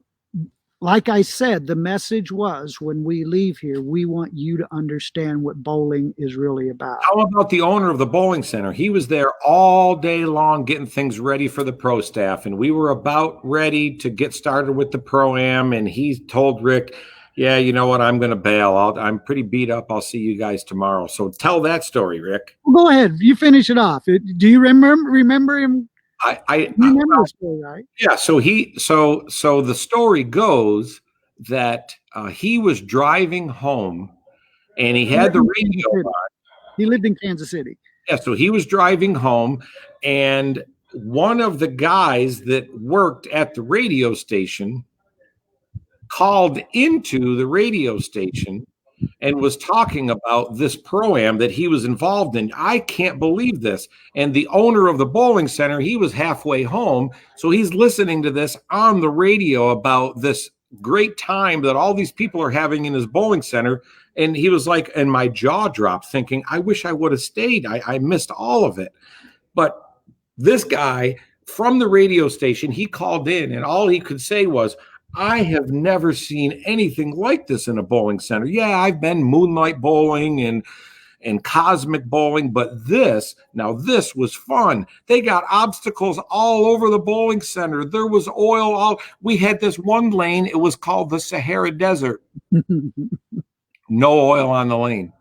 like I said, the message was, when we leave here, we want you to understand what bowling is really about. How about the owner of the bowling center? He was there all day long getting things ready for the pro staff. And we were about ready to get started with the pro-am. And he told Rick, yeah, you know what? I'm going to bail. I'm pretty beat up. I'll see you guys tomorrow. So tell that story, Rick. Well, go ahead. You finish it off. Do you remember him? I remember the story, right? Yeah. So the story goes that he was driving home and he had the radio on. He lived in Kansas City. Yeah. So he was driving home, and one of the guys that worked at the radio station called into the radio station and was talking about this pro-am that he was involved in. I can't believe this. And the owner of the bowling center, he was halfway home. So he's listening to this on the radio about this great time that all these people are having in his bowling center. And he was like, and my jaw dropped thinking, I wish I would have stayed. I missed all of it. But this guy from the radio station, he called in and all he could say was, I have never seen anything like this in a bowling center. Yeah, I've been moonlight bowling and cosmic bowling, but this was fun. They got obstacles all over the bowling center. There was oil. We had this one lane. It was called the Sahara Desert. No oil on the lane.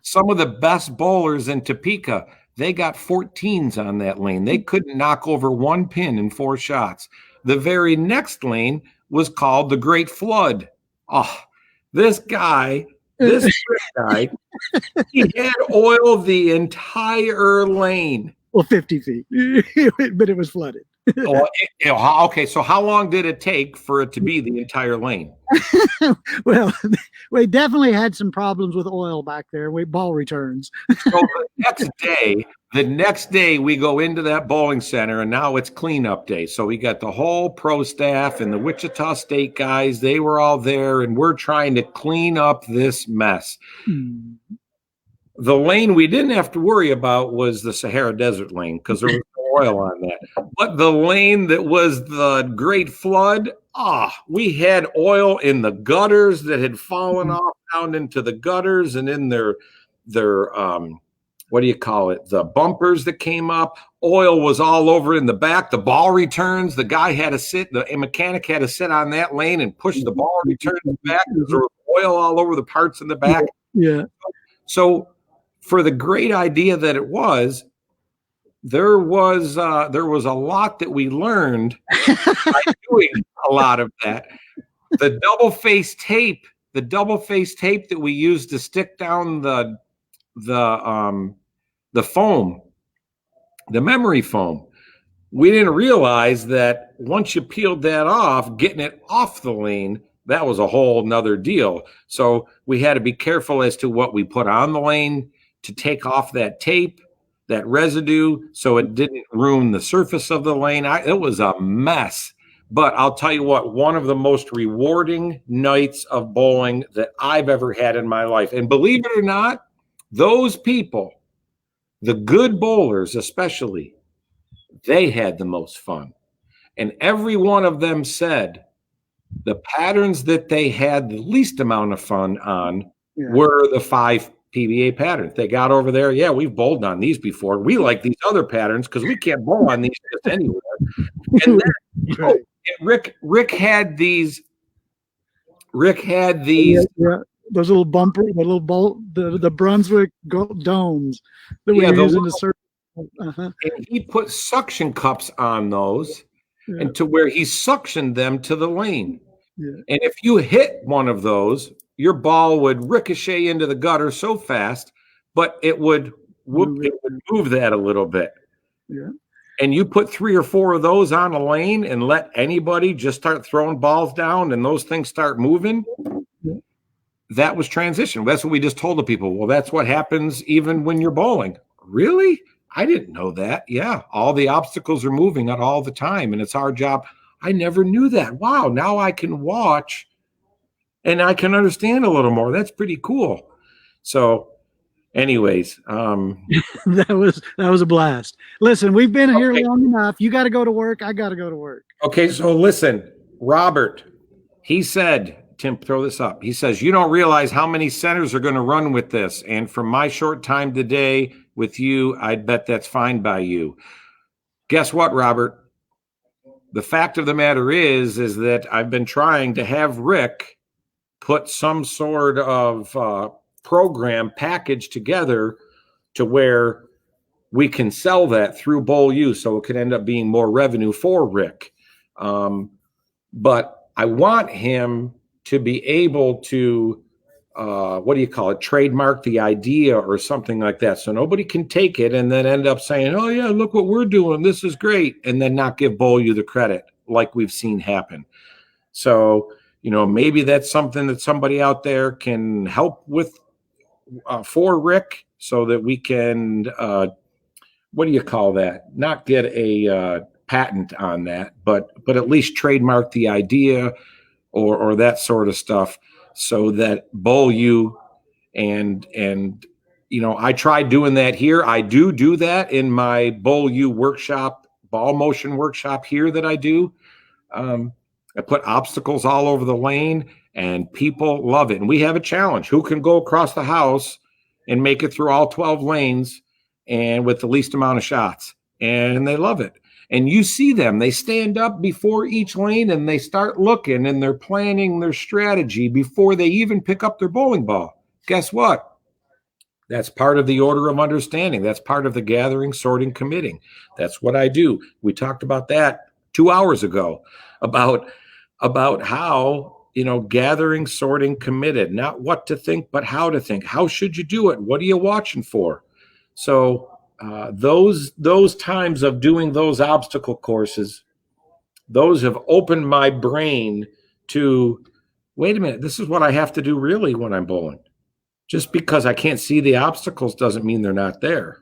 Some of the best bowlers in Topeka, they got 14s on that lane. They couldn't knock over 1 pin in 4 shots. The very next lane was called the Great Flood. Oh, this guy, he had oil the entire lane. Well, 50 feet, but it was flooded. Okay, so how long did it take for it to be the entire lane? Well, we definitely had some problems with oil back there. Ball returns. So the next day we go into that bowling center, and now it's cleanup day. So we got the whole pro staff and the Wichita State guys. They were all there, and we're trying to clean up this mess. The lane we didn't have to worry about was the Sahara Desert lane because there was no oil on that. But the lane that was the Great Flood, we had oil in the gutters that had fallen off down into the gutters and in their what do you call it? The bumpers that came up. Oil was all over in the back. The ball returns, the guy had to sit, the mechanic had to sit on that lane and push the ball returns back. There was oil all over the parts in the back. Yeah. So for the great idea that it was, there was a lot that we learned by doing a lot of that. The double face tape that we used to stick down the foam, the memory foam. We didn't realize that once you peeled that off, getting it off the lane that was a whole nother deal. So we had to be careful as to what we put on the lane to take off that tape, that residue, so it didn't ruin the surface of the lane. It was a mess. But I'll tell you what, one of the most rewarding nights of bowling that I've ever had in my life. And believe it or not, those people, the good bowlers especially, they had the most fun. And every one of them said the patterns that they had the least amount of fun on were the 5 PBA patterns. They got over there. Yeah, we've bowled on these before. We like these other patterns because we can't bowl on these just anywhere. And then Rick had these. Those little bumper, the little bolt, the Brunswick domes that we were using to serve. And he put suction cups on those, and to where he suctioned them to the lane. Yeah. And if you hit one of those, your ball would ricochet into the gutter so fast, but it would move that a little bit. Yeah. And you put 3 or 4 of those on a lane and let anybody just start throwing balls down and those things start moving. Yeah. That was transition. That's what we just told the people. Well, that's what happens even when you're bowling. Really? I didn't know that. Yeah. All the obstacles are moving at all the time, and it's our job. I never knew that. Wow. Now I can watch and I can understand a little more. That's pretty cool. So anyways, that was a blast. Listen, we've been here long enough. You got to go to work. I got to go to work. Okay. So listen, Robert, he said, Tim, throw this up. He says, you don't realize how many centers are going to run with this. And from my short time today with you, I'd bet that's fine by you. Guess what, Robert? The fact of the matter is that I've been trying to have Rick put some sort of program package together to where we can sell that through Bowl U, so it could end up being more revenue for Rick. But I want him to be able to, trademark the idea or something like that. So nobody can take it and then end up saying, oh yeah, look what we're doing. This is great. And then not give Bowl U the credit like we've seen happen. So, maybe that's something that somebody out there can help with for Rick so that we can, not get a patent on that, but at least trademark the idea or that sort of stuff so that Bowl U and I tried doing that here. I do that in my Bowl U workshop, ball motion workshop here that I do. I put obstacles all over the lane and people love it. And we have a challenge. Who can go across the house and make it through all 12 lanes and with the least amount of shots? And they love it. And you see them, they stand up before each lane and they start looking and they're planning their strategy before they even pick up their bowling ball. Guess what? That's part of the order of understanding. That's part of the gathering, sorting, committing. That's what I do. We talked about that 2 hours ago about how, gathering, sorting, committed, not what to think, but how to think. How should you do it? What are you watching for? So those times of doing those obstacle courses, those have opened my brain to, wait a minute, this is what I have to do really when I'm bowling. Just because I can't see the obstacles doesn't mean they're not there.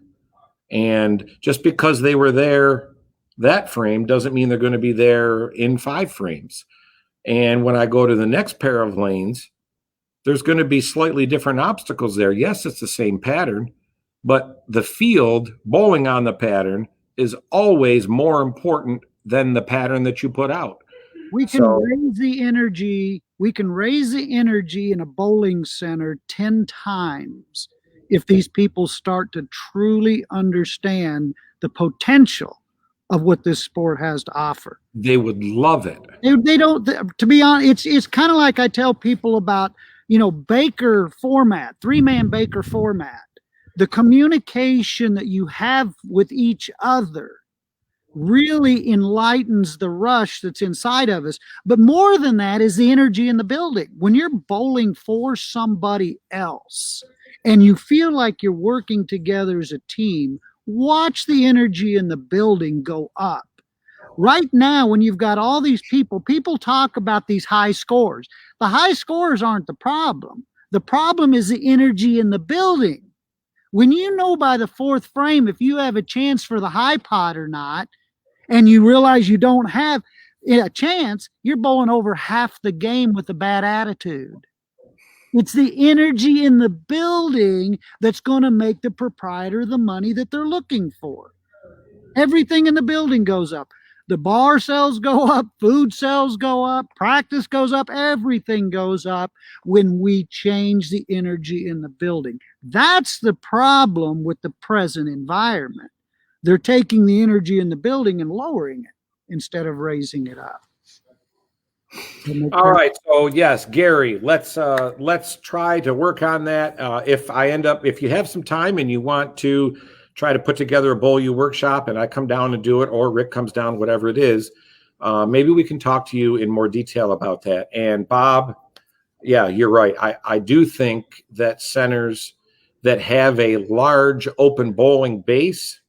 And just because they were there that frame doesn't mean they're going to be there in 5 frames. And when I go to the next pair of lanes, there's going to be slightly different obstacles there. Yes, it's the same pattern, but the field bowling on the pattern is always more important than the pattern that you put out. We can raise the energy. We can raise the energy in a bowling center 10 times if these people start to truly understand the potential of what this sport has to offer. They would love it. They don't, to be honest, it's kind of like I tell people about, Baker format, 3-man Baker format. The communication that you have with each other really enlightens the rush that's inside of us. But more than that is the energy in the building. When you're bowling for somebody else and you feel like you're working together as a team, watch the energy in the building go up. Right now, when you've got all these people talk about these high scores. The high scores aren't the problem. The problem is the energy in the building. When you know by the fourth frame if you have a chance for the high pot or not, and you realize you don't have a chance, you're bowling over half the game with a bad attitude. It's the energy in the building that's going to make the proprietor the money that they're looking for. Everything in the building goes up. The bar sales go up, food sales go up, practice goes up, everything goes up when we change the energy in the building. That's the problem with the present environment. They're taking the energy in the building and lowering it instead of raising it up. All right. So yes, Gary, let's try to work on that. If you have some time and you want to try to put together a Bowl U workshop and I come down and do it, or Rick comes down, whatever it is, maybe we can talk to you in more detail about that. And Bob, yeah, you're right. I do think that centers that have a large open bowling base,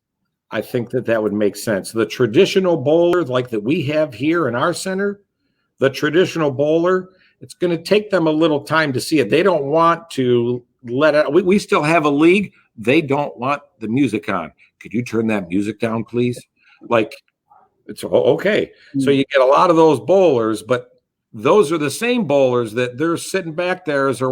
I think that would make sense. The traditional bowler like that we have here in our center, the traditional bowler, it's going to take them a little time to see it. They don't want to let it. We still have a league. They don't want the music on. Could you turn that music down, please? Like, it's okay. So you get a lot of those bowlers, but those are the same bowlers that they're sitting back there as they're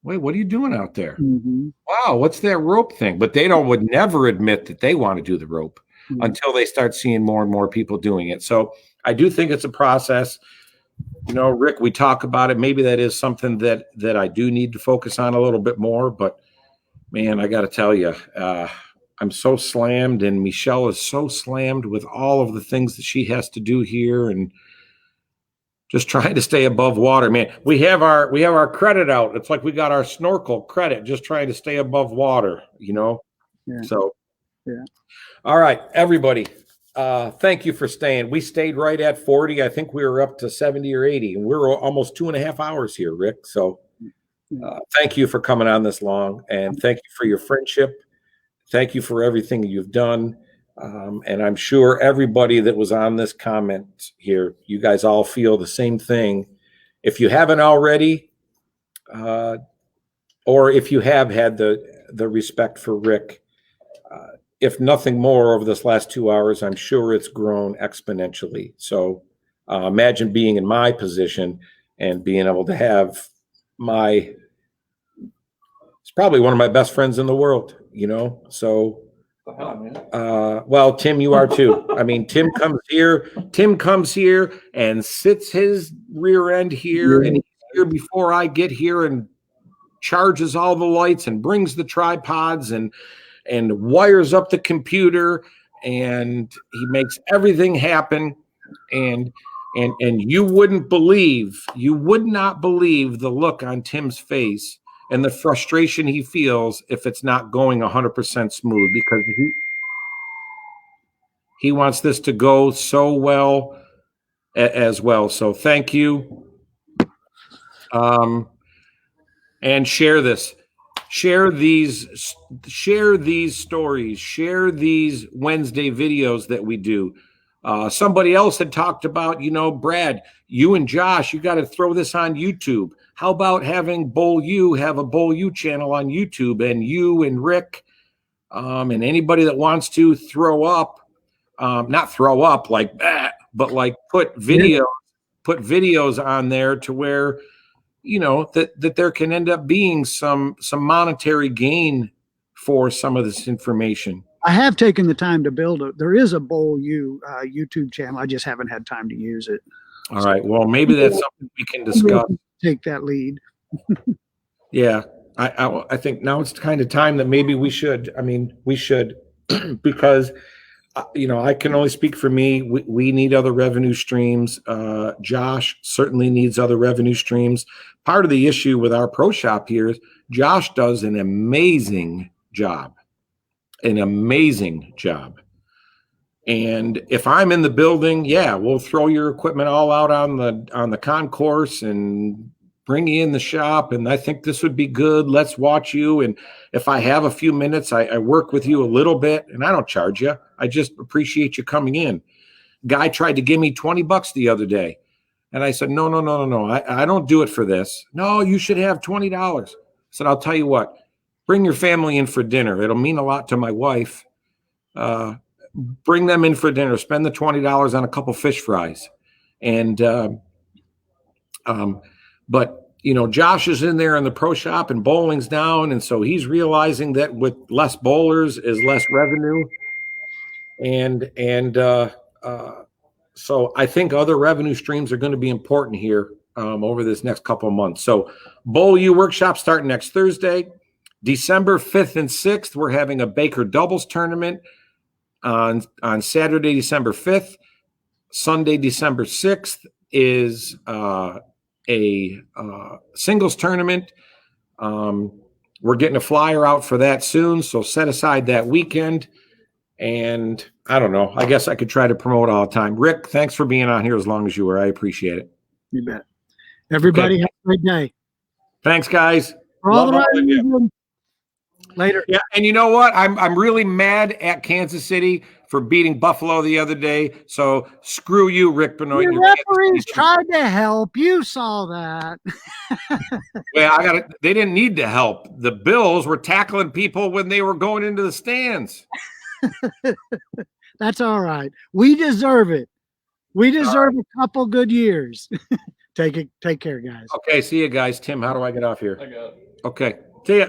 wait, what are you doing out there? Mm-hmm. Wow, what's that rope thing? But they would never admit that they want to do the rope until they start seeing more and more people doing it. So I do think it's a process. You know, Rick, we talk about it. Maybe that is something that I do need to focus on a little bit more. But, man, I got to tell you, I'm so slammed, and Michelle is so slammed with all of the things that she has to do here and just trying to stay above water. Man, we have our credit out. It's like we got our snorkel credit just trying to stay above water, you know? Yeah. So, yeah. All right, everybody. Thank you for staying. We stayed right at 40. I think we were up to 70 or 80, and we're almost 2.5 hours here, Rick. So thank you for coming on this long, and thank you for your friendship. Thank you for everything you've done. And I'm sure everybody that was on this comment here, you guys all feel the same thing. If you haven't already, or if you have had the respect for Rick, if nothing more over this last 2 hours, I'm sure it's grown exponentially. So imagine being in my position and being able to have it's probably one of my best friends in the world, you know? So, well, Tim, you are too. I mean, Tim comes here and sits his rear end here, and he's here before I get here and charges all the lights and brings the tripods and wires up the computer, and he makes everything happen. And you would not believe the look on Tim's face and the frustration he feels if it's not going 100% smooth, because he wants this to go so well as well. So thank you. And share this. Share these stories, share these Wednesday videos that we do. Somebody else had talked about, you know, Brad, you and Josh, you got to throw this on YouTube. How about having Bowl U have a Bowl U channel on YouTube, and you and Rick, and anybody that wants to throw up, not throw up like that, but like put videos on there to where, you know, that there can end up being some monetary gain for some of this information. I have taken the time to build there is a Bowl U YouTube channel. I just haven't had time to use it. All right. Well, maybe that's something we can discuss. Take that lead. Yeah. I think now it's kind of time that maybe we should because, you know, I can only speak for me. We need other revenue streams. Josh certainly needs other revenue streams. Part of the issue with our pro shop here is Josh does an amazing job. And if I'm in the building, yeah, we'll throw your equipment all out on the concourse and bring you in the shop. And I think this would be good. Let's watch you. And if I have a few minutes, I work with you a little bit, and I don't charge you. I just appreciate you coming in. Guy tried to give me $20 the other day. And I said, no. I don't do it for this. No, you should have $20. I said, I'll tell you what, bring your family in for dinner. It'll mean a lot to my wife. Bring them in for dinner. Spend the $20 on a couple fish fries. And, but you know, Josh is in there in the pro shop and bowling's down. And so he's realizing that with less bowlers is less revenue. So I think other revenue streams are going to be important here over this next couple of months. So Bowl U workshop starting next Thursday, December 5th and 6th. We're having a Baker doubles tournament on Saturday, December 5th. Sunday, December 6th is a singles tournament. We're getting a flyer out for that soon. So set aside that weekend. And I don't know. I guess I could try to promote all the time. Rick, thanks for being on here as long as you were. I appreciate it. You bet. Everybody Okay. have a great day. Thanks, guys. For all the Love all right of you. reasons. Later. Yeah, and you know what? I'm really mad at Kansas City for beating Buffalo the other day. So screw you, Rick Benoit. Your You're Kansas referees City. tried to help. You saw that. Well, they didn't need to help. The Bills were tackling people when they were going into the stands. That's all right. We deserve it. We deserve a couple good years. Take care, guys. Okay, see you guys. Tim, how do I get off here? I got it. Okay, see ya.